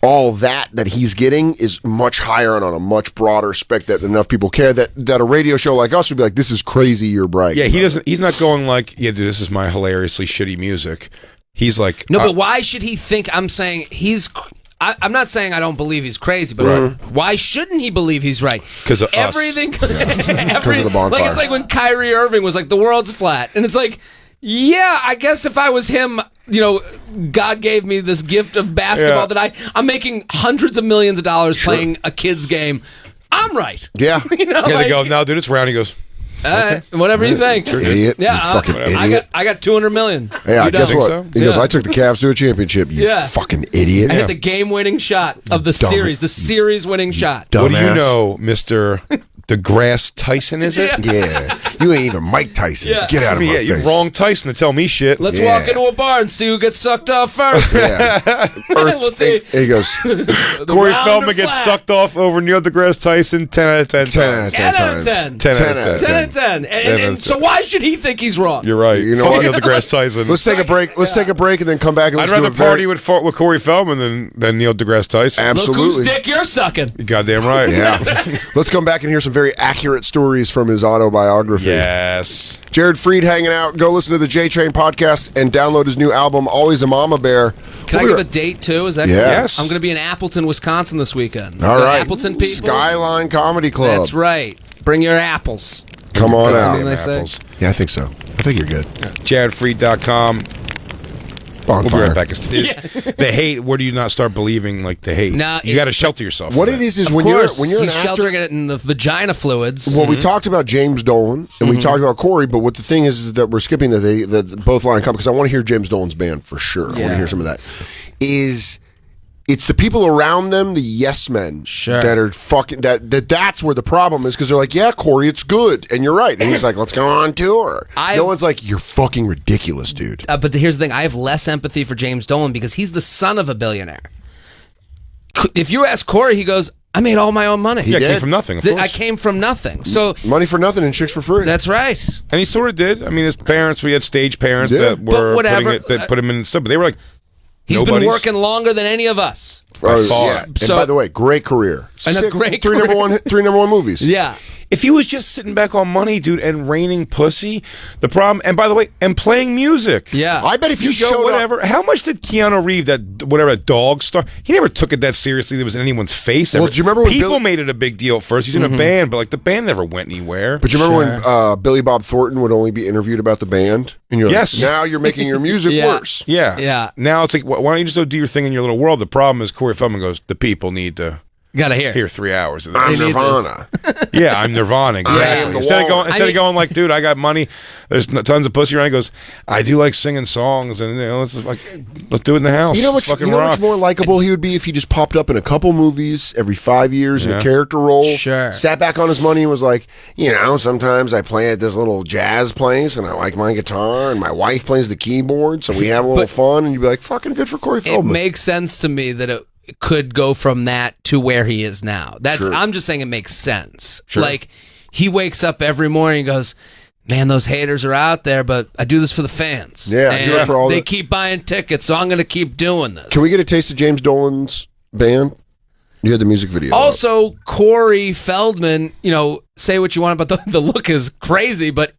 [SPEAKER 1] all that he's getting is much higher and on a much broader spec that enough people care that a radio show like us would be like, this is crazy, you're bragging.
[SPEAKER 2] Yeah, he doesn't. He's not going like, yeah, dude, this is my hilariously shitty music. He's like,
[SPEAKER 6] No, but why should he think? I'm saying he's. I'm not saying I don't believe he's crazy, but why shouldn't he believe he's right?
[SPEAKER 2] Because of
[SPEAKER 6] everything.
[SPEAKER 2] us.
[SPEAKER 1] Because of the bonfire.
[SPEAKER 6] Like it's like when Kyrie Irving was like, the world's flat, and it's like, yeah, I guess if I was him, God gave me this gift of basketball that I'm making hundreds of millions of dollars playing a kid's game. I'm right.
[SPEAKER 1] Yeah.
[SPEAKER 2] They go, no, dude, it's round. He goes,
[SPEAKER 6] whatever you think.
[SPEAKER 1] Idiot.
[SPEAKER 6] Yeah,
[SPEAKER 1] You fucking idiot.
[SPEAKER 6] I got 200 million.
[SPEAKER 1] Yeah,
[SPEAKER 6] You
[SPEAKER 1] guess
[SPEAKER 6] don't.
[SPEAKER 1] what?
[SPEAKER 2] so?
[SPEAKER 1] He goes, I took the Cavs to a championship, you fucking idiot.
[SPEAKER 6] I hit the game-winning shot of the series, the series-winning shot.
[SPEAKER 2] what do you
[SPEAKER 1] Dumbass.
[SPEAKER 2] know, Mr. DeGrasse Tyson, is it?
[SPEAKER 1] Yeah. You ain't even Mike Tyson.
[SPEAKER 6] Yeah.
[SPEAKER 1] Get out of my
[SPEAKER 2] Yeah,
[SPEAKER 1] face.
[SPEAKER 2] you're wrong Tyson to tell me shit.
[SPEAKER 6] Let's walk into a bar and see who gets sucked off first.
[SPEAKER 1] Yeah.
[SPEAKER 6] Let's see.
[SPEAKER 1] And he goes,
[SPEAKER 2] Corey
[SPEAKER 6] round
[SPEAKER 2] Feldman
[SPEAKER 6] or
[SPEAKER 2] gets
[SPEAKER 6] flat?
[SPEAKER 2] sucked off over Neil deGrasse Tyson 10 out of 10
[SPEAKER 1] 10 out
[SPEAKER 2] times.
[SPEAKER 1] of 10 times.
[SPEAKER 2] 10 out of 10.
[SPEAKER 6] 10 out of 10. And so why should he think he's wrong?
[SPEAKER 2] You're right.
[SPEAKER 1] You know
[SPEAKER 2] Fuck
[SPEAKER 1] what?
[SPEAKER 2] Neil deGrasse Tyson.
[SPEAKER 1] Let's take a break. Let's take a break and then come back and
[SPEAKER 2] I'd
[SPEAKER 1] let's do
[SPEAKER 2] rather
[SPEAKER 1] a very...
[SPEAKER 2] party with Corey Feldman than Neil deGrasse Tyson.
[SPEAKER 6] Look
[SPEAKER 1] Absolutely.
[SPEAKER 6] whose dick you're sucking.
[SPEAKER 2] You goddamn right.
[SPEAKER 1] Yeah. Let's come back and hear some very accurate stories from his autobiography.
[SPEAKER 2] Yes.
[SPEAKER 1] Jared Freed hanging out. Go listen to the J Train podcast and download his new album, Always a Mama Bear.
[SPEAKER 6] Can I give a date too? Is that
[SPEAKER 1] Yeah.
[SPEAKER 6] cool?
[SPEAKER 1] Yes.
[SPEAKER 6] I'm going to be in Appleton, Wisconsin this weekend.
[SPEAKER 1] All
[SPEAKER 6] The
[SPEAKER 1] right.
[SPEAKER 6] Appleton people.
[SPEAKER 1] Skyline Comedy Club.
[SPEAKER 6] That's right. Bring your apples.
[SPEAKER 1] Come on
[SPEAKER 6] Is that
[SPEAKER 1] out.
[SPEAKER 6] something they say?
[SPEAKER 2] Apples.
[SPEAKER 1] Yeah, I think so. I think you're good.
[SPEAKER 2] JaredFreed.com. We'll be
[SPEAKER 1] Bonfire.
[SPEAKER 2] right back. The hate. Where do you not start believing like the hate?
[SPEAKER 6] Nah,
[SPEAKER 2] you got to shelter yourself.
[SPEAKER 1] What
[SPEAKER 2] from
[SPEAKER 1] it is
[SPEAKER 6] Of
[SPEAKER 1] when
[SPEAKER 6] course,
[SPEAKER 1] you're an
[SPEAKER 6] he's
[SPEAKER 1] actor,
[SPEAKER 6] sheltering it in the vagina fluids.
[SPEAKER 1] well, we talked about James Dolan and we talked about Corey, but what the thing is that we're skipping that both line come because I want to hear James Dolan's band for sure. I want to hear some of that. It's the people around them, the yes men, that are fucking that's where the problem is because they're like, yeah, Corey, it's good, and you're right, and he's like, let's go on tour. No one's like, you're fucking ridiculous, dude.
[SPEAKER 6] But here's the thing: I have less empathy for James Dolan because he's the son of a billionaire. If you ask Corey, he goes, "I made all my own money.
[SPEAKER 2] I came from nothing. Of course.
[SPEAKER 6] I came from nothing. So
[SPEAKER 1] money for nothing and chicks for free.
[SPEAKER 6] That's right."
[SPEAKER 2] And he sort of did. I mean, his parents, we had stage parents that were that put him in stuff, but they were like.
[SPEAKER 6] He's been working longer than any of us.
[SPEAKER 1] Yeah. And by the way, great career. Three number one movies.
[SPEAKER 6] Yeah.
[SPEAKER 2] If he was just sitting back on money, dude, and raining pussy, the problem, and by the way, and playing music.
[SPEAKER 6] Yeah.
[SPEAKER 1] I bet if you
[SPEAKER 2] go
[SPEAKER 1] showed
[SPEAKER 2] whatever. How much did Keanu Reeves, that dog star, he never took it that seriously that was in anyone's face.
[SPEAKER 1] Well, do you remember when
[SPEAKER 2] people made it a big deal at first? He's in a band, but like the band never went anywhere.
[SPEAKER 1] But you remember when Billy Bob Thornton would only be interviewed about the band? And you're like, now you're making your music worse.
[SPEAKER 2] Yeah.
[SPEAKER 6] Yeah.
[SPEAKER 2] Now it's like, why don't you just go do your thing in your little world? The problem is Corey Feldman goes, the people need to
[SPEAKER 6] gotta hear
[SPEAKER 2] 3 hours of this.
[SPEAKER 1] I'm Nirvana.
[SPEAKER 2] Yeah, I'm Nirvana. Exactly. Instead of going like, dude, I got money. There's tons of pussy around. He goes, I do like singing songs, and let's do it in the house.
[SPEAKER 1] You know how much more likable he would be if he just popped up in a couple movies every 5 years in a character role.
[SPEAKER 6] Sure.
[SPEAKER 1] Sat back on his money and was like, sometimes I play at this little jazz place, and I like my guitar, and my wife plays the keyboard, so we have a little fun. And you'd be like, fucking good for Corey Feldman.
[SPEAKER 6] It makes sense to me that it could go from that to where he is now. I'm just saying it makes sense.
[SPEAKER 1] Sure.
[SPEAKER 6] Like he wakes up every morning and goes, man, those haters are out there, but I do this for the fans.
[SPEAKER 1] Yeah, I do it for all
[SPEAKER 6] they keep buying tickets, so I'm going to keep doing this.
[SPEAKER 1] Can we get a taste of James Dolan's band? You had the music video.
[SPEAKER 6] Also, Corey Feldman, say what you want about the look is crazy, but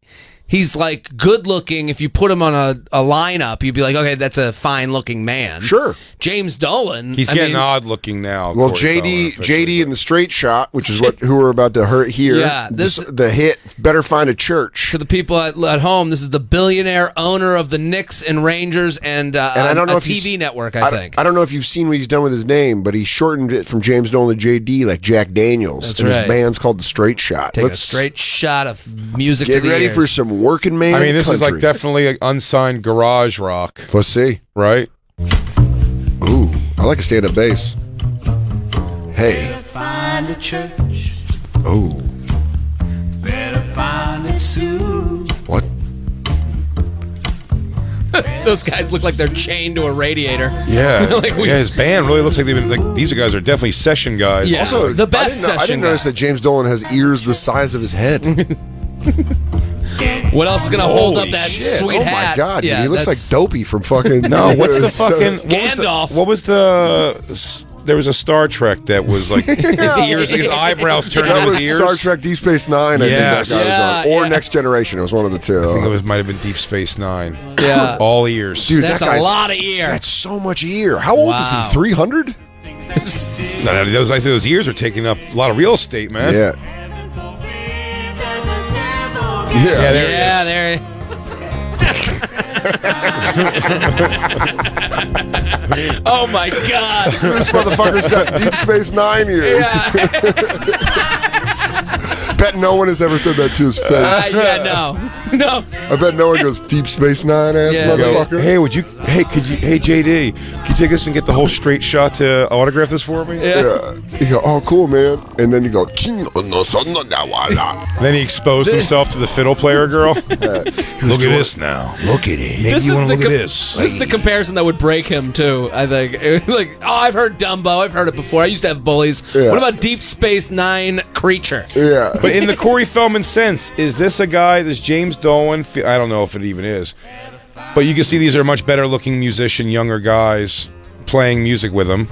[SPEAKER 6] he's like good looking. If you put him on a lineup, you'd be like, okay, that's a fine looking man.
[SPEAKER 1] Sure.
[SPEAKER 6] James Dolan.
[SPEAKER 2] He's getting odd looking now.
[SPEAKER 1] Well, JD in the Straight Shot, which is who we're about to hear.
[SPEAKER 6] Yeah,
[SPEAKER 1] the hit "Better Find a Church."
[SPEAKER 6] To the people at home, this is the billionaire owner of the Knicks and Rangers and I don't know a TV network. I think.
[SPEAKER 1] I don't know if you've seen what he's done with his name, but he shortened it from James Dolan to JD, like Jack Daniels.
[SPEAKER 6] That's
[SPEAKER 1] and
[SPEAKER 6] right.
[SPEAKER 1] His band's called the Straight Shot.
[SPEAKER 6] Take a straight shot of music.
[SPEAKER 1] Get
[SPEAKER 6] to the
[SPEAKER 1] ready
[SPEAKER 6] ears.
[SPEAKER 1] for some working man.
[SPEAKER 2] I mean, this is
[SPEAKER 1] country.
[SPEAKER 2] like definitely an unsigned garage rock.
[SPEAKER 1] Let's see.
[SPEAKER 2] Right?
[SPEAKER 1] Ooh, I like a stand-up bass. Hey.
[SPEAKER 12] Better find a church.
[SPEAKER 1] Oh.
[SPEAKER 12] Better find it soon.
[SPEAKER 1] What?
[SPEAKER 6] Those guys look like they're chained to a radiator.
[SPEAKER 2] Yeah. His band really looks like they've been like these guys are definitely session guys.
[SPEAKER 6] Yeah.
[SPEAKER 1] Also,
[SPEAKER 6] the best
[SPEAKER 1] I didn't notice that James Dolan has ears the size of his head.
[SPEAKER 6] What else is going to hold up
[SPEAKER 2] Holy
[SPEAKER 6] that
[SPEAKER 2] shit.
[SPEAKER 6] sweet
[SPEAKER 1] Oh
[SPEAKER 6] hat?
[SPEAKER 1] my god, dude,
[SPEAKER 6] Yeah,
[SPEAKER 1] he looks like
[SPEAKER 6] that's-
[SPEAKER 1] Dopey from fucking.
[SPEAKER 2] No, what's the fucking
[SPEAKER 6] Gandalf.
[SPEAKER 2] What was the? There was a Star Trek that was like his ears, like his eyebrows turned
[SPEAKER 1] That
[SPEAKER 2] into
[SPEAKER 1] was
[SPEAKER 2] his ears.
[SPEAKER 1] Star Trek Deep Space Nine. I
[SPEAKER 2] Yes.
[SPEAKER 1] think that guy was on. Or
[SPEAKER 6] Yeah.
[SPEAKER 1] Next Generation. It was one of the two.
[SPEAKER 2] I think it might have been Deep Space Nine.
[SPEAKER 6] Yeah.
[SPEAKER 2] All ears.
[SPEAKER 1] Dude,
[SPEAKER 6] That's
[SPEAKER 1] that
[SPEAKER 6] a
[SPEAKER 1] guy's,
[SPEAKER 6] lot of ear.
[SPEAKER 1] That's so much ear. How old is
[SPEAKER 6] Wow.
[SPEAKER 1] he? 300?
[SPEAKER 2] Those ears are taking up a lot of real estate, man.
[SPEAKER 1] Yeah.
[SPEAKER 2] Yeah, there
[SPEAKER 6] Yeah,
[SPEAKER 2] it is.
[SPEAKER 6] there. Oh my god.
[SPEAKER 1] This motherfucker's got Deep Space Nine ears. Bet no one has ever said that to his face.
[SPEAKER 6] Yeah, no.
[SPEAKER 1] I bet no one goes Deep Space Nine ass
[SPEAKER 6] Yeah.
[SPEAKER 1] motherfucker.
[SPEAKER 2] Hey, hey JD, can you take us and get the whole straight shot to autograph this for me?
[SPEAKER 1] Yeah. You go, oh cool, man. And then you go,
[SPEAKER 2] Then he exposed himself to the fiddle player girl. Look at this now.
[SPEAKER 1] Look at it.
[SPEAKER 2] Maybe you want to look at
[SPEAKER 6] This
[SPEAKER 2] this.
[SPEAKER 6] is the comparison that would break him too. I think, like, oh, I've heard Dumbo. I've heard it before. I used to have bullies.
[SPEAKER 1] Yeah.
[SPEAKER 6] What about Deep Space Nine creature?
[SPEAKER 1] Yeah.
[SPEAKER 2] But in the Corey Feldman sense, is this a guy, this James Dolan? I don't know if it even is. But you can see these are much better looking musician, younger guys playing music with him.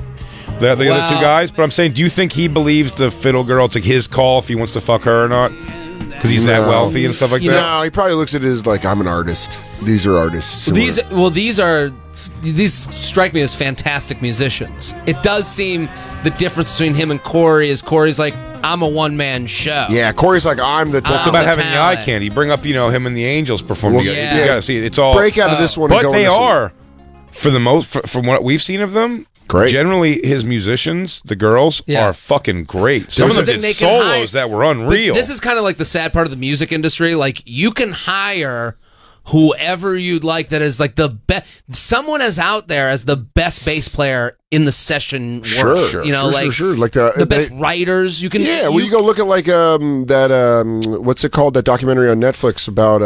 [SPEAKER 2] The other two guys. But I'm saying, do you think he believes the fiddle girl, it's like his call if he wants to fuck her or not? Because he's that wealthy and stuff like that?
[SPEAKER 1] No, he probably looks at it as like, I'm an artist. These are artists.
[SPEAKER 6] These strike me as fantastic musicians. It does seem the difference between him and Corey is Corey's like, I'm a one-man show.
[SPEAKER 1] Yeah, Corey's like, I'm the
[SPEAKER 2] It's about having the eye candy. Bring up, him and the Angels perform together.
[SPEAKER 6] yeah.
[SPEAKER 2] You gotta see it. It's all
[SPEAKER 1] break out of this one.
[SPEAKER 2] But
[SPEAKER 1] and go
[SPEAKER 2] they
[SPEAKER 1] on this one.
[SPEAKER 2] are from what we've seen of them,
[SPEAKER 1] great.
[SPEAKER 2] Generally, his musicians, the girls, are fucking great. Some of them did solos that were unreal.
[SPEAKER 6] This is kind of like the sad part of the music industry. Like, you can hire whoever you'd like that is like the best. Someone is out there as the best bass player in the session world.
[SPEAKER 1] Sure,
[SPEAKER 6] Like the best writers you can.
[SPEAKER 1] Yeah, well, you go look at like that what's it called, that documentary on Netflix about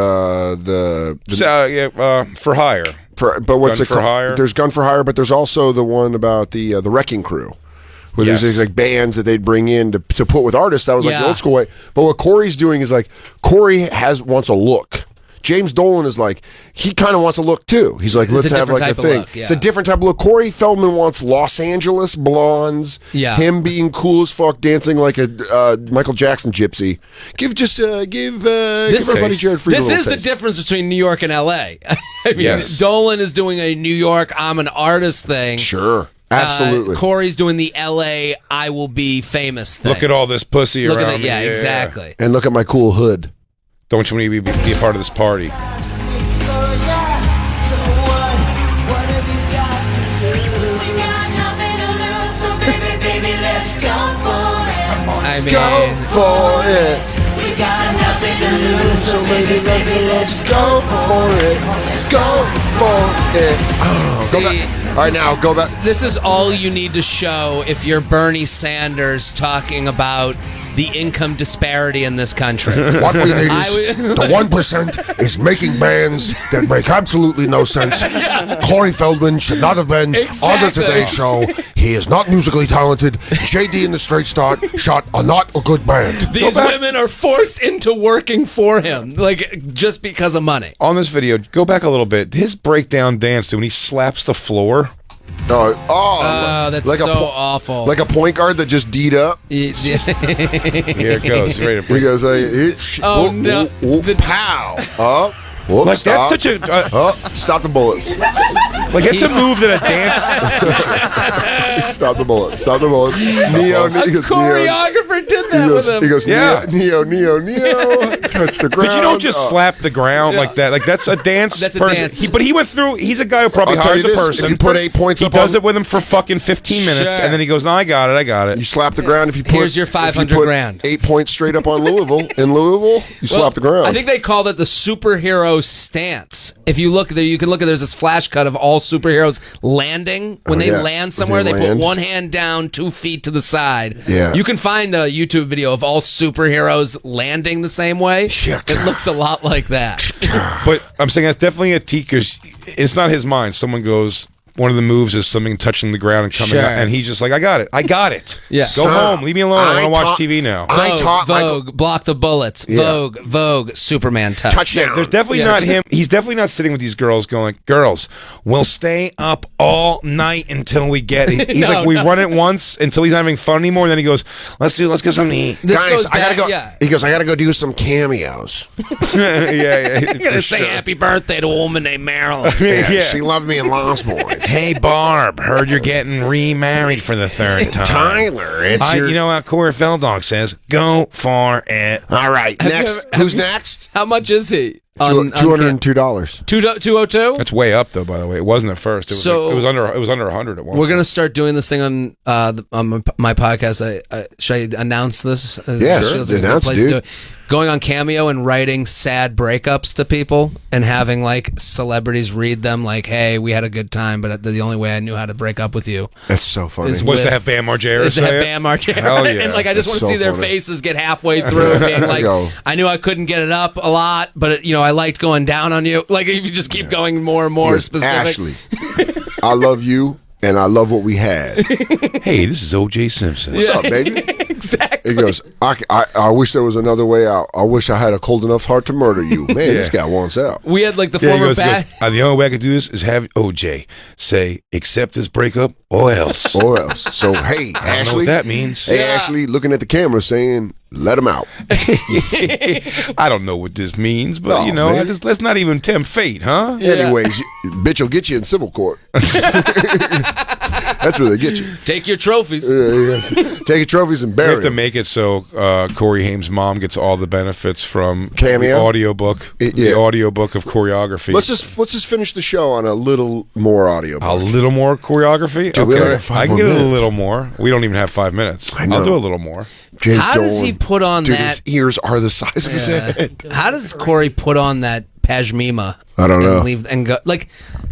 [SPEAKER 2] For Hire.
[SPEAKER 1] But what's
[SPEAKER 2] Gun
[SPEAKER 1] it
[SPEAKER 2] for
[SPEAKER 1] called?
[SPEAKER 2] Hire?
[SPEAKER 1] There's Gun for Hire, but there's also the one about the Wrecking Crew, where there's these like bands that they'd bring in to put with artists. That was like the old school way. But what Corey's doing is like Corey wants a look. James Dolan is like, he kind of wants a look too. He's like, let's have like a thing. It's a different type of look. Corey Feldman wants Los Angeles blondes.
[SPEAKER 6] Yeah.
[SPEAKER 1] Him being cool as fuck, dancing like a Michael Jackson gypsy. Give everybody Jared Fried.
[SPEAKER 6] This is the difference between New York and L.A. I mean, Dolan is doing a New York, I'm an artist thing.
[SPEAKER 1] Sure. Absolutely.
[SPEAKER 6] Corey's doing the L.A. I will be famous thing.
[SPEAKER 2] Look at all this pussy
[SPEAKER 6] Look
[SPEAKER 2] around
[SPEAKER 6] at
[SPEAKER 2] me.
[SPEAKER 6] Yeah, exactly.
[SPEAKER 1] And look at my cool hood.
[SPEAKER 2] Don't you want to be a part of this party?
[SPEAKER 1] Go for it. We got nothing to lose, so maybe let's go for it. Let's go for it. Go back. All right, now go back.
[SPEAKER 6] This is all you need to show if you're Bernie Sanders talking about the income disparity in this country.
[SPEAKER 1] What we need is the 1% is making bands that make absolutely no sense. Corey Feldman should not have been on the Today Show. He is not musically talented. JD and the Straight Shot are not a good band.
[SPEAKER 6] These women are forced into working for him, like, just because of money.
[SPEAKER 2] On this video, go back a little bit. His breakdown dance to when he slaps the floor.
[SPEAKER 6] That's
[SPEAKER 1] like
[SPEAKER 6] so awful.
[SPEAKER 1] Like a point guard that just D'd up.
[SPEAKER 2] Here it goes. Ready to
[SPEAKER 1] He goes,
[SPEAKER 6] no.
[SPEAKER 1] Pow. Up. Whoops,
[SPEAKER 2] like
[SPEAKER 1] stop.
[SPEAKER 2] that's such a
[SPEAKER 1] stop the bullets.
[SPEAKER 2] Like it's a move that a dance.
[SPEAKER 1] Stop the bullets. Stop the bullets. Neo.
[SPEAKER 6] Choreographer did that with him.
[SPEAKER 1] He goes, Neo. Touch the ground.
[SPEAKER 2] But you don't just slap the ground like that. Like that's a dance.
[SPEAKER 6] That's a
[SPEAKER 2] person.
[SPEAKER 6] dance.
[SPEAKER 2] But he went through. He's a guy who probably
[SPEAKER 1] I'll tell
[SPEAKER 2] hires
[SPEAKER 1] you
[SPEAKER 2] a
[SPEAKER 1] this,
[SPEAKER 2] person.
[SPEAKER 1] if you put 8 points
[SPEAKER 2] he
[SPEAKER 1] up
[SPEAKER 2] does
[SPEAKER 1] on-
[SPEAKER 2] it with him for fucking 15 minutes,
[SPEAKER 6] Sure.
[SPEAKER 2] and then he goes, "No, I got it.
[SPEAKER 1] You slap the ground. If you put
[SPEAKER 6] Here's your 500 grand.
[SPEAKER 1] 8 points straight up on Louisville. In Louisville, you slap the ground.
[SPEAKER 6] I think they call that the superhero stance. If you look there, you can look at there's this flash cut of all superheroes landing. When they land somewhere, they put one hand down, 2 feet to the side.
[SPEAKER 1] Yeah.
[SPEAKER 6] You can find a YouTube video of all superheroes landing the same way. It looks a lot like that.
[SPEAKER 2] But I'm saying that's definitely a T because it's not his mind. Someone goes. One of the moves is something touching the ground and coming out, and he's just like, I got it.
[SPEAKER 6] Yeah.
[SPEAKER 2] Go home. Leave me alone. I want to watch TV now.
[SPEAKER 6] Vogue, block the bullets.
[SPEAKER 1] Yeah.
[SPEAKER 6] Vogue, Superman touch.
[SPEAKER 1] Touchdown.
[SPEAKER 2] Yeah, there's definitely not him. He's definitely not sitting with these girls going, girls, we'll stay up all night until we get it. He's like, we run it once until he's not having fun anymore. And then he goes, let's get something to eat.
[SPEAKER 1] Guys, I gotta go. He goes, I gotta go do some cameos.
[SPEAKER 6] I'm gonna say happy birthday to a woman named Marilyn.
[SPEAKER 1] She loved me in Lost Boys.
[SPEAKER 2] Hey, Barb, heard you're getting remarried for the third time.
[SPEAKER 1] Tyler,
[SPEAKER 2] You know what Corey Feldman says? Go for it.
[SPEAKER 1] All right, who's next?
[SPEAKER 6] How much is he?
[SPEAKER 1] $202.
[SPEAKER 6] 202?
[SPEAKER 2] That's way up, though. By the way, it wasn't at first. It was under 100 at one.
[SPEAKER 6] We're gonna start doing this thing on my podcast. Should I announce this?
[SPEAKER 1] Yeah, sure. Announce it, dude.
[SPEAKER 6] Going on Cameo and writing sad breakups to people and having like celebrities read them like, "Hey, we had a good time, but the only way I knew how to break up with you."
[SPEAKER 1] That's so funny.
[SPEAKER 2] Was to have Bam Margera
[SPEAKER 6] say it? Bam Margera.
[SPEAKER 2] Hell yeah.
[SPEAKER 6] And like, I just want to
[SPEAKER 1] That's
[SPEAKER 6] see
[SPEAKER 1] so
[SPEAKER 6] their
[SPEAKER 1] funny.
[SPEAKER 6] faces get halfway through, being like, "I knew I couldn't get it up a lot, but I liked going down on you." Like, if you just keep going more and more specific.
[SPEAKER 1] Ashley, I love you, and I love what we had.
[SPEAKER 2] Hey, this is O.J. Simpson.
[SPEAKER 1] What's up, baby?
[SPEAKER 6] Exactly.
[SPEAKER 1] He goes, I wish there was another way out. I wish I had a cold enough heart to murder you. Man, this guy wants out.
[SPEAKER 6] We had like the
[SPEAKER 2] He
[SPEAKER 6] former
[SPEAKER 2] goes, the only way I could do this is have O.J. say, accept this breakup or else.
[SPEAKER 1] Or else. So, hey,
[SPEAKER 2] I don't know
[SPEAKER 1] Ashley.
[SPEAKER 2] what that means.
[SPEAKER 1] Hey, Ashley, looking at the camera saying, let him out.
[SPEAKER 2] I don't know what this means, but
[SPEAKER 1] man.
[SPEAKER 2] let's not even tempt fate, huh?
[SPEAKER 1] Anyways, bitch will get you in civil court. That's where they get you.
[SPEAKER 6] Take your trophies.
[SPEAKER 1] Take your trophies and bury
[SPEAKER 2] We have to make it so Corey Haim's mom gets all the benefits from
[SPEAKER 1] Cameo?
[SPEAKER 2] the audiobook. The audiobook of choreography.
[SPEAKER 1] Let's just finish the show on a little more audio.
[SPEAKER 2] A little more choreography?
[SPEAKER 1] Dude, we only have 5
[SPEAKER 2] I can
[SPEAKER 1] more
[SPEAKER 2] get
[SPEAKER 1] minutes.
[SPEAKER 2] a little more. We don't even have 5 minutes. I'll do a little more.
[SPEAKER 1] James
[SPEAKER 6] How does
[SPEAKER 1] Dolan.
[SPEAKER 6] he put on
[SPEAKER 1] Dude,
[SPEAKER 6] that?
[SPEAKER 1] his ears are the size of his head.
[SPEAKER 6] How does Corey put on that pashmina?
[SPEAKER 1] I don't know.
[SPEAKER 6] And leave and go like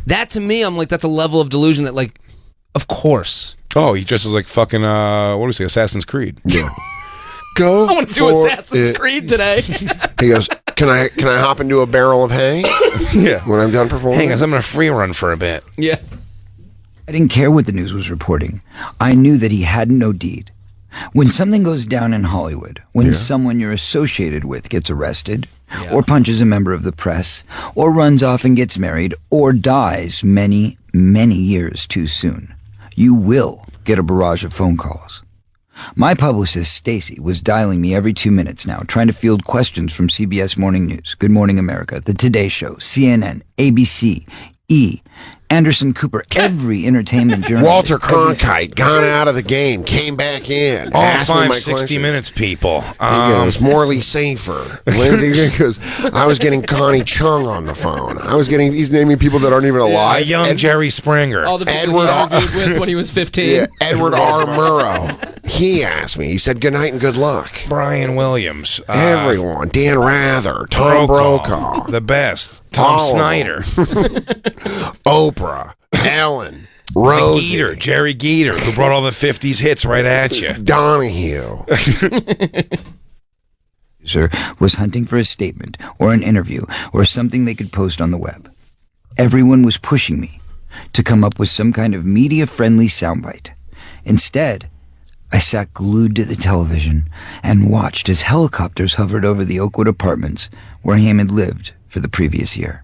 [SPEAKER 6] that to me. I'm like, that's a level of delusion that, like, of course.
[SPEAKER 2] Oh, he dresses like fucking what do we say? Assassin's Creed.
[SPEAKER 1] Yeah. Go.
[SPEAKER 6] I want to do
[SPEAKER 1] for
[SPEAKER 6] Assassin's
[SPEAKER 1] it.
[SPEAKER 6] Creed today.
[SPEAKER 1] He goes, Can I hop into a barrel of hay?
[SPEAKER 2] Yeah.
[SPEAKER 1] When I'm done performing.
[SPEAKER 2] Hey guys, I'm gonna free run for a bit.
[SPEAKER 6] Yeah.
[SPEAKER 9] I didn't care what the news was reporting. I knew that he hadn't OD'd. When something goes down in Hollywood, when someone you're associated with gets arrested, or punches a member of the press, or runs off and gets married, or dies many, many years too soon, you will get a barrage of phone calls. My publicist, Stacy, was dialing me every 2 minutes now, trying to field questions from CBS Morning News, Good Morning America, The Today Show, CNN, ABC, E!, Anderson Cooper, every entertainment journalist.
[SPEAKER 1] Walter Cronkite gone out of the game, came back in.
[SPEAKER 2] All
[SPEAKER 1] asked me
[SPEAKER 2] 5
[SPEAKER 1] my
[SPEAKER 2] 60
[SPEAKER 1] questions.
[SPEAKER 2] minutes, people.
[SPEAKER 1] He goes, Morley Safer. Lindsay goes, I was getting Connie Chung on the phone. He's naming people that aren't even alive.
[SPEAKER 2] a young Jerry Springer.
[SPEAKER 6] All the people
[SPEAKER 1] Edward
[SPEAKER 6] he interviewed with when he was 15.
[SPEAKER 1] Yeah, Edward R. Murrow. He asked me. He said, good night and good luck.
[SPEAKER 2] Brian Williams.
[SPEAKER 1] Everyone. Dan Rather. Tom Brokaw.
[SPEAKER 2] The best. Tom
[SPEAKER 1] All of
[SPEAKER 2] Snyder.
[SPEAKER 1] Oprah. Ellen. Rosie.
[SPEAKER 2] Geeter. Jerry Geeter, who brought all the 50s hits right at you.
[SPEAKER 1] Donahue.
[SPEAKER 9] Sir was hunting for a statement or an interview or something they could post on the web. Everyone was pushing me to come up with some kind of media-friendly soundbite. Instead, I sat glued to the television and watched as helicopters hovered over the Oakwood apartments where Haim had lived for the previous year.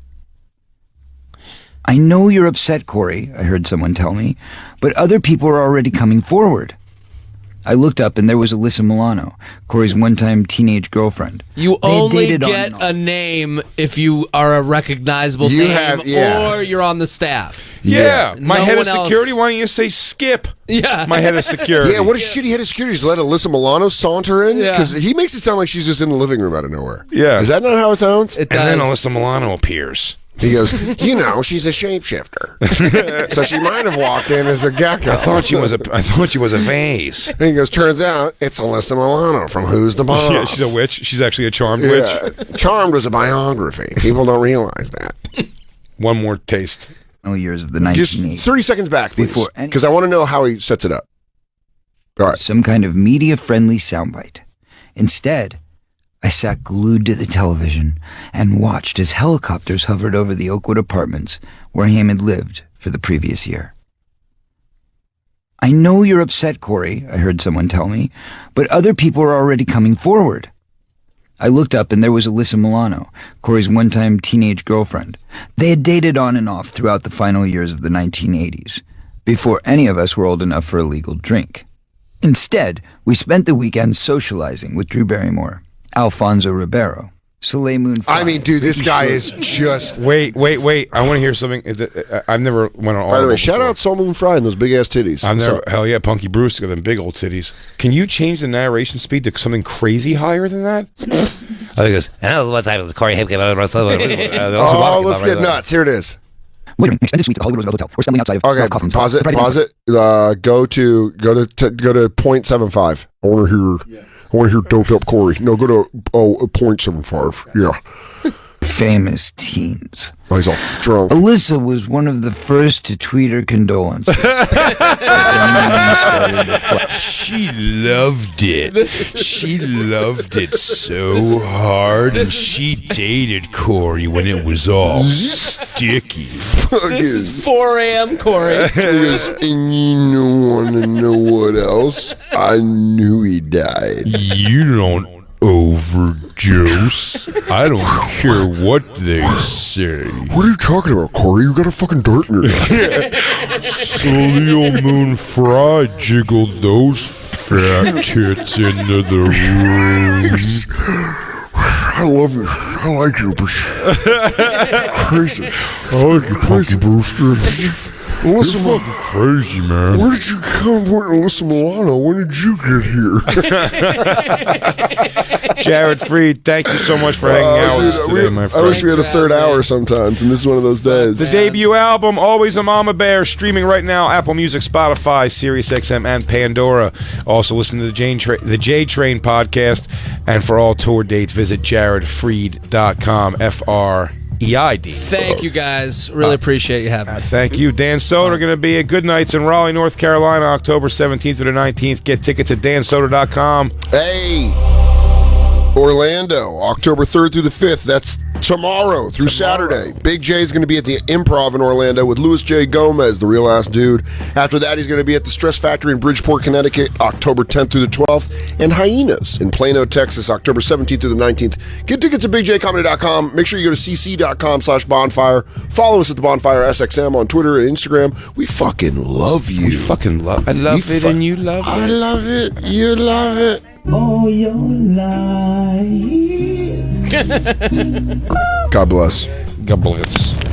[SPEAKER 9] I know you're upset, Corey, I heard someone tell me, but other people are already coming forward. I looked up and there was Alyssa Milano, Corey's one-time teenage girlfriend.
[SPEAKER 6] You
[SPEAKER 9] They had
[SPEAKER 6] only
[SPEAKER 9] dated on
[SPEAKER 6] get
[SPEAKER 9] and
[SPEAKER 6] a name if you are a recognizable name or you're on the staff.
[SPEAKER 2] Yeah. My
[SPEAKER 6] No
[SPEAKER 2] head of
[SPEAKER 6] one else-
[SPEAKER 2] security, why don't you say Skip?
[SPEAKER 6] Yeah.
[SPEAKER 2] My head of security.
[SPEAKER 1] Yeah, what a shitty head of security. Just let Alyssa Milano saunter in? Because he makes it sound like she's just in the living room out of nowhere.
[SPEAKER 2] Yeah.
[SPEAKER 1] Is that not how it sounds?
[SPEAKER 6] It
[SPEAKER 2] And then
[SPEAKER 6] does.
[SPEAKER 2] Alyssa Milano appears.
[SPEAKER 1] He goes, she's a shapeshifter. So she might have walked in as a gecko.
[SPEAKER 2] I thought she was a vase.
[SPEAKER 1] And he goes, turns out it's Alyssa Milano from Who's the Boss?
[SPEAKER 2] Yeah, she's a witch. She's actually a charmed
[SPEAKER 1] Yeah.
[SPEAKER 2] witch.
[SPEAKER 1] Charmed was a biography. People don't realize that.
[SPEAKER 2] One more taste.
[SPEAKER 9] years of the
[SPEAKER 1] Just
[SPEAKER 9] 1980s.
[SPEAKER 1] 30 seconds back, please.
[SPEAKER 9] Before any-
[SPEAKER 1] Because I want to know how he sets it up. All right.
[SPEAKER 9] Some kind of media-friendly soundbite. Instead, I sat glued to the television and watched as helicopters hovered over the Oakwood apartments where Haim had lived for the previous year. I know you're upset, Corey, I heard someone tell me, but other people are already coming forward. I looked up and there was Alyssa Milano, Corey's one-time teenage girlfriend. They had dated on and off throughout the final years of the 1980s, before any of us were old enough for a legal drink. Instead, we spent the weekend socializing with Drew Barrymore, Alfonso Ribeiro, Soleil Moon-Fri.
[SPEAKER 1] I mean, dude, this guy is just...
[SPEAKER 2] Wait. I want to hear something. I've never went on all
[SPEAKER 1] By the way,
[SPEAKER 2] before.
[SPEAKER 1] shout out Soul Moon Fry and those big-ass titties.
[SPEAKER 2] I've
[SPEAKER 1] What's
[SPEAKER 2] never...
[SPEAKER 1] up?
[SPEAKER 2] Hell yeah, Punky Brewster got them big old titties. Can you change the narration speed to something crazy higher than that?
[SPEAKER 16] I think it's, and what time was Corey Haim came out of
[SPEAKER 1] Oh, let's get nuts. Here it is.
[SPEAKER 9] Wait a minute, extended suite at the Hollywood Roosevelt Hotel. We're standing outside of
[SPEAKER 1] Okay,
[SPEAKER 9] Coffins.
[SPEAKER 1] pause it. Go to 0.75. I want to hear doped up Corey. No, go to 0.75. Yeah.
[SPEAKER 9] Famous teens.
[SPEAKER 1] Oh, he's all drunk.
[SPEAKER 9] Alyssa was one of the first to tweet her condolences.
[SPEAKER 2] She loved it. She loved it so hard, and she dated Corey when it was all sticky.
[SPEAKER 6] This is 4 a.m. Corey.
[SPEAKER 1] And you want to know what else? I knew he died.
[SPEAKER 2] You don't overdose. I don't care what they say.
[SPEAKER 1] What are you talking about, Corey? You got a fucking dart in your neck.
[SPEAKER 2] Soleil Moon-Fri jiggled those fat tits into the room.
[SPEAKER 1] I love you. I like you, but crazy.
[SPEAKER 2] I like you, Punky Brewster.
[SPEAKER 1] Alyssa,
[SPEAKER 2] You're fucking crazy, man.
[SPEAKER 1] where did you come from, Alyssa Milano? When did you get here?
[SPEAKER 2] Jared Freed, thank you so much for hanging out with us today, my
[SPEAKER 1] I
[SPEAKER 2] friend.
[SPEAKER 1] wish we had a third hour sometimes, and this is one of those days.
[SPEAKER 2] The debut album, Always a Mama Bear, streaming right now, Apple Music, Spotify, SiriusXM, and Pandora. Also listen to the J Train podcast, and for all tour dates, visit jaredfreed.com, F-R-E-I-D.
[SPEAKER 6] Thank you guys. Really appreciate you having me.
[SPEAKER 2] Thank you. Dan Soder going to be at Good Nights in Raleigh, North Carolina, October 17th through the 19th. Get tickets at dansoder.com.
[SPEAKER 1] Hey, Orlando, October 3rd through the 5th. That's tomorrow through Saturday. Big J is going to be at the Improv in Orlando with Louis J. Gomez, the real ass dude. After that, he's going to be at the Stress Factory in Bridgeport, Connecticut, October 10th through the 12th, and Hyenas in Plano, Texas, October 17th through the 19th. Get tickets at bigjcomedy.com. Make sure you go to cc.com/bonfire. Follow us at the Bonfire SXM on Twitter and Instagram. We fucking love you.
[SPEAKER 2] We fucking love. I love it and you love it.
[SPEAKER 1] I love it. You love it.
[SPEAKER 12] all your life.
[SPEAKER 1] God bless.
[SPEAKER 2] God bless.